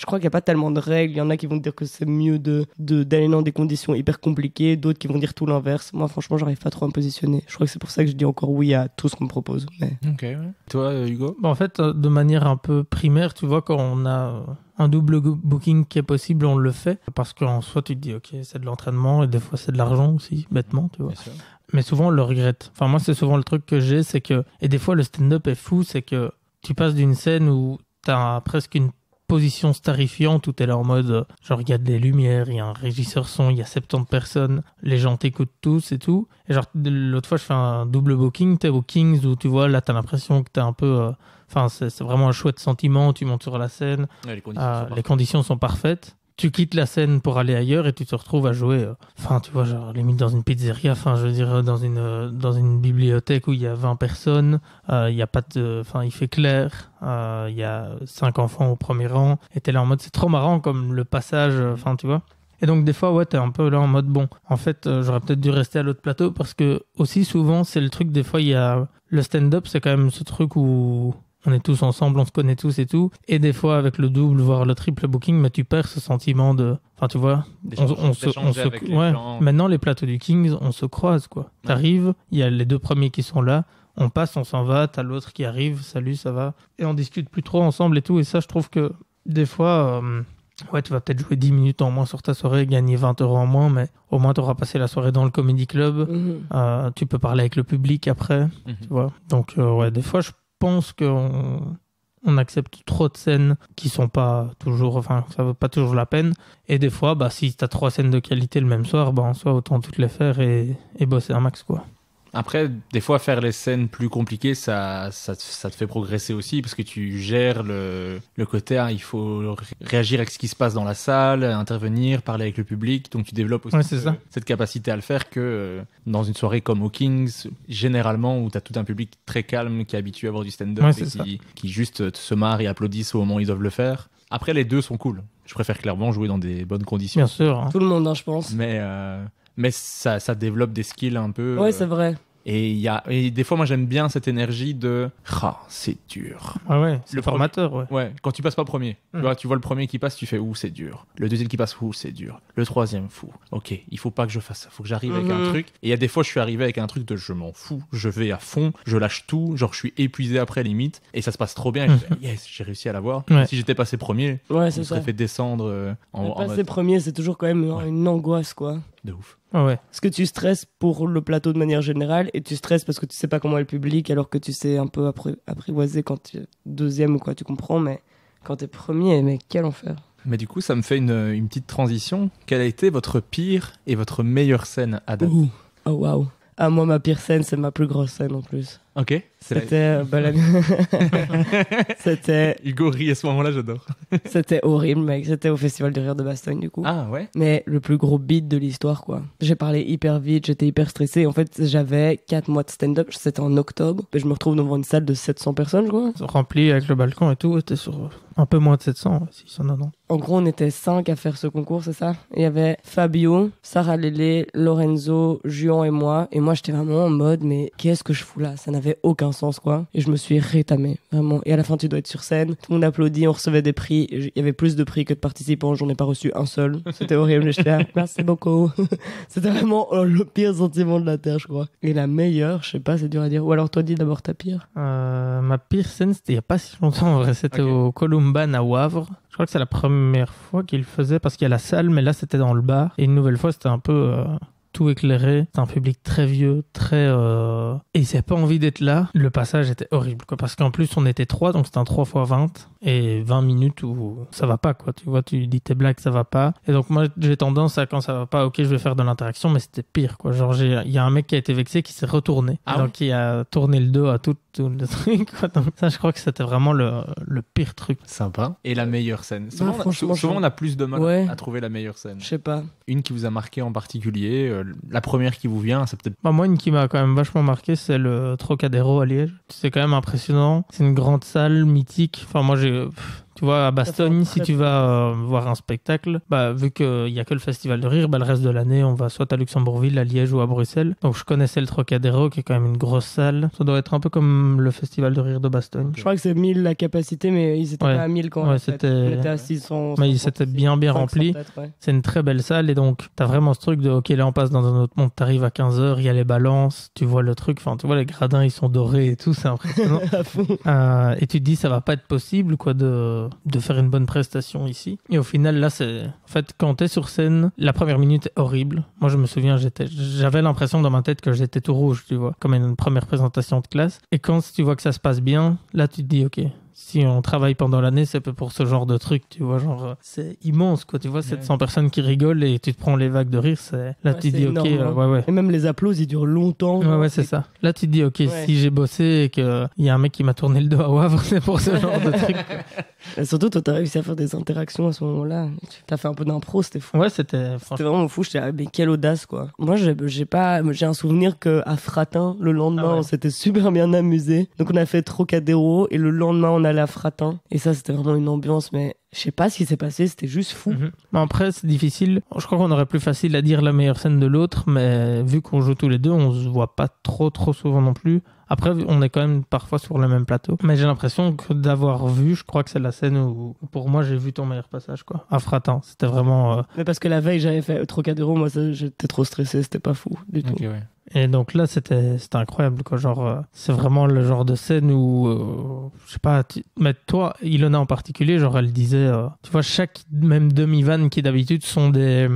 crois qu'il n'y a pas tellement de règles. Il y en a qui vont dire que c'est mieux d'aller dans des conditions hyper compliquées, d'autres qui vont dire tout l'inverse. Moi, franchement, j'arrive pas trop à me positionner. Je crois que c'est pour ça que je dis encore oui à tout ce qu'on me propose. Mais... Ok, ouais. Toi, Hugo? En fait, de manière un peu primaire, tu vois, quand on a un double booking qui est possible, on le fait. Parce qu'en soi, tu te dis, ok, c'est de l'entraînement et des fois, c'est de l'argent aussi, bêtement, tu vois. Bien sûr. Mais souvent, on le regrette. Enfin, moi, c'est souvent le truc que j'ai, c'est que... Et des fois, le stand-up est fou, c'est que tu passes d'une scène où t'as presque une position starifiante où t'es là en mode genre il y a des lumières, il y a un régisseur son, il y a 70 personnes, les gens t'écoutent tous et tout. Et genre l'autre fois je fais un double booking, t'es au Kings où tu vois là t'as l'impression que t'es un peu... Enfin c'est vraiment un chouette sentiment, tu montes sur la scène, Ouais, les conditions sont parfaites. Tu quittes la scène pour aller ailleurs et tu te retrouves à jouer, enfin tu vois, genre limite dans une pizzeria, enfin je veux dire dans une bibliothèque où il y a 20 personnes, il y a pas de, enfin il fait clair, il y a 5 enfants au premier rang, et t'es là en mode c'est trop marrant comme le passage, enfin tu vois. Et donc des fois ouais t'es un peu là en mode bon, en fait j'aurais peut-être dû rester à l'autre plateau parce que aussi souvent c'est le truc, des fois il y a le stand-up, c'est quand même ce truc où on est tous ensemble, on se connaît tous et tout. Et des fois, avec le double, voire le triple booking, mais tu perds ce sentiment de... Enfin, tu vois, ouais. Maintenant, les plateaux du Kings, on se croise, quoi. Ouais. T'arrives, il y a les deux premiers qui sont là, on passe, on s'en va, t'as l'autre qui arrive, salut, ça va. Et on discute plus trop ensemble et tout. Et ça, je trouve que des fois... ouais, tu vas peut-être jouer 10 minutes en moins sur ta soirée, gagner 20 € en moins, mais au moins tu auras passé la soirée dans le comedy club. Tu peux parler avec le public après, tu vois. Donc, ouais, des fois, je pense qu'on accepte trop de scènes qui sont pas toujours, enfin, ça vaut pas toujours la peine. Et des fois, bah, si t'as 3 scènes de qualité le même soir, bah, en soi, autant toutes les faire et bosser un max, quoi. Après, des fois, faire les scènes plus compliquées, ça te fait progresser aussi parce que tu gères le côté, il faut réagir avec ce qui se passe dans la salle, intervenir, parler avec le public. Donc, tu développes aussi cette capacité à le faire que dans une soirée comme au Kings, généralement, où tu as tout un public très calme qui est habitué à voir du stand-up et qui juste se marre et applaudissent au moment où ils doivent le faire. Après, les deux sont cool. Je préfère clairement jouer dans des bonnes conditions. Bien sûr. Hein. Tout le monde, je pense. Mais ça développe des skills un peu. Ouais, c'est vrai. Et des fois, moi, j'aime bien cette énergie de c'est dur. Ah ouais, c'est le formateur, ouais. Ouais, quand tu passes pas premier. Tu vois le premier qui passe, tu fais c'est dur. Le deuxième qui passe, c'est dur. Le troisième, ok, il faut pas que je fasse ça. Faut que j'arrive avec un truc. Et il y a des fois, je suis arrivé avec un truc de je m'en fous, je vais à fond, je lâche tout. Genre, je suis épuisé après, limite. Et ça se passe trop bien. Et je fais, yes, j'ai réussi à l'avoir. Ouais. Si j'étais passé premier, je me serais fait descendre passer premier, c'est toujours quand même une angoisse, quoi. De ouf. Ouais. Parce que tu stresses pour le plateau de manière générale et tu stresses parce que tu sais pas comment est le public alors que tu sais un peu apprivoiser quand tu es deuxième ou quoi, tu comprends, mais quand t'es premier, mais quel enfer. Mais du coup, ça me fait une petite transition. Quelle a été votre pire et votre meilleure scène à date? Oh waouh. Ah, moi, ma pire scène, c'est ma plus grosse scène en plus. Ok. C'était... c'était... Hugo rit à ce moment-là, j'adore. C'était horrible, mec. C'était au Festival du Rire de Bastogne, du coup. Ah ouais. Mais le plus gros beat de l'histoire, quoi. J'ai parlé hyper vite, j'étais hyper stressé. En fait, j'avais 4 mois de stand-up. C'était en octobre. Et je me retrouve devant une salle de 700 personnes, je crois. Rempli avec le balcon et tout, était sur un peu moins de 700, 690. En gros, on était 5 à faire ce concours, c'est ça? Il y avait Fabio, Sarah Lélé, Lorenzo, Juan et moi. Et moi, j'étais vraiment en mode, mais qu'est-ce que je fous là? Ça n'avait aucun sens, quoi. Et je me suis rétamé, vraiment. Et à la fin, tu dois être sur scène. Tout le monde applaudit, on recevait des prix. Il y avait plus de prix que de participants. J'en ai pas reçu un seul. C'était horrible. J'étais là, merci beaucoup. C'était vraiment le pire sentiment de la Terre, je crois. Et la meilleure, je sais pas, c'est dur à dire. Ou alors toi, dis d'abord ta pire. Ma pire scène, c'était il y a pas si longtemps, en vrai. C'était au Columban à Wavre. Je crois que c'est la première fois qu'il le faisait parce qu'il y a la salle, mais là c'était dans le bar. Et une nouvelle fois, c'était un peu tout éclairé. C'était un public très vieux, très... Et il n'avait pas envie d'être là. Le passage était horrible, quoi. Parce qu'en plus, on était 3, donc c'était un 3x20. Et 20 minutes où ça va pas, quoi. Tu vois, tu dis tes blagues, ça va pas. Et donc moi, j'ai tendance à, quand ça va pas, ok, je vais faire de l'interaction, mais c'était pire, quoi. Genre, il y a un mec qui a été vexé, qui s'est retourné. Ah donc il a tourné le dos à tout le truc, quoi. Donc ça, je crois que c'était vraiment le pire truc. Sympa. Et la meilleure scène. Franchement, Souvent, on a plus de mal Ouais. à trouver la meilleure scène. Je sais pas. Une qui vous a marqué en particulier, la première qui vous vient, c'est peut-être... Bah, moi, une qui m'a quand même vachement marqué, c'est le Trocadéro à Liège. C'est quand même impressionnant. C'est une grande salle mythique. Enfin, moi, tu vois, à Bastogne, si tu vas voir un spectacle, bah, vu qu'il n'y a que le Festival de Rire, bah, le reste de l'année, on va soit à Luxembourgville, à Liège ou à Bruxelles. Donc, je connaissais le Trocadéro, qui est quand même une grosse salle. Ça doit être un peu comme le Festival de Rire de Bastogne. Je crois que c'est 1000 la capacité, mais ils étaient Ouais. pas à 1000 quand Ouais, on était à 600. Mais c'était bien 500 rempli. peut-être, ouais. C'est une très belle salle et donc t'as vraiment ce truc de ok, là on passe dans un autre monde, t'arrives à 15h, il y a les balances, tu vois le truc, enfin tu vois les gradins ils sont dorés et tout, c'est impressionnant. À fond. Et tu te dis ça va pas être possible quoi de faire une bonne prestation ici. Et au final là c'est en fait quand t'es sur scène, la première minute est horrible. Moi je me souviens j'avais l'impression dans ma tête que j'étais tout rouge, tu vois, comme une première présentation de classe. Et quand tu vois que ça se passe bien, là tu te dis ok, si on travaille pendant l'année, c'est peu pour ce genre de truc, tu vois, genre, c'est immense, quoi, tu vois, 700 personnes qui rigolent et tu te prends les vagues de rire, là, Ouais, tu te c'est dis, énorme, ok, hein. ouais. Et même les applaudissements, ils durent longtemps. Ouais, c'est ça. Là, tu te dis, ok, Ouais. si j'ai bossé et qu'il y a un mec qui m'a tourné le dos à Wavre, c'est pour ce genre de truc, quoi. Et surtout, toi, t'as réussi à faire des interactions à ce moment-là. T'as fait un peu d'impro, c'était fou. Ouais, c'était, C'était vraiment fou, j'étais là, mais quelle audace, quoi. Moi, j'ai un souvenir qu'à Fratin, le lendemain, Ah ouais. on s'était super bien amusé. Donc, on a fait Trocadéro, et le lendemain, on allait à Fratin. Et ça, c'était vraiment une ambiance, mais je sais pas ce qui s'est passé, c'était juste fou. Mhm. Mais après, c'est difficile. Je crois qu'on aurait plus facile à dire la meilleure scène de l'autre, mais vu qu'on joue tous les deux, on se voit pas trop souvent non plus. Après, on est quand même parfois sur le même plateau. Mais j'ai l'impression que d'avoir vu, je crois que c'est la scène où pour moi, j'ai vu ton meilleur passage, quoi. À Fratin. C'était vraiment... Mais parce que la veille, j'avais fait Trocadéro, moi, j'étais trop stressé, c'était pas fou du tout. Ok, ouais. Et donc là, c'était incroyable, quoi. Genre, c'est vraiment le genre de scène où, je sais pas, mais toi, Ilona en particulier, genre, elle disait, tu vois, chaque même demi-vanne qui d'habitude sont des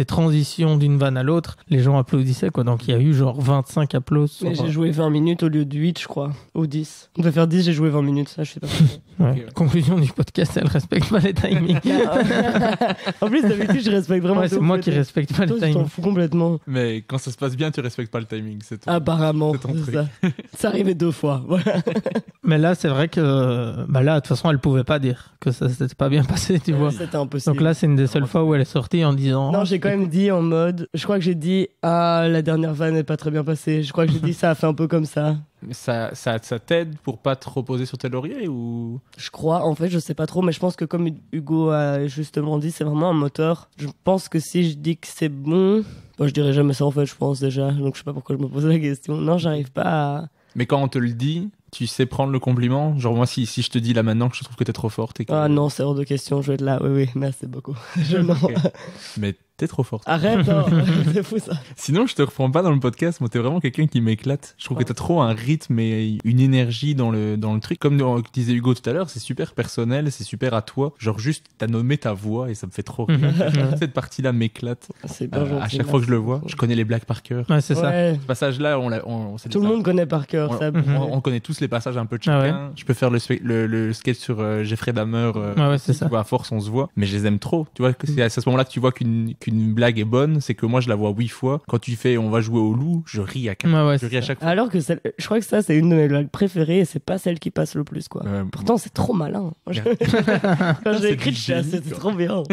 transitions d'une vanne à l'autre, les gens applaudissaient, quoi. Donc il y a eu genre 25 applaudissements. Mais j'ai joué 20 minutes au lieu de 8, je crois, ou 10. On devait faire 10, j'ai joué 20 minutes, ça, je sais pas. Ouais. Ok. Conclusion du podcast, elle respecte pas les timings. En plus, d'habitude, je respecte vraiment. Ouais, c'est moi qui respecte pas les Toi, tu t'en timings. fous complètement. Mais quand ça se passe bien, tu respectes pas le timing, c'est tout. Apparemment, C'est ton c'est truc. ça. C'est arrivé 2 fois, voilà. Mais là, c'est vrai que, bah là, de toute façon, elle pouvait pas dire que ça s'était pas bien passé, tu vois. C'était impossible. Donc là, c'est une des seules fois où elle est sortie en disant. Non, j'ai quand même dit en mode. Je crois que j'ai dit ah, la dernière vanne n'est pas très bien passée. Je crois que j'ai dit ça a fait un peu comme ça. Mais ça t'aide pour pas te reposer sur tes lauriers ou... Je crois, en fait, je sais pas trop, mais je pense que comme Hugo a justement dit, c'est vraiment un moteur. Je pense que si je dis que c'est bon, moi je dirais jamais ça en fait, je pense déjà. Donc je sais pas pourquoi je me pose la question. Non, j'arrive pas à. Mais quand on te le dit, tu sais prendre le compliment. Genre moi, si je te dis là maintenant que je trouve que t'es trop forte et que... Ah non, c'est hors de question, je vais être là. Oui, merci beaucoup. Non. Ok. Mais t'es trop forte. Arrête, non, c'est fou ça. Sinon, je te reprends pas dans le podcast. Moi, t'es vraiment quelqu'un qui m'éclate. Je trouve que t'as trop un rythme et une énergie dans le truc. Comme disait Hugo tout à l'heure, c'est super personnel, c'est super à toi. Genre juste, t'as nommé ta voix et ça me fait trop rire. Cette partie-là m'éclate. C'est bien gentil, À chaque fois que je le vois, je connais les blagues par cœur. Ouais, c'est ça. Ouais. Ce passage-là, c'est Tout le monde connaît par cœur ça. on connaît tous les passages un peu de Ah chacun. Je peux faire le sketch sur Jeffrey Dahmer. Ouais, c'est ça. Tu vois, à force, on se voit. Mais je les aime trop. Tu vois, c'est à ce moment-là que tu vois qu'une qu'une blague est bonne, c'est que moi je la vois 8 fois. Quand tu fais on va jouer au loup, je ris à chaque fois. Alors que je crois que ça, c'est une de mes blagues préférées et c'est pas celle qui passe le plus, quoi. Pourtant, c'est trop malin. Quand j'ai écrit, c'était trop bien.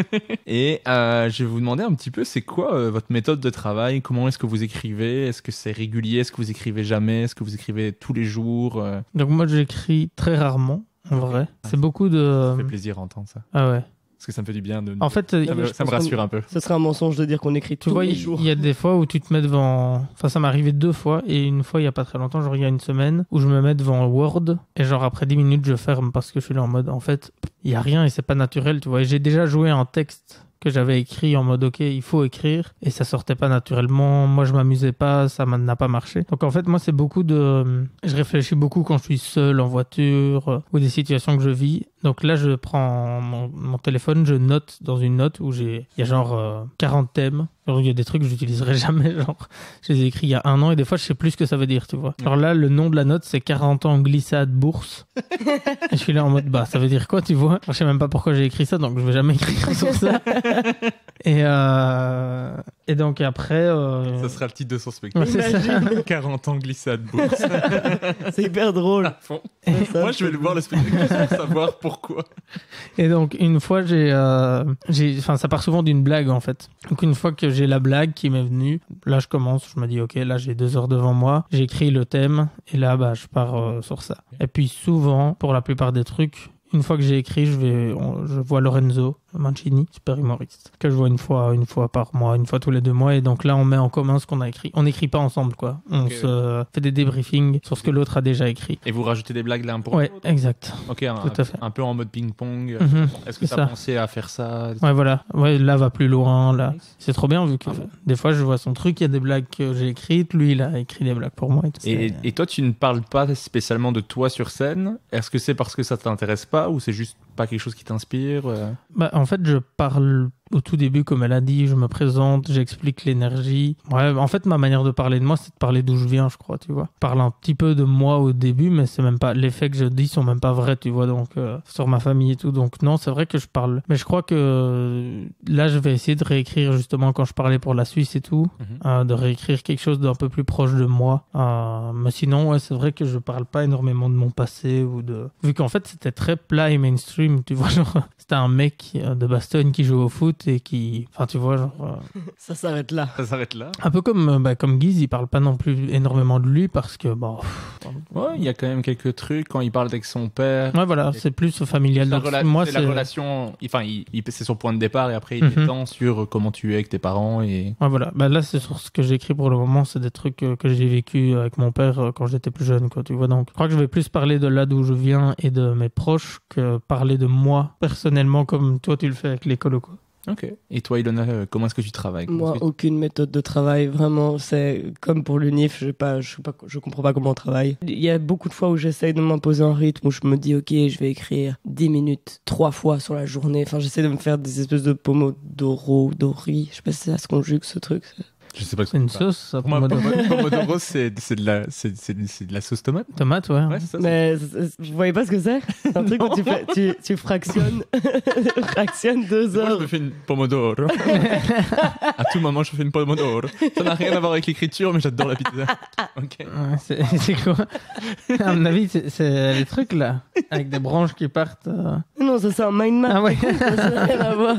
Et je vais vous demander un petit peu, c'est quoi votre méthode de travail? Comment est-ce que vous écrivez? Est-ce que c'est régulier? Est-ce que vous écrivez jamais? Est-ce que vous écrivez tous les jours? Donc moi, j'écris très rarement, en vrai. C'est beaucoup de... Ça fait plaisir à entendre ça. Ah ouais. Parce que ça me fait du bien de... En fait, ça me rassure un peu. Ce serait un mensonge de dire qu'on écrit tous les jours. Il y a des fois où tu te mets devant... Enfin, ça m'est arrivé 2 fois. Et une fois, il y a pas très longtemps, genre il y a une semaine, où je me mets devant Word. Et genre après 10 minutes, je ferme parce que je suis là en mode, en fait, il y a rien et c'est pas naturel, tu vois. Et j'ai déjà joué un texte que j'avais écrit en mode ok, il faut écrire, et ça sortait pas naturellement, moi je m'amusais pas, ça n'a pas marché. Donc en fait moi c'est beaucoup de... Je réfléchis beaucoup quand je suis seul en voiture ou des situations que je vis. Donc là je prends mon téléphone, je note dans une note où il y a genre 40 thèmes. Alors, il y a des trucs que j'utiliserai jamais, genre je les ai écrits il y a 1 an et des fois je sais plus ce que ça veut dire, tu vois. Alors là le nom de la note c'est 40 ans glissade bourse. Et je suis là en mode bah ça veut dire quoi, tu vois. Je sais même pas pourquoi j'ai écrit ça, donc je vais jamais écrire sur ça. Et donc après... Ça sera le titre de son spectacle. Ouais, c'est ça. 40 ans glissade bourse. C'est hyper drôle. Moi je vais le voir le spectacle pour savoir pourquoi. Et donc une fois enfin ça part souvent d'une blague en fait. Donc une fois que j'ai la blague qui m'est venue, là je commence, je me dis ok, là j'ai 2 heures devant moi, j'écris le thème et là bah je pars sur ça. Et puis souvent, pour la plupart des trucs, une fois que j'ai écrit, je vois Lorenzo Mancini, super humoriste, que je vois une fois par mois, une fois tous les 2 mois, et donc là on met en commun ce qu'on a écrit. On n'écrit pas ensemble, quoi. On se fait des débriefings sur ce que l'autre a déjà écrit. Et vous rajoutez des blagues l'un pour l'autre? l'autre? Ouais, exact. Ok, tout à fait. Un peu en mode ping-pong. Est-ce que tu as pensé à faire ça? Ouais, voilà. Ouais, là va plus loin, là. C'est trop bien vu que des fois je vois son truc, il y a des blagues que j'ai écrites, lui il a écrit des blagues pour moi. Et toi tu ne parles pas spécialement de toi sur scène. Est-ce que c'est parce que ça t'intéresse pas ou c'est juste pas quelque chose qui t'inspire? Bah, en fait, je parle au tout début, comme elle a dit, je me présente, j'explique l'énergie. Ouais, en fait, ma manière de parler de moi, c'est de parler d'où je viens, je crois, tu vois. Je parle un petit peu de moi au début, mais c'est même pas... Les faits que je dis sont même pas vrais, tu vois, donc sur ma famille et tout. Donc non, c'est vrai que je parle. Mais je crois que là, je vais essayer de réécrire, justement, quand je parlais pour la Suisse et tout, de réécrire quelque chose d'un peu plus proche de moi. Mais sinon, ouais, c'est vrai que je parle pas énormément de mon passé ou de... Vu qu'en fait, c'était très plat et mainstream, tu vois, genre... C'était un mec de Bastogne qui joue au foot et qui... Enfin, tu vois, genre... Ça s'arrête là. Ça s'arrête là. Un peu comme Guise, il parle pas non plus énormément de lui parce que, bon... Ouais, il y a quand même quelques trucs quand il parle avec son père. Ouais, voilà, c'est plus familial. Donc, moi, c'est la relation... Enfin, c'est son point de départ et après, il étend sur comment tu es avec tes parents et... Ouais, voilà. Bah, là, c'est sur ce que j'écris pour le moment. C'est des trucs que j'ai vécu avec mon père quand j'étais plus jeune, quoi, tu vois. Donc, je crois que je vais plus parler de là d'où je viens et de mes proches que parler de moi, personnellement, comme toi, tu le fais avec l'école ou quoi. Ok. Et toi, Ilona, comment est-ce que tu travailles? Moi, aucune méthode de travail. Vraiment, c'est comme pour l'UNIF, je comprends pas comment on travaille. Il y a beaucoup de fois où j'essaye de m'imposer un rythme où je me dis, ok, je vais écrire 10 minutes, 3 fois sur la journée. Enfin, j'essaie de me faire des espèces de pomodoro, dori. Je sais pas si ça se conjugue, ce truc. Je sais pas. C'est une sauce, ça. Pomodoro, c'est de la sauce tomate. Tomate, ouais. Ouais, c'est ça. Mais vous voyez pas ce que c'est? C'est un truc où tu fractionnes 2 heures. Moi, je me fais une pomodoro. À tout moment, je fais une pomodoro. Ça n'a rien à voir avec l'écriture, mais j'adore la pizza. Ok. Ouais, c'est quoi? À mon avis, c'est les trucs là, avec des branches qui partent. Non, ça c'est un mind map. Ah ouais. Ça n'a rien à voir.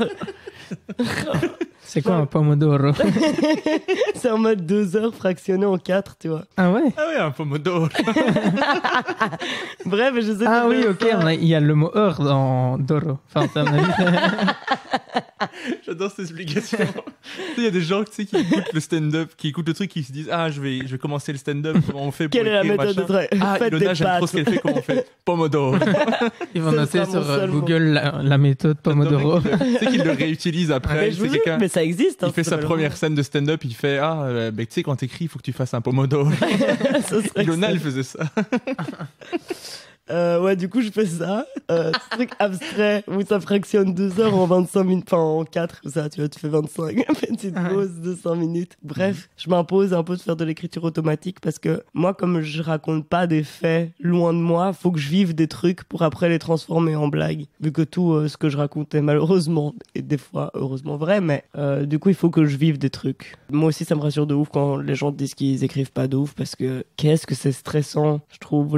C'est quoi un pomodoro? C'est en mode 2 heures fractionné en 4, tu vois. Ah ouais? Ah ouais, un pomodoro. Bref, je sais Ah pas. oui, ok, il y a le mot heure dans Doro. Enfin, ça m'a dit. J'adore cette explication. Il y a des gens qui écoutent le stand-up, qui écoutent le truc, qui se disent ah je vais commencer le stand-up, comment on fait pour Quelle est la écrire, méthode de travail? Ah, Faites Ilona, des j'aime trop pâtes. ce qu'elle fait, comment on fait? Pomodoro. Ils vont Ce noter sera mon sur seul Google la méthode Pomodoro. Tu sais qu'il le réutilise après. Mais, je vous jure, mais ça existe. Il fait sa première scène de stand-up, il fait tu sais quand t'écris, il faut que tu fasses un pomodoro. Ça serait Ilona, que elle faisait ça. Ouais, du coup, je fais ça. Ce truc abstrait où ça fractionne 2 heures en 25 minutes, enfin en 4, ça, tu vois, tu fais 25, petite pause de 5 minutes. Bref, je m'impose un peu de faire de l'écriture automatique parce que moi, comme je raconte pas des faits loin de moi, faut que je vive des trucs pour après les transformer en blagues. Vu que tout ce que je raconte est malheureusement, et des fois heureusement vrai, mais du coup, il faut que je vive des trucs. Moi aussi, ça me rassure de ouf quand les gens disent qu'ils écrivent pas de ouf parce que qu'est-ce que c'est stressant, je trouve,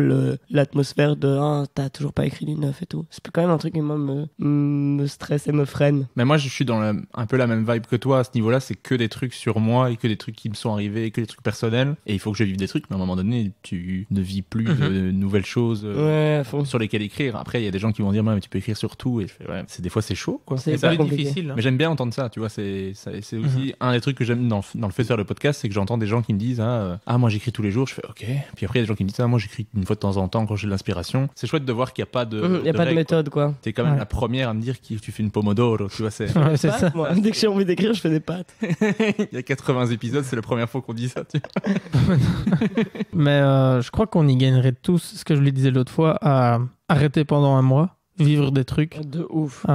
l'atmosphère de t'as toujours pas écrit du neuf et tout. C'est quand même un truc qui moi me stresse et me freine. Mais moi je suis dans un peu la même vibe que toi à ce niveau-là, c'est que des trucs sur moi et que des trucs qui me sont arrivés et que des trucs personnels, et il faut que je vive des trucs, mais à un moment donné tu ne vis plus de nouvelles choses sur lesquelles écrire. Après il y a des gens qui vont dire mais tu peux écrire sur tout, et je fais des fois c'est chaud quoi. C'est pas difficile. Mais j'aime bien entendre ça, tu vois, c'est aussi un des trucs que j'aime dans le fait de faire le podcast, c'est que j'entends des gens qui me disent moi j'écris tous les jours, je fais ok, puis après il y a des gens qui me disent moi j'écris une fois de temps en temps quand j'ai de l'inspiration. C'est chouette de voir qu'il n'y a pas de pas de méthode quoi. T'es quand même la première à me dire que tu fais une pomodoro, tu vois, c'est ouais, c'est ça. Moi, dès que j'ai envie d'écrire, je fais des pattes. Il y a 80 épisodes, c'est la première fois qu'on dit ça, tu vois. Mais je crois qu'on y gagnerait tous, ce que je lui disais l'autre fois, à arrêter pendant un mois, vivre des trucs. De ouf.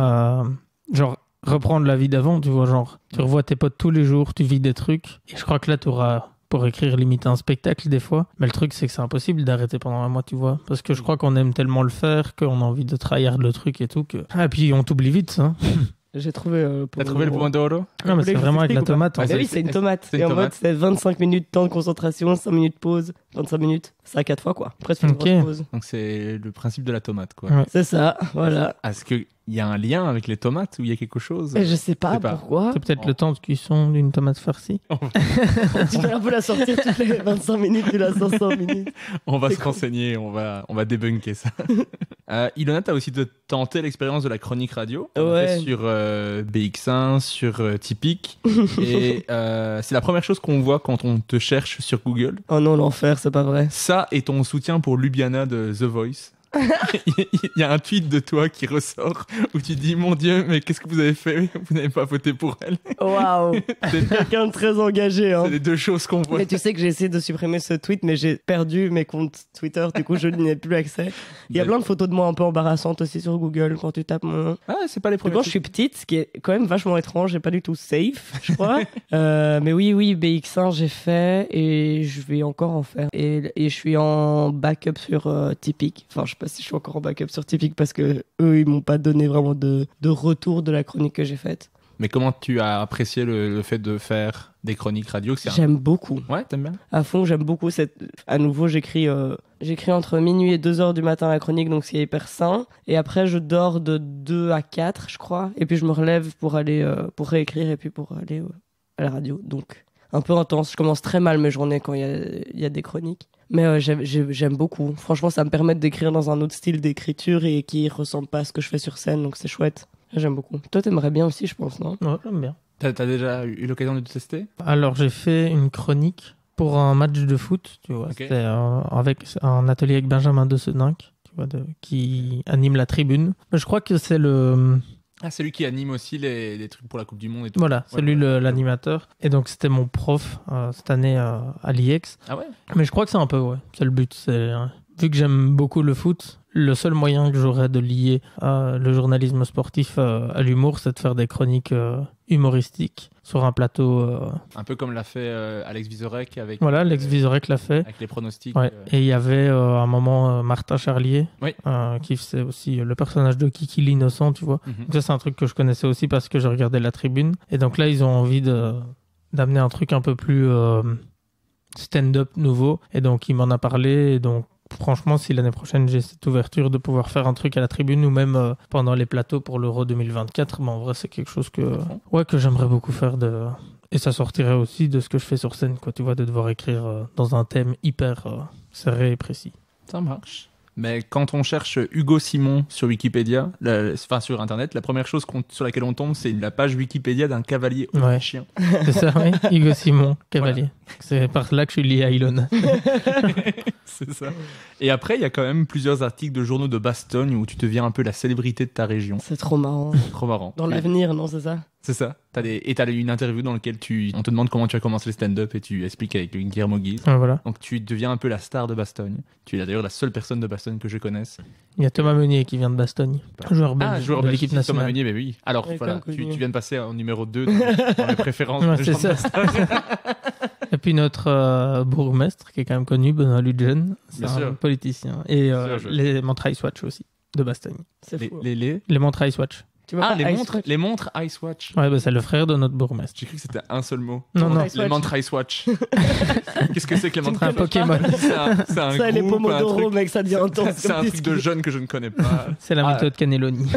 Genre reprendre la vie d'avant, tu vois, genre tu revois tes potes tous les jours, tu vis des trucs, et je crois que là tu auras pour écrire limite un spectacle des fois, mais le truc c'est que c'est impossible d'arrêter pendant un mois, tu vois, parce que je crois qu'on aime tellement le faire qu'on a envie de trahir le truc et tout que... et puis on t'oublie vite, hein. J'ai trouvé T'as trouvé le pomodoro? Non mais c'est vraiment avec la tomate. Oui, c'est une tomate. Et en mode c'est 25 minutes temps de concentration, 5 minutes pause, 25 minutes, ça 4 fois quoi. Presque une grosse pause. Donc c'est le principe de la tomate quoi. Ouais. C'est ça, voilà. Est-ce qu'il y a un lien avec les tomates ou il y a quelque chose? Je sais pas pourquoi. C'est peut-être le temps de cuisson d'une tomate farcie. Tu peux un peu la sortir toutes les 25 minutes, tu la sors 100 minutes. On va se renseigner, on va débunker ça. Ilona, t'as aussi tenté l'expérience de la chronique radio. Ouais. Sur BX1, sur Typique. Et c'est la première chose qu'on voit quand on te cherche sur Google. Oh non, l'enfer, c'est pas vrai. Ça et ton soutien pour Ljubljana de The Voice. Il y a un tweet de toi qui ressort où tu dis mon Dieu, mais qu'est-ce que vous avez fait? Vous n'avez pas voté pour elle. Waouh. C'est quelqu'un de très engagé. Hein. C'est les deux choses qu'on voit. Mais tu sais que j'ai essayé de supprimer ce tweet, mais j'ai perdu mes comptes Twitter, du coup je n'y ai plus accès. Il y a plein de photos de moi un peu embarrassantes aussi sur Google quand tu tapes mon nom. Ah, c'est pas les premiers. Quand je suis petite, ce qui est quand même vachement étrange et pas du tout safe, je crois. Mais oui, BX1 j'ai fait et je vais encore en faire. Et je suis en backup sur Typique. Enfin, je sais pas si je suis encore en backup sur Typique parce que eux ils m'ont pas donné vraiment de retour de la chronique que j'ai faite. Mais comment tu as apprécié le fait de faire des chroniques radio? J'aime beaucoup. Ouais, t'aimes bien? À fond, j'aime beaucoup. À nouveau, j'écris entre minuit et 2h du matin la chronique, donc c'est hyper sain. Et après, je dors de 2 à 4, je crois. Et puis, je me relève pour aller pour réécrire et puis pour aller à la radio. Donc, un peu intense. Je commence très mal mes journées quand il y a des chroniques. Mais j'aime beaucoup. Franchement, ça me permet d'écrire dans un autre style d'écriture et qui ressemble pas à ce que je fais sur scène, donc c'est chouette. J'aime beaucoup. Toi, t'aimerais bien aussi, je pense, non? Ouais, j'aime bien. T'as déjà eu l'occasion de tester? Alors, j'ai fait une chronique pour un match de foot, tu vois. Okay. C'était avec un atelier avec Benjamin de Seninck, tu vois, qui anime la tribune. Mais je crois que c'est le... Ah, c'est lui qui anime aussi les trucs pour la Coupe du Monde et tout. Voilà, c'est lui l'animateur. Et donc, c'était mon prof cette année à l'IEX. Ah ouais? Mais je crois que c'est un peu, c'est le but. Vu que j'aime beaucoup le foot, le seul moyen que j'aurais de lier le journalisme sportif à l'humour, c'est de faire des chroniques humoristiques sur un plateau. Un peu comme l'a fait Alex Vizorek avec. Voilà, Alex Vizorek l'a fait. Avec les pronostics. Ouais. Et il y avait à un moment Martin Charlier, oui. Qui faisait aussi le personnage de Kiki l'innocent, tu vois. Donc ça, c'est un truc que je connaissais aussi parce que je regardais la tribune. Et donc là, ils ont envie d'amener un truc un peu plus stand-up nouveau. Et donc, il m'en a parlé. Et donc, franchement, si l'année prochaine j'ai cette ouverture de pouvoir faire un truc à la tribune ou même pendant les plateaux pour l'Euro 2024, en vrai c'est quelque chose que j'aimerais beaucoup faire et ça sortirait aussi de ce que je fais sur scène, quoi, tu vois, de devoir écrire dans un thème hyper serré et précis. Ça marche. Mais quand on cherche Hugo Simon sur Wikipédia, sur Internet, la première chose sur laquelle on tombe, c'est la page Wikipédia d'un cavalier autrichien. C'est ça, oui. Hugo Simon, cavalier. Voilà. C'est par là que je suis lié à Ilona. C'est ça. Et après, il y a quand même plusieurs articles de journaux de Bastogne où tu deviens un peu la célébrité de ta région. C'est trop marrant. Trop marrant. Dans l'avenir, non, c'est ça? C'est ça. Et t'as une interview dans laquelle on te demande comment tu as commencé le stand-up et tu expliques avec Guillermo Guise. Ouais, voilà. Donc tu deviens un peu la star de Bastogne. Tu es d'ailleurs la seule personne de Bastogne que je connaisse. Il y a Thomas Meunier qui vient de Bastogne. Joueur belge joueur de belge, l'équipe Thomas nationale. Meunier, mais oui. Alors Ouais, voilà, comme tu connu. viens de passer en numéro 2 dans les préférences. Ouais, des c'est gens de ça. Bastogne. Et puis notre bourgmestre qui est quand même connu, Benoît Ludgen, c'est Bien un sûr. politicien. Et Bien sûr, les montres Icewatch aussi, de Bastogne. C'est fou. Les montres Icewatch. Tu vois pas Ice Watch? Les montres Icewatch. Ouais, bah, c'est le frère de notre bourgmestre. J'ai cru que c'était un seul mot. Non, non. Ice Les Watch. montres Icewatch. Qu'est-ce que c'est que les montres Un Icewatch? Pokémon. C'est un Ça, les groupe, un Pomodoro, truc. mec, ça devient intense. C'est comme un truc de disque. jeune que je ne connais pas. C'est la Ah. méthode Cannelloni.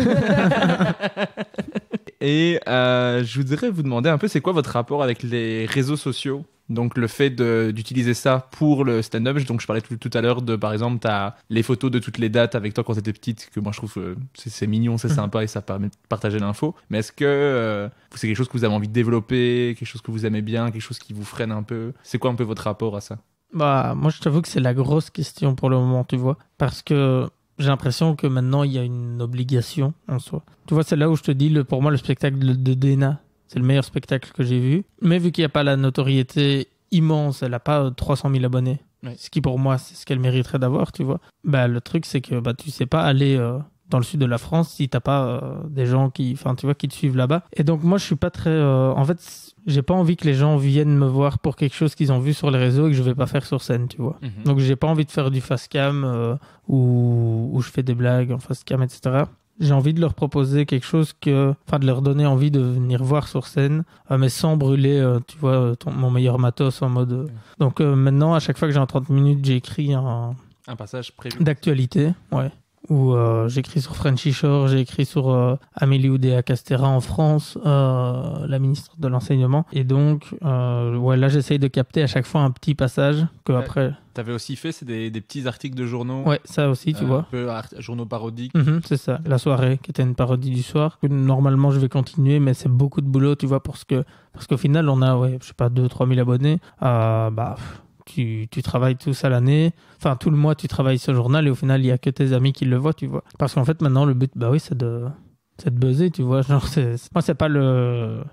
Et je voudrais vous demander un peu, c'est quoi votre rapport avec les réseaux sociaux? Donc le fait d'utiliser ça pour le stand-up. Donc je parlais tout à l'heure de, par exemple, t'as les photos de toutes les dates avec toi quand t'étais petite, que moi je trouve c'est mignon, c'est sympa et ça permet de partager l'info. Mais est-ce que c'est quelque chose que vous avez envie de développer, quelque chose que vous aimez bien, quelque chose qui vous freine un peu? C'est quoi un peu votre rapport à ça? Bah, moi, je t'avoue que c'est la grosse question pour le moment, tu vois. Parce que j'ai l'impression que maintenant, il y a une obligation en soi. Tu vois, c'est là où je te dis, pour moi, le spectacle de Dena, c'est le meilleur spectacle que j'ai vu. Mais vu qu'il n'y a pas la notoriété immense, elle n'a pas 300 000 abonnés. Ouais. Ce qui, pour moi, c'est ce qu'elle mériterait d'avoir, tu vois. Bah, le truc, c'est que tu sais pas aller dans le sud de la France si t'as pas des gens qui te suivent là-bas. Et donc, moi, je suis pas très... en fait, j'ai pas envie que les gens viennent me voir pour quelque chose qu'ils ont vu sur les réseaux et que je vais pas faire sur scène, tu vois. Donc, j'ai pas envie de faire du fast cam où je fais des blagues en fast cam, etc. J'ai envie de leur proposer quelque chose de leur donner envie de venir voir sur scène, mais sans brûler, mon meilleur matos en mode... Donc maintenant, à chaque fois que j'ai un 30 minutes, j'ai écrit un passage prévu d'actualité, ouais. Où j'ai écrit sur Frenchy Shore, j'ai écrit sur Amélie Oudéa-Castéra en France, la ministre de l'Enseignement. Et donc, là, j'essaye de capter à chaque fois un petit passage que après... T'avais aussi fait, c'est des petits articles de journaux. Ouais, ça aussi, tu vois. Un peu journaux parodiques. C'est ça, La Soirée, qui était une parodie du soir. Normalement, je vais continuer, mais c'est beaucoup de boulot, tu vois, parce qu'au final, on a, 2-3 000 abonnés. Tu travailles tout ça l'année, enfin tout le mois tu travailles ce journal et au final il n'y a que tes amis qui le voient, tu vois. Parce qu'en fait maintenant le but, c'est de buzzer, tu vois. Genre, moi c'est pas le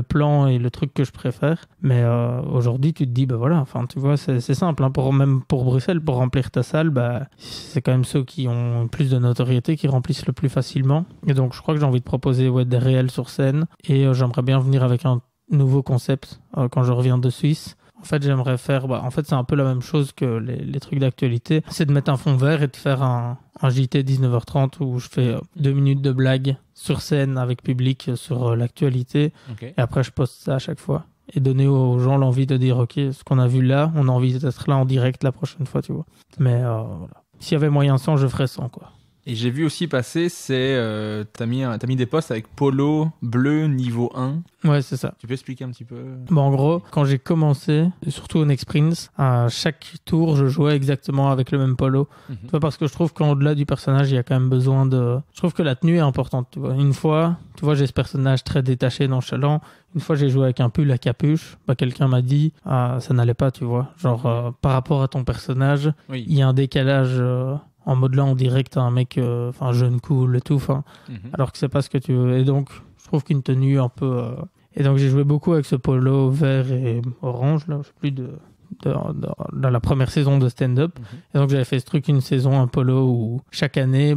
plan et le truc que je préfère, mais aujourd'hui tu te dis, tu vois, c'est simple, hein, même pour Bruxelles, pour remplir ta salle, c'est quand même ceux qui ont plus de notoriété qui remplissent le plus facilement. Et donc je crois que j'ai envie de proposer des réels sur scène et j'aimerais bien venir avec un nouveau concept quand je reviens de Suisse. En fait, j'aimerais faire... c'est un peu la même chose que les trucs d'actualité. C'est de mettre un fond vert et de faire un JT 19h30 où je fais 2 minutes de blague sur scène avec public sur l'actualité. Okay. Et après, je poste ça à chaque fois. Et donner aux gens l'envie de dire, OK, ce qu'on a vu là, on a envie d'être là en direct la prochaine fois, tu vois. Mais voilà. S'il y avait moyen sans, je ferais sans, quoi. Et j'ai vu aussi passer, t'as mis des posts avec polo bleu niveau 1. Ouais, c'est ça. Tu peux expliquer un petit peu? En gros, quand j'ai commencé, surtout au Next Prince, à chaque tour, je jouais exactement avec le même polo. Tu vois, parce que je trouve qu'au-delà du personnage, il y a quand même besoin de... Je trouve que la tenue est importante, tu vois. Une fois, tu vois, j'ai ce personnage très détaché, nonchalant. Une fois, j'ai joué avec un pull à capuche. Quelqu'un m'a dit, ça n'allait pas, tu vois. Genre, par rapport à ton personnage, oui. Il y a un décalage... en modelant en direct un mec jeune cool et tout, alors que c'est pas ce que tu veux. Et donc je trouve qu'une tenue un peu et donc j'ai joué beaucoup avec ce polo vert et orange là, je sais plus dans la première saison de stand-up. Et donc j'avais fait ce truc, une saison, un polo où chaque année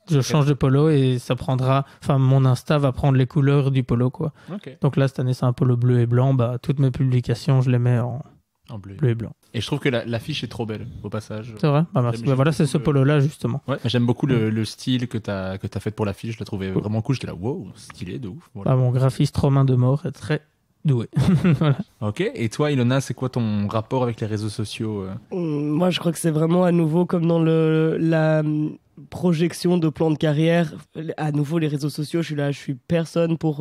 je change de polo et ça prendra, mon Insta va prendre les couleurs du polo, quoi. Okay. Donc là cette année c'est un polo bleu et blanc, toutes mes publications je les mets en bleu et blanc. Et je trouve que l'affiche est trop belle, au passage. C'est vrai? Merci. Voilà, c'est ce polo-là, justement. Ouais, j'aime beaucoup le style que t'as fait pour l'affiche. Je l'ai trouvé vraiment cool. J'étais là, wow, stylé, de ouf. Voilà. Mon graphiste Romain Demort est très doué. Voilà. Ok. Et toi, Ilona, c'est quoi ton rapport avec les réseaux sociaux? Moi, je crois que c'est vraiment à nouveau comme dans la projection de plan de carrière. À nouveau, les réseaux sociaux, je suis personne pour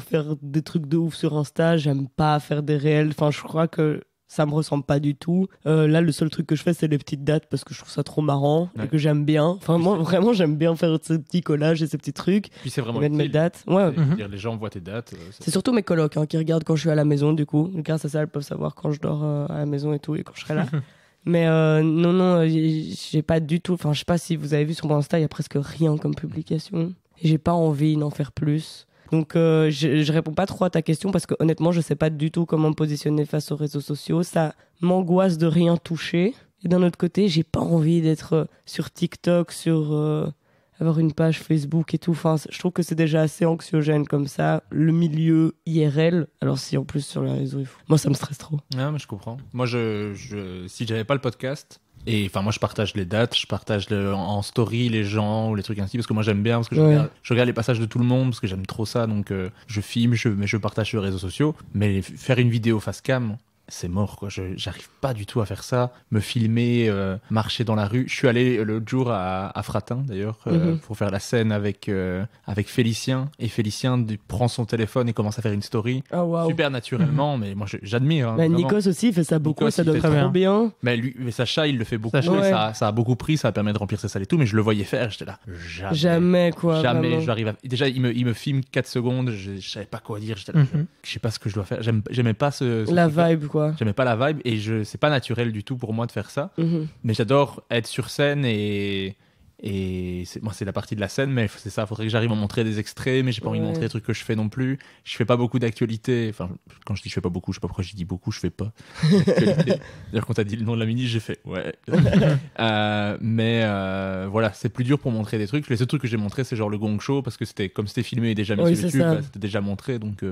faire des trucs de ouf sur Insta. J'aime pas faire des réels. Enfin, je crois que ça me ressemble pas du tout. Là, le seul truc que je fais, c'est les petites dates parce que je trouve ça trop marrant et que j'aime bien. Enfin, moi, vraiment, j'aime bien faire ces petits collages et ces petits trucs. Puis c'est vraiment mettre mes dates. Ouais. Les gens voient tes dates. C'est surtout mes colocs qui regardent quand je suis à la maison, du coup. Grâce à ça, elles peuvent savoir quand je dors à la maison et tout et quand je serai là. Mais non, j'ai pas du tout... Enfin, je sais pas si vous avez vu sur mon Insta, il y a presque rien comme publication. Et j'ai pas envie d'en faire plus. Donc, je réponds pas trop à ta question parce que honnêtement, je sais pas du tout comment me positionner face aux réseaux sociaux. Ça m'angoisse de rien toucher. Et d'un autre côté, j'ai pas envie d'être sur TikTok, avoir une page Facebook et tout. Enfin, je trouve que c'est déjà assez anxiogène comme ça. Le milieu IRL. Alors si en plus sur les réseaux, moi ça me stresse trop. Ah, mais je comprends. Moi, si j'avais pas le podcast, et enfin moi je partage les dates, je partage en story les gens ou les trucs ainsi parce que moi j'aime bien, parce que je regarde les passages de tout le monde parce que j'aime trop ça, donc je filme, je partage sur les réseaux sociaux. Mais faire une vidéo face cam, c'est mort quoi. J'arrive pas du tout à faire ça. Me filmer, marcher dans la rue. Je suis allé l'autre jour à Fratin d'ailleurs pour faire la scène avec Félicien, et Félicien prend son téléphone et commence à faire une story super naturellement. Mais moi j'admire. Hein, Nikos aussi fait ça beaucoup. Nikos, ça doit être trop bien. Mais Sacha il le fait beaucoup. Ça a beaucoup pris, ça permet de remplir ses salles et tout. Mais je le voyais faire. J'étais là. Jamais quoi. Jamais. J'arrive déjà il me filme 4 secondes. Je savais pas quoi dire. J'étais là. Je sais pas ce que je dois faire. J'aimais pas la vibe quoi. J'aimais pas la vibe et c'est pas naturel du tout pour moi de faire ça. Mais j'adore être sur scène et c'est la partie de la scène, mais c'est ça, faudrait que j'arrive à montrer des extraits, mais j'ai pas envie de montrer des trucs que je fais non plus. Je fais pas beaucoup d'actualité. Enfin, quand je dis je fais pas beaucoup, je sais pas pourquoi je dis beaucoup, je fais pas d'actualité. D'ailleurs, quand t'as dit le nom de la mini, j'ai fait ouais. Mais voilà, c'est plus dur pour montrer des trucs. Les seuls trucs que j'ai montré, c'est genre le Gong Show, parce que c'était et déjà mis sur YouTube, c'était déjà montré, donc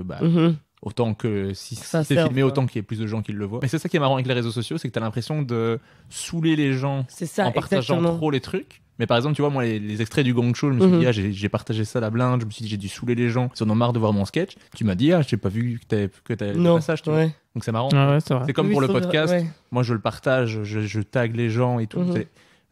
autant que si c'est filmé, autant qu'il y ait plus de gens qui le voient. Mais c'est ça qui est marrant avec les réseaux sociaux, c'est que t'as l'impression de saouler les gens en partageant trop les trucs. Mais par exemple, tu vois, moi, les extraits du Gong Show, je me suis dit, j'ai partagé ça à la blinde, je me suis dit, j'ai dû saouler les gens, ils en ont marre de voir mon sketch. Tu m'as dit, j'ai pas vu que t'avais le passage, tu vois. Donc c'est marrant. Ah ouais, c'est vrai. C'est comme pour le podcast, moi je le partage, je tag les gens et tout.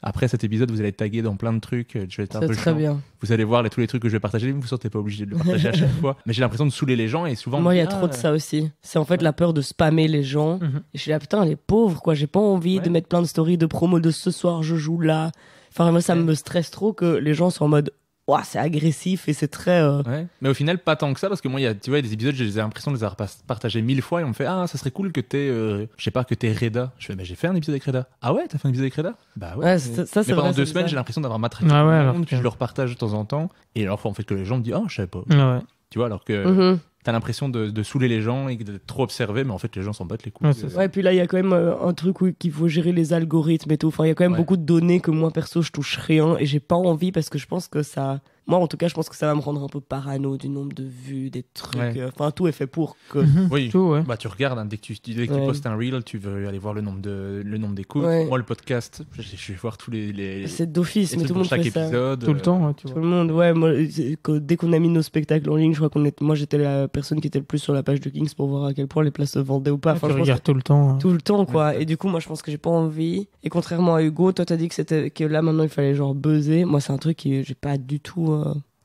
Après cet épisode, vous allez être tagué dans plein de trucs. Je vais être un peu très bien. Vous allez voir tous les trucs que je vais partager. Vous sortez pas obligé de le partager à chaque fois. Mais j'ai l'impression de saouler les gens et souvent. Moi, il y a trop de ça aussi. C'est en fait la peur de spammer les gens. Et je suis là, putain, les pauvres, quoi. J'ai pas envie de mettre plein de stories de promo de ce soir, je joue là. Enfin, moi, ça me stresse trop que les gens soient en mode. Ouah, c'est agressif et c'est très. Mais au final, pas tant que ça, parce que moi, tu vois, des épisodes, j'ai l'impression de les avoir partagés 1000 fois et on me fait ça serait cool que je sais pas, que t'aies Reda. Je fais, j'ai fait un épisode avec Reda. Ah ouais, t'as fait un épisode avec Reda? Bah ouais. Ça, c'est mais pendant vrai, 2 semaines, j'ai l'impression d'avoir matraqué puis je le repartage de temps en temps. Et alors, en fait, que les gens me disent, je savais pas. Tu vois, alors que t'as l'impression de saouler les gens et de trop observer, mais en fait, les gens s'en battent les couilles. Et puis là, il y a quand même un truc où qu'il faut gérer les algorithmes et tout. Enfin, il y a quand même beaucoup de données que moi, perso, je touche rien et j'ai pas envie parce que je pense que ça. Moi, en tout cas, je pense que ça va me rendre un peu parano du nombre de vues, des trucs. Enfin, tout est fait pour que. Oui, tout, bah, tu regardes, dès que tu postes un reel, tu veux aller voir le nombre d'écoutes. Moi, le podcast, je vais voir tous les c'est d'office, mais tout le monde chaque fait ça. épisode. Tout le temps, tu vois. Tout le monde, moi, dès qu'on a mis nos spectacles en ligne, je crois moi, j'étais la personne qui était le plus sur la page de Kings pour voir à quel point les places se vendaient ou pas. Enfin, je regarde tout le temps. Tout le temps, quoi. Et du coup, moi, je pense que j'ai pas envie. Et contrairement à Hugo, toi, t'as dit que là, maintenant, il fallait genre buzzer. Moi, c'est un truc que j'ai pas du tout.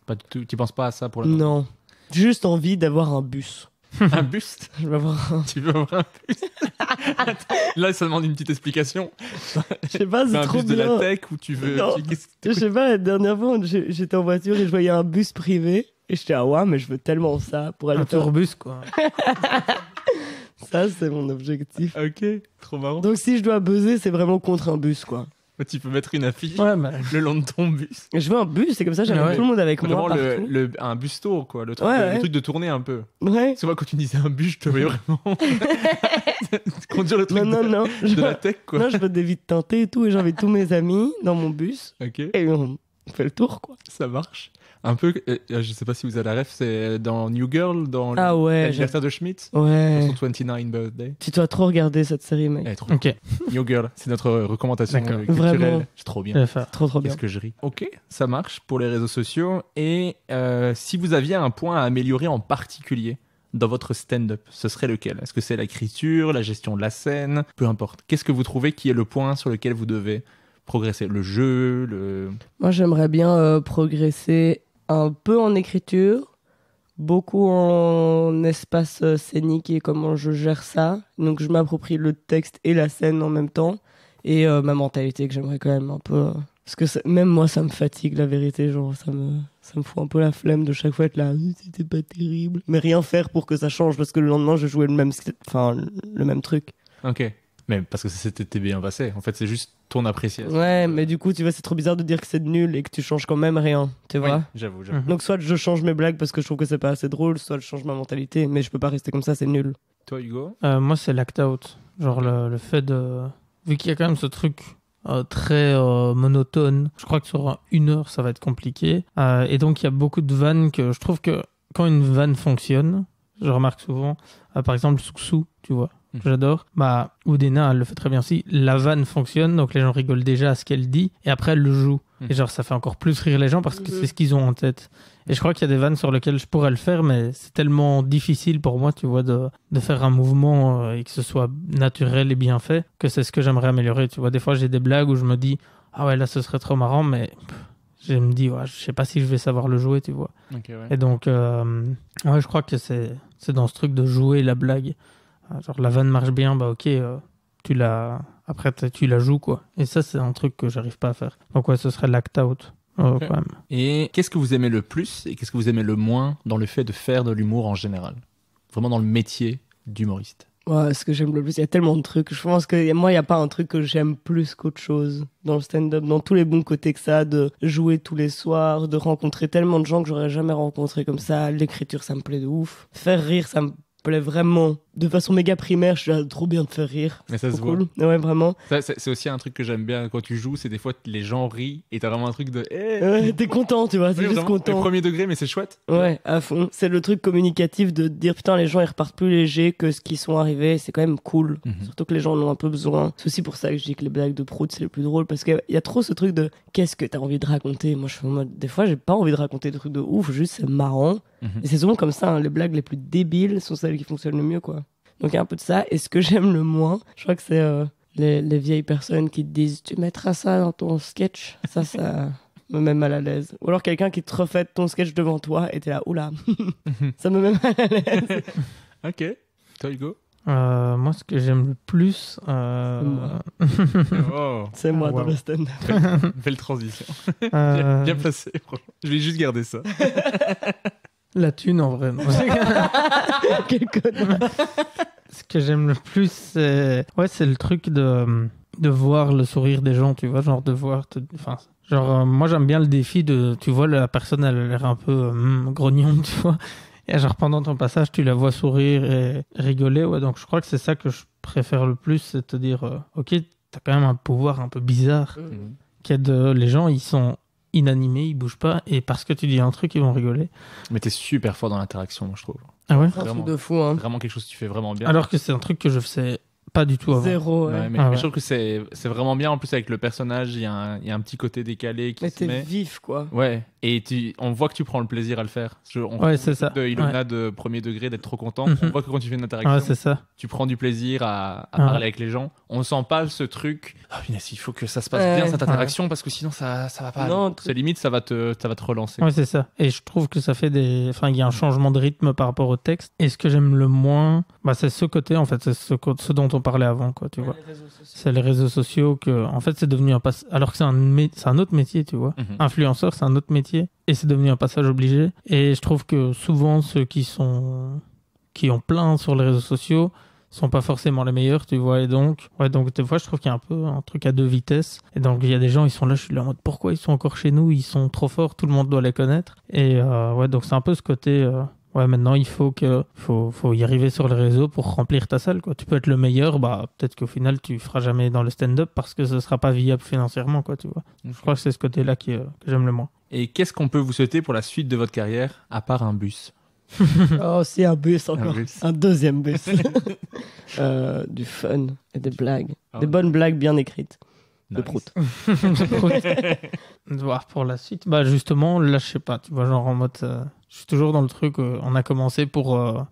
Pas du tout. Tu penses pas à ça pour le Non. J'ai juste envie d'avoir un bus. Un buste? Je veux avoir un... Tu veux avoir un buste? Attends, là, ça demande une petite explication. Je sais pas, c'est trop un bus bien. De la tech ou tu veux... Je sais pas, la dernière fois, j'étais en voiture et je voyais un bus privé. Et j'étais mais je veux tellement ça pour aller un tourbus, quoi. Ça, c'est mon objectif. Ok, trop marrant. Donc si je dois buzzer, c'est vraiment contre un bus, quoi. Tu peux mettre une affiche le long de ton bus. Je veux un bus, c'est comme ça, j'avais tout le monde avec moi partout. Un bus tour, quoi. Le truc de tourner un peu. Ouais. C'est moi, quand tu disais un bus, je te voyais vraiment conduire le truc de la tech, quoi. Non, je veux des vitres teintées et tout, et j'invite tous mes amis dans mon bus. Ok. Et on fait le tour, quoi. Ça marche. Un peu, je sais pas si vous avez la ref, c'est dans New Girl, dans l'anniversaire de Schmidt. Ouais. Son 29 birthday. Tu dois trop regarder cette série, mec. Ok. New Girl, c'est notre recommandation culturelle. Vraiment. C'est trop bien. Trop bien. Qu'est-ce que je ris. Ok, ça marche pour les réseaux sociaux. Et si vous aviez un point à améliorer en particulier dans votre stand-up, ce serait lequel? Est-ce que c'est l'écriture, la gestion de la scène? Peu importe. Qu'est-ce que vous trouvez qui est le point sur lequel vous devez progresser? Le jeu, Moi, j'aimerais bien progresser un peu en écriture, beaucoup en espace scénique et comment je gère ça. Donc je m'approprie le texte et la scène en même temps. Et ma mentalité que j'aimerais quand même un peu... Parce que même moi, ça me fatigue, la vérité. Genre, ça me fout un peu la flemme de chaque fois être là. C'était pas terrible. Mais rien faire pour que ça change parce que le lendemain, je jouais le même truc. Ok. Mais parce que ça s'était bien passé. En fait, c'est juste ton appréciation. Ouais, mais du coup, tu vois, c'est trop bizarre de dire que c'est nul et que tu changes quand même rien, tu Oui, vois. j'avoue. Donc soit je change mes blagues parce que je trouve que c'est pas assez drôle, soit je change ma mentalité, mais je peux pas rester comme ça, c'est nul. Toi, Hugo? Moi, c'est l'act out. Genre le fait de... Vu qu'il y a quand même ce truc très monotone, je crois que sur 1 heure, ça va être compliqué. Et donc, il y a beaucoup de vannes que je trouve que quand une vanne fonctionne, je remarque souvent, par exemple, Souksou, tu vois, que j'adore, ou Dena, elle le fait très bien aussi. La vanne fonctionne, donc les gens rigolent déjà à ce qu'elle dit, et après, elle le joue. Et genre, ça fait encore plus rire les gens parce que c'est ce qu'ils ont en tête. Et je crois qu'il y a des vannes sur lesquelles je pourrais le faire, mais c'est tellement difficile pour moi, tu vois, de faire un mouvement et que ce soit naturel et bien fait, que c'est ce que j'aimerais améliorer. Tu vois, des fois, j'ai des blagues où je me dis, ah ouais, là, ce serait trop marrant, mais je me dis, ouais, je sais pas si je vais savoir le jouer, tu vois. Okay, ouais. Et donc, ouais, je crois que c'est dans ce truc de jouer la blague. Genre, la vanne marche bien, ok, après, tu la joues, quoi. Et ça, c'est un truc que j'arrive pas à faire. Donc, ouais, ce serait l'act out. Okay. Quand même. Et qu'est-ce que vous aimez le plus et qu'est-ce que vous aimez le moins dans le fait de faire de l'humour en général? Vraiment dans le métier d'humoriste. Ouais, ce que j'aime le plus, il y a tellement de trucs. Je pense que moi, il n'y a pas un truc que j'aime plus qu'autre chose dans le stand-up, dans tous les bons côtés que ça, de jouer tous les soirs, de rencontrer tellement de gens que j'aurais jamais rencontrés comme ça. L'écriture, ça me plaît de ouf. Faire rire, ça me plaît vraiment. De façon méga primaire, je suis trop bien de faire rire. Mais ça se cool. Voit. Ouais, vraiment. Ça, c'est aussi un truc que j'aime bien quand tu joues, c'est des fois les gens rient et t'as vraiment un truc de... Ouais, t'es content, tu vois, c'est juste content. Au premier degré, mais c'est chouette. Ouais, à fond. C'est le truc communicatif de dire, putain, les gens, ils repartent plus légers que ce qu'ils sont arrivés. C'est quand même cool. Surtout que les gens en ont un peu besoin. C'est aussi pour ça que je dis que les blagues de prout, c'est les plus drôles. Parce qu'il y a trop ce truc de, qu'est-ce que t'as envie de raconter? Moi, je suis en mode, des fois, j'ai pas envie de raconter des trucs de ouf, juste c'est marrant. Et c'est souvent comme ça, hein, les blagues les plus débiles sont celles qui fonctionnent le mieux, quoi. Donc il y a un peu de ça. Et ce que j'aime le moins, je crois que c'est les vieilles personnes qui te disent, tu mettras ça dans ton sketch. Ça me met mal à l'aise. Ou alors quelqu'un qui te refait ton sketch devant toi et t'es là, oula, ça me met mal à l'aise. Ok. Toi, Hugo? Moi, ce que j'aime le plus... C'est moi dans le stand-up. Belle transition. Bien placé, franchement. Je vais juste garder ça. La thune, en vrai. Non. Quel connard. Ce que j'aime le plus, c'est le truc de voir le sourire des gens, tu vois, genre de voir... moi, j'aime bien le défi de... Tu vois, la personne, elle a l'air un peu grognon, tu vois. Et genre, pendant ton passage, tu la vois sourire et rigoler, ouais. Donc, je crois que c'est ça que je préfère le plus, c'est de te dire, ok, t'as quand même un pouvoir un peu bizarre. Les gens, ils sont inanimés, ils bougent pas, et parce que tu dis un truc, ils vont rigoler. Mais t'es super fort dans l'interaction, moi, je trouve. Ah ouais? Un truc de fou, hein. Vraiment quelque chose que tu fais vraiment bien. Alors que c'est un truc que je faisais pas du tout avant. Zéro, ouais. Ouais, mais je trouve que c'est vraiment bien. En plus, avec le personnage, il y a un petit côté décalé qui se met. Mais t'es vif, quoi. Ouais, et on voit que tu prends le plaisir à le faire. Ouais, c'est ça. De Ilona de premier degré, d'être trop content. On voit que quand tu fais une interaction, c'est ça. Tu prends du plaisir à parler avec les gens. On sent pas ce truc. Ah, il faut que ça se passe bien cette interaction parce que sinon ça va pas. Non, c'est limite, ça va te relancer. Ouais, c'est ça. Et je trouve que ça fait il y a un changement de rythme par rapport au texte. Et ce que j'aime le moins, c'est ce côté, en fait, c'est ce dont on parlait avant, quoi, tu vois. C'est les réseaux sociaux que, en fait, c'est devenu alors que c'est un autre métier, tu vois. Influenceur, c'est un autre métier. Et c'est devenu un passage obligé. Et je trouve que souvent, ceux qui ont plein sur les réseaux sociaux sont pas forcément les meilleurs, tu vois. Et donc des fois, je trouve qu'il y a un peu un truc à deux vitesses. Et donc, il y a des gens, ils sont là, je suis là en mode, pourquoi ils sont encore chez nous? Ils sont trop forts, tout le monde doit les connaître. Et donc c'est un peu ce côté... maintenant, il faut y arriver sur les réseaux pour remplir ta salle, quoi. Tu peux être le meilleur, peut-être qu'au final, tu feras jamais dans le stand-up parce que ce sera pas viable financièrement, quoi, tu vois. Je crois que c'est ce côté-là que j'aime le moins. Et qu'est-ce qu'on peut vous souhaiter pour la suite de votre carrière, à part un bus? Oh, c'est un bus encore. Un deuxième bus. Du fun et des blagues. Des bonnes blagues bien écrites. Nice. De prout. Pour la suite, justement, là, je sais pas, tu vois, genre en mode... je suis toujours dans le truc, on a commencé pour...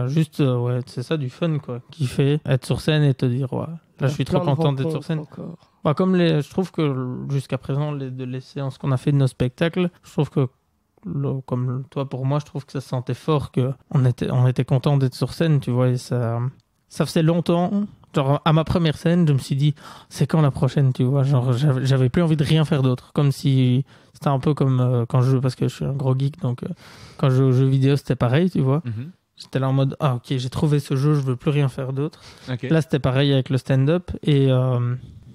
juste, c'est ça, du fun, quoi. Kiffer, être sur scène et te dire, là, je suis trop content d'être sur scène. Je trouve que jusqu'à présent, les séances qu'on a fait de nos spectacles, je trouve que, comme toi, pour moi, je trouve que ça se sentait fort, qu'on était content d'être sur scène, tu vois, et ça faisait longtemps... Genre, à ma première scène, je me suis dit, c'est quand la prochaine, tu vois? Genre, j'avais plus envie de rien faire d'autre. Comme si, c'était un peu comme quand je joue, parce que je suis un gros geek, donc quand je joue aux jeux vidéo, c'était pareil, tu vois? J'étais là en mode, ah ok, j'ai trouvé ce jeu, je veux plus rien faire d'autre. Ok. Là, c'était pareil avec le stand-up et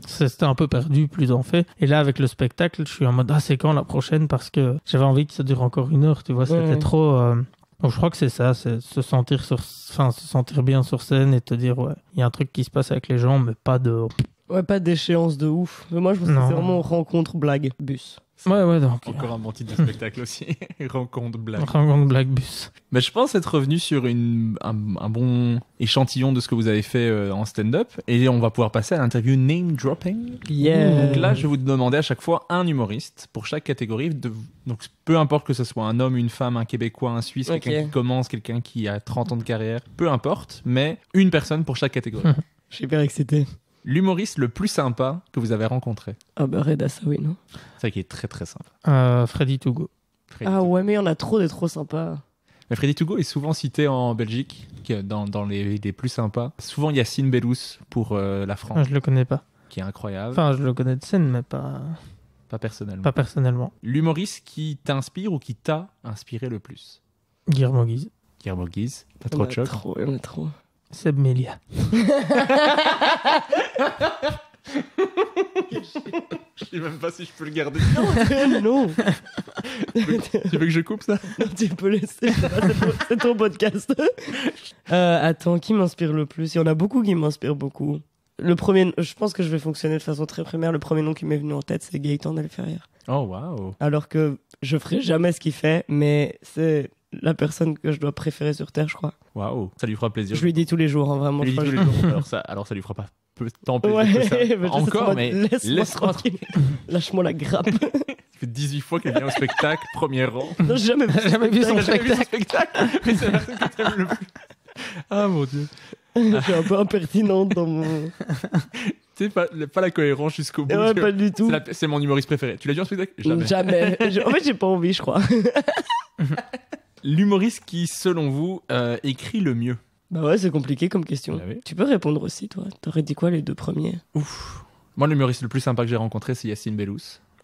c'était un peu perdu, plus en fait. Et là, avec le spectacle, je suis en mode, ah c'est quand la prochaine? Parce que j'avais envie que ça dure encore 1 heure, tu vois, c'était Ouais. trop... Donc, je crois que c'est ça, c'est se sentir bien sur scène et te dire, ouais, il y a un truc qui se passe avec les gens, mais pas de... Ouais, pas d'échéance de ouf. Mais moi, je pense que Non. c'est vraiment rencontre, blague, bus. Ouais, donc... Encore un bon titre de spectacle aussi. Rencontre blague. Rencontre blague bus. Mais je pense être revenu sur un bon échantillon de ce que vous avez fait en stand-up. Et on va pouvoir passer à l'interview name dropping. Yeah. Donc là, je vais vous demander à chaque fois un humoriste pour chaque catégorie. Donc peu importe que ce soit un homme, une femme, un Québécois, un Suisse, Ok. quelqu'un qui commence, quelqu'un qui a 30 ans de carrière. Peu importe, mais une personne pour chaque catégorie. Je suis hyper excité. L'humoriste le plus sympa que vous avez rencontré. Ah bah Red Assaoui, non? C'est vrai qu'il est très très sympa. Freddy Togo. Freddy Ah Togo. ouais, mais il y en a trop des trop sympas. Mais Freddy Togo est souvent cité en Belgique, dans les plus sympas. Souvent Yacine Bellous pour la France, Je le connais pas. qui est incroyable. Enfin, je le connais de scène, mais pas Pas personnellement. personnellement. L'humoriste qui t'inspire ou qui t'a inspiré le plus? Guillermo Guise. Guillermo Guise, pas Il y en trop de a choc. trop, il y en a trop. Seb Melia. Je sais même pas si je peux le garder. Non, Tu veux que je coupe ça? non, tu peux laisser. C'est ton podcast. Attends, qui m'inspire le plus? Il y en a beaucoup qui m'inspirent beaucoup. Le premier, je pense que je vais fonctionner de façon très primaire. Le premier nom qui m'est venu en tête, c'est Gaëtan Delferrière. Oh waouh. Alors que je ferai jamais ce qu'il fait, mais c'est la personne que je dois préférer sur Terre, je crois. Waouh, ça lui fera plaisir. Je lui dis tous les jours, hein, vraiment. Je lui je dis crois tous que les jours. Alors ça lui fera pas tant plaisir Ouais, que ça. mais je sais, Encore, c'est en mais mode, laisse-moi laisse-moi tranquille. Lâche-moi la grappe. Ça fait 18 fois qu'elle vient au spectacle, premier rang. Non, j'ai jamais vu, Jamais vu son T'as jamais vu ce spectacle. spectacle? Mais c'est la personne que t'aimes le plus. Ah mon dieu. Je suis un peu impertinente dans mon. Tu sais, pas la cohérence jusqu'au bout. Ouais, pas du tout. C'est mon humoriste préféré. Tu l'as vu en spectacle? Jamais. Jamais. En fait, j'ai pas envie, je crois. L'humoriste qui, selon vous, écrit le mieux? Bah ouais, c'est compliqué comme question. Vous l'avez? Tu peux répondre aussi, toi. T'aurais dit quoi les 2 premiers? Ouf. Moi, l'humoriste le plus sympa que j'ai rencontré, c'est Yacine Bellous.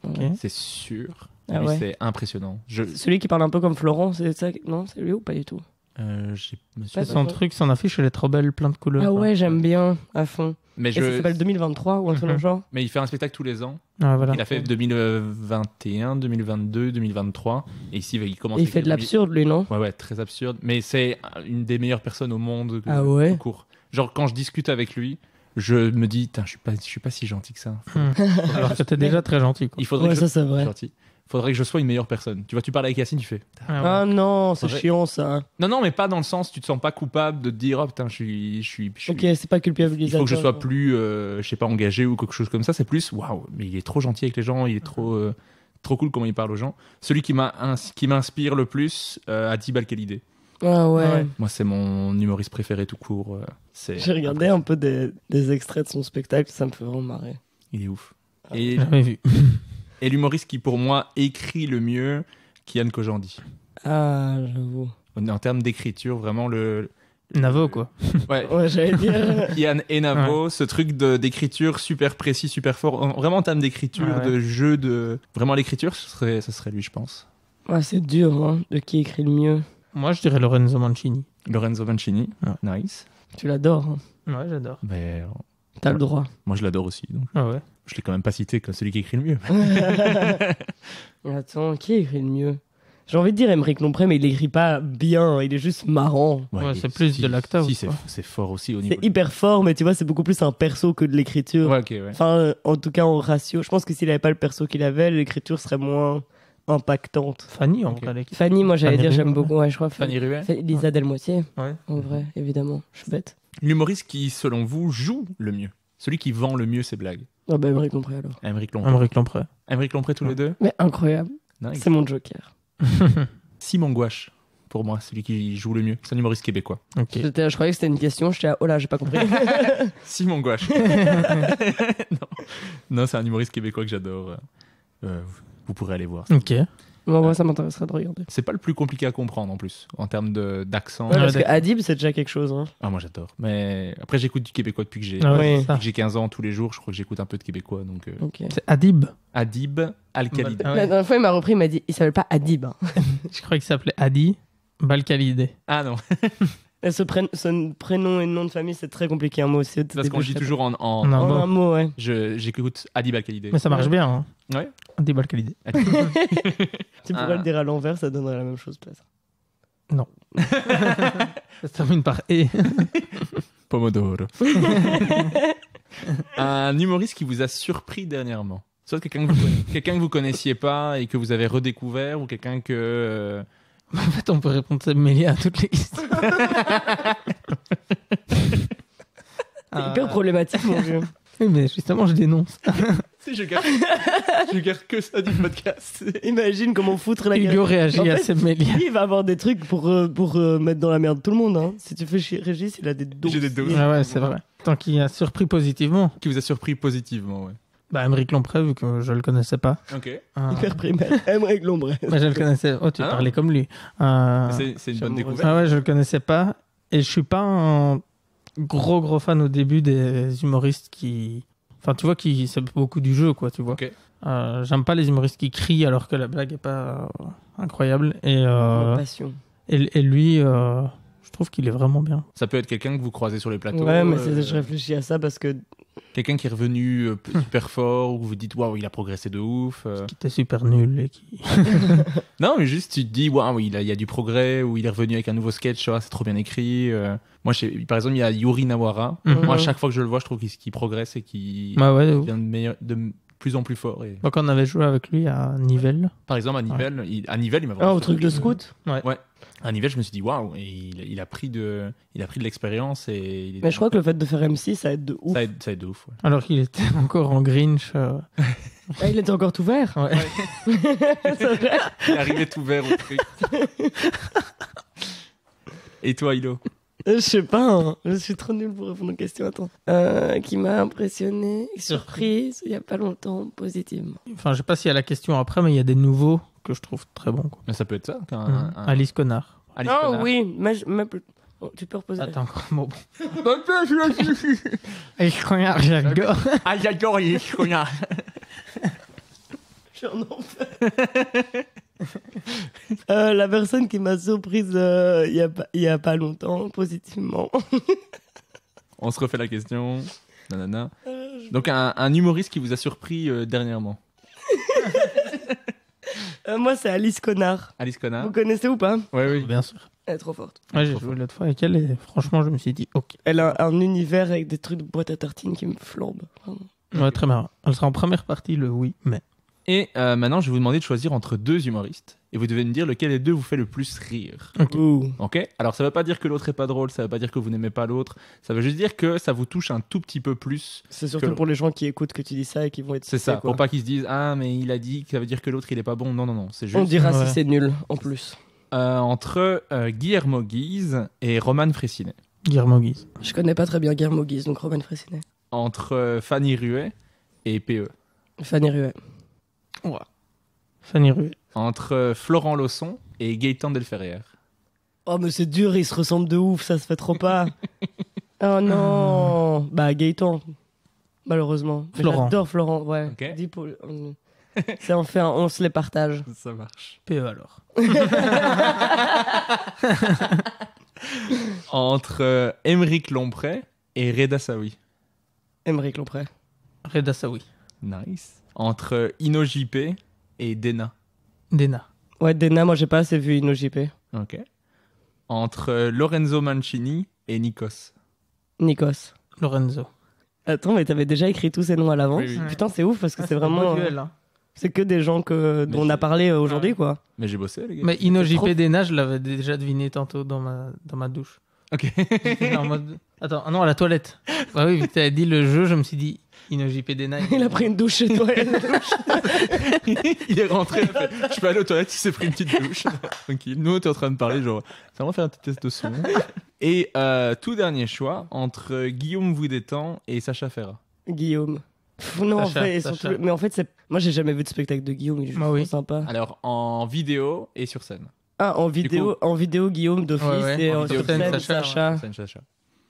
Ouais. C'est sûr. Ah Lui, ouais. c'est impressionnant. Celui qui parle un peu comme Florent, c'est ça? Non, c'est lui ou pas du tout? Je me suis Pas pas- Son truc, son affiche, elle est trop belle, plein de couleurs. Ah ouais, j'aime bien, à fond. Mais, Et ça s'appelle 2023 ou un truc dans le genre? Mais il fait un spectacle tous les ans. Ah, voilà. Il a fait 2021, 2022, 2023. Et ici, il commence. Et il avec fait de les- l'absurde, lui, non? Ouais, très absurde. Mais c'est une des meilleures personnes au monde. Ah ouais? tout court. Genre, quand je discute avec lui, je me dis, je suis pas si gentil que ça. Alors que t'es déjà très gentil, quoi. Il faudrait Ouais, que ça c'est vrai. gentil. Faudrait que je sois une meilleure personne. Tu vois, tu parles avec Yacine, tu fais. Ah non, c'est Faudrait- chiant ça. Non, mais pas dans le sens, tu te sens pas coupable de te dire, oh putain, je suis. Ok, c'est pas Il culpabilisateur. faut que je sois plus, je sais pas, engagé ou quelque chose comme ça. C'est plus, waouh, mais il est trop gentil avec les gens, il est trop cool comment il parle aux gens. Celui qui m'inspire le plus, Adib Al-Khalidé. Ah ouais. Ouais. Moi, c'est mon humoriste préféré tout court. J'ai regardé un peu des extraits de son spectacle, ça me fait vraiment marrer. Il est ouf. Et, Jamais vu. et l'humoriste qui, pour moi, écrit le mieux, Kian Kojandi. Ah, j'avoue. En termes d'écriture, vraiment le. Navo, quoi. Ouais. Ouais, j'allais dire. Kian et Navo, ce truc d'écriture super précis, super fort. Vraiment en termes d'écriture, Ouais. de jeu, de. Vraiment l'écriture, ce serait lui, je pense. Ouais, c'est dur, hein, de qui écrit le mieux. Moi, je dirais Lorenzo Mancini. Lorenzo Mancini, Ouais. nice. Tu l'adores, hein. Ouais, j'adore. Mais T'as le droit. moi, je l'adore aussi. Donc. Ah ouais. Je l'ai quand même pas cité comme celui qui écrit le mieux. Attends, qui écrit le mieux? J'ai envie de dire Émeric Lompré, mais il écrit pas bien, il est juste marrant. Ouais, il- c'est plus si- de l'acteur, Si, quoi. c'est fort aussi au niveau. C'est hyper fort, mais tu vois, c'est beaucoup plus un perso que de l'écriture. Ouais, ok, ouais. Enfin, en tout cas, en ratio. Je pense que s'il avait pas le perso qu'il avait, l'écriture serait moins impactante. Fanny, en Ok. vrai, l'équipe. Fanny, moi, j'allais Fanny dire, j'aime Ruel, beaucoup. Ouais, je crois. Fanny Ruel. Lisa Delmoitier, Ouais. en vrai, évidemment. Je suis bête. L'humoriste qui, selon vous, joue le mieux. Celui qui vend le mieux ses blagues. Ah bah, Émeric Lompré, alors. Aymeric Lompré. Aymeric Lompré. Aymeric Lompré tous les deux. Mais incroyable. Nice. C'est mon joker. Simon Gouache, pour moi, celui qui joue le mieux. C'est un humoriste québécois. Ok. Je croyais que c'était une question. J'étais là, oh là, j'ai pas compris. Simon Gouache. non, c'est un humoriste québécois que j'adore. Vous pourrez aller voir. Ok. Moi, ça m'intéresserait de regarder. C'est pas le plus compliqué à comprendre en plus, en termes d'accent. Ouais, parce que d'accord. Adib, c'est déjà quelque chose. Hein. Ah, moi j'adore. Mais après, j'écoute du québécois depuis que j'ai Ah Ouais. ouais, c'est ça. depuis que j'ai 15 ans tous les jours. Je crois que j'écoute un peu de québécois. Donc, Ok. C'est Adib. Adib Al-Khalidi. Ah ouais. La dernière fois, il m'a repris, il m'a dit, il s'appelle pas Adib. Hein. Je croyais qu'il s'appelait Adi. Balkalidé. Ah non, Et ce prénom et nom de famille, c'est très compliqué. Moi aussi. parce qu'on le dit toujours en... En un En mot. un mot, ouais. J'écoute Adi Balkalidé. Mais ça marche bien. Hein. Ouais. Des Balkalidé. Tu pourrais le dire à l'envers, ça donnerait la même chose, peut-être. Ça se termine par E. Pomodoro. Un humoriste qui vous a surpris dernièrement. Soit quelqu'un que vous connaissiez pas et que vous avez redécouvert, ou quelqu'un que... En fait, on peut répondre Seb Melia à toutes les questions. C'est hyper problématique, mon vieux. Oui, mais justement, je dénonce. je garde que ça du podcast. Imagine comment foutre la Hugo gueule. réagit En à fait, Seb Melia. Il va avoir des trucs pour mettre dans la merde tout le monde. Hein. Si tu fais chier Régis, il a des doses. J'ai des doses. Ah ouais, c'est vrai. Tant qu'il a surpris positivement. Qui vous a surpris positivement, ouais. Bah, Émeric Lompré, vu que je le connaissais pas. Ok. Hyper primaire. Aimerait Glombré. Bah, je le connaissais. Oh, tu Ah. parlais comme lui. C'est une bonne amoureux. découverte. Ah ouais, je le connaissais pas. Et je suis pas un gros fan au début des humoristes qui... Enfin, tu vois, c'est beaucoup du jeu, quoi, tu vois. Ok. J'aime pas les humoristes qui crient alors que la blague est pas incroyable. Et Passion. lui, je trouve qu'il est vraiment bien. Ça peut être quelqu'un que vous croisez sur les plateaux. Ouais, mais je réfléchis à ça parce que Quelqu'un qui est revenu super fort, ou vous dites waouh, il a progressé de ouf. Qui était super nul et qui... Non, mais juste tu te dis waouh, il y a du progrès, ou il est revenu avec un nouveau sketch, c'est trop bien écrit. Moi, par exemple, il y a Yuri Nawara. Mhm. Moi, à chaque fois que je le vois, je trouve qu'il progresse et qu'il Bah ouais, de ouf. devient de plus en plus fort. Et... Donc on avait joué avec lui à Nivelles. Par exemple, à Nivelles, il m'a Ah, vraiment au truc de surpris. scout. À Nivelles, je me suis dit waouh, et il a pris de l'expérience et Mais je crois que le fait de faire MC, ça aide de ouf. ça aide de ouf. Ouais. Alors qu'il était encore en Grinch. Ah, il était encore tout vert. Ouais. C'est vrai. Il arrivait tout vert au truc. Et toi, Hilo? Je sais pas, hein. Je suis trop nulle pour répondre aux questions. Attends. Qui m'a impressionné, surprise, il y a pas longtemps, positivement. Enfin, je sais pas s'il y a la question après, mais il y a des nouveaux que je trouve très bons. Quoi. Mais ça peut être ça. Alice Connard. Alice Oh Connard. oui, oh, tu peux reposer. Attends, bon. Alice Connard, j'adore. Ah, j'adore Alice Connard. Je suis en enfer. La personne qui m'a surprise il y a pas longtemps, positivement. On se refait la question. Nanana. Donc, un humoriste qui vous a surpris dernièrement. Moi, c'est Alice Connard. Alice Connard. Vous connaissez ou pas? Oui. Bien sûr. Elle est trop forte. Ouais, j'ai joué l'autre fois avec elle et franchement, je me suis dit, ok. Elle a un univers avec des trucs de boîte à tartines qui me flambent. Vraiment. Ouais, très marrant. Elle sera en première partie, le oui, mais. Et maintenant, je vais vous demander de choisir entre deux humoristes. Et vous devez me dire lequel des deux vous fait le plus rire. Ok. Ouh. Ok? Alors, ça veut pas dire que l'autre est pas drôle, ça veut pas dire que vous n'aimez pas l'autre. Ça veut juste dire que ça vous touche un tout petit peu plus. C'est surtout Que- pour les gens qui écoutent que tu dis ça et qui vont être C'est ça. stressés, quoi. Pour pas qu'ils se disent ah, mais il a dit que ça veut dire que l'autre il est pas bon. Non. C'est On juste dira Ouais. si c'est nul, en plus. entre Guillermo Guise et Roman Fressinet. Guillermo Guise. Je connais pas très bien Guillermo Guise, donc Robin Fressinet. Entre Fanny Ruet et PE. Fanny Ruet. Fanny Ruet. Entre Florent Lausson et Gaëtan Delferrière. Oh, mais c'est dur, ils se ressemblent de ouf, ça se fait trop pas. Oh non. Bah, Gaëtan. Malheureusement. Mais Florent. J'adore Florent, ouais. Ok. Dis pour- C'est enfin, on se les partage. Ça marche. PE alors. Entre Émeric Lompré et Reda Saoui. Émeric Lompré. Reda Saoui. Nice. Entre Ino JP et Dena. Dena. Ouais, Dena, moi j'ai pas assez vu InnoJP. Ok. Entre Lorenzo Mancini et Nikos. Nikos. Lorenzo. Attends, mais t'avais déjà écrit tous ces noms à l'avance. Oui, oui. Putain, c'est ouf parce que c'est vraiment. C'est que des gens dont on a parlé aujourd'hui, quoi. Mais j'ai bossé, les gars. Mais Ino C'est trop- JP Dena, je l'avais déjà deviné tantôt dans ma douche. Ok. J'étais en mode... Attends, ah non, à la toilette. Bah oui, vu que t'avais dit le jeu, je me suis dit Ino JP Dena. Il a pris une douche chez toi. Il est rentré, il a fait, je peux aller aux toilettes, il s'est pris une petite douche. Tranquille. Nous, on était en train de parler, genre, ça va faire un petit test de son. Et tout dernier choix, entre Guillaume Voudétan et Sacha Ferrat. Guillaume. Pff, non, Sacha, en fait, Sacha. surtout- mais en fait, moi j'ai jamais vu de spectacle de Guillaume, il est Moi, oui. trop sympa. Alors, en vidéo et sur scène. Ah, en vidéo Guillaume d'office Ouais, ouais. et En en vidéo, sur scène, Sacha, Sacha Scène Sacha.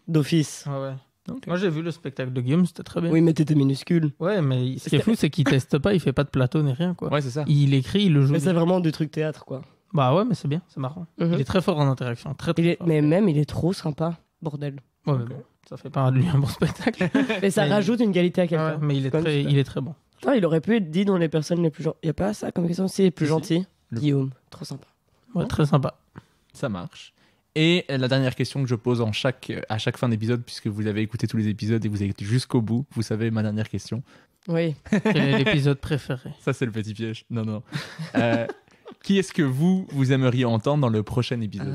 d'office. Ouais, ouais. Ok. Moi, j'ai vu le spectacle de Guillaume, c'était très bien. Oui, mais t'étais minuscule. Ouais, mais ce qui est fou, c'est qu'il teste pas, il fait pas de plateau ni rien, quoi. Ouais, c'est ça. Il écrit, il le joue. Mais c'est vraiment du truc théâtre, quoi. Bah ouais, mais c'est bien, c'est marrant. Mhm. Il est très fort en interaction, très très fort. Mais même, il est trop sympa, bordel. Ouais, mais bon, ça fait pas de lui un bon spectacle. Mais ça Mais- rajoute une qualité à Ouais, quelqu'un. mais il est très bon. Attends, il aurait pu être dit dans les personnes les plus gentilles. Y a pas ça comme question aussi, les plus Si. gentils. Le- Guillaume, trop sympa. Ouais, très sympa. Ça marche. Et la dernière question que je pose à chaque fin d'épisode, puisque vous avez écouté tous les épisodes et vous avez été jusqu'au bout, vous savez ma dernière question. Oui. Quel est l'épisode préféré? Ça, c'est le petit piège. Non, non. Qui est-ce que vous aimeriez entendre dans le prochain épisode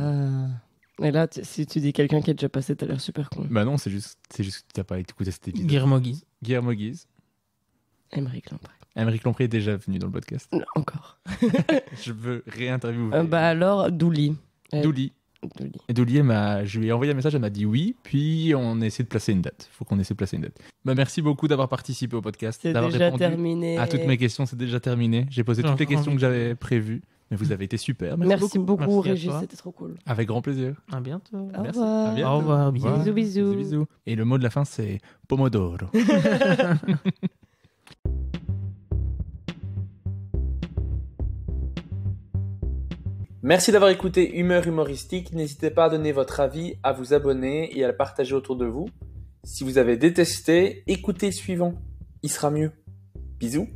Et là, si tu dis quelqu'un qui est déjà passé, t'as l'air super con. Bah non, c'est juste que tu n'as pas écouté cet épisode. Guillermo Guise. Guillermo Guise. Émeric Lamprey. Émeric Lompré est déjà venu dans le podcast. Non, encore. Je veux réinterviewer. Bah alors, Douli. Douli. Douli. Et Douli, je lui ai envoyé un message, elle m'a dit oui, puis on essaie de placer une date. Faut qu'on essaie de placer une date. Bah merci beaucoup d'avoir participé au podcast, C'est d'avoir déjà répondu terminé. à toutes mes questions, c'est déjà terminé. J'ai posé toutes les questions que j'avais prévues, mais vous avez été super. Merci beaucoup, Merci à Régis, toi. c'était trop cool. Avec grand plaisir. À bientôt. Au Merci. revoir. À bientôt. Au revoir. Bisous. Au revoir. Bisous. Bisous. Et le mot de la fin, c'est Pomodoro. Merci d'avoir écouté Humeur Humoristique. N'hésitez pas à donner votre avis, à vous abonner et à le partager autour de vous. Si vous avez détesté, écoutez le suivant. Il sera mieux. Bisous.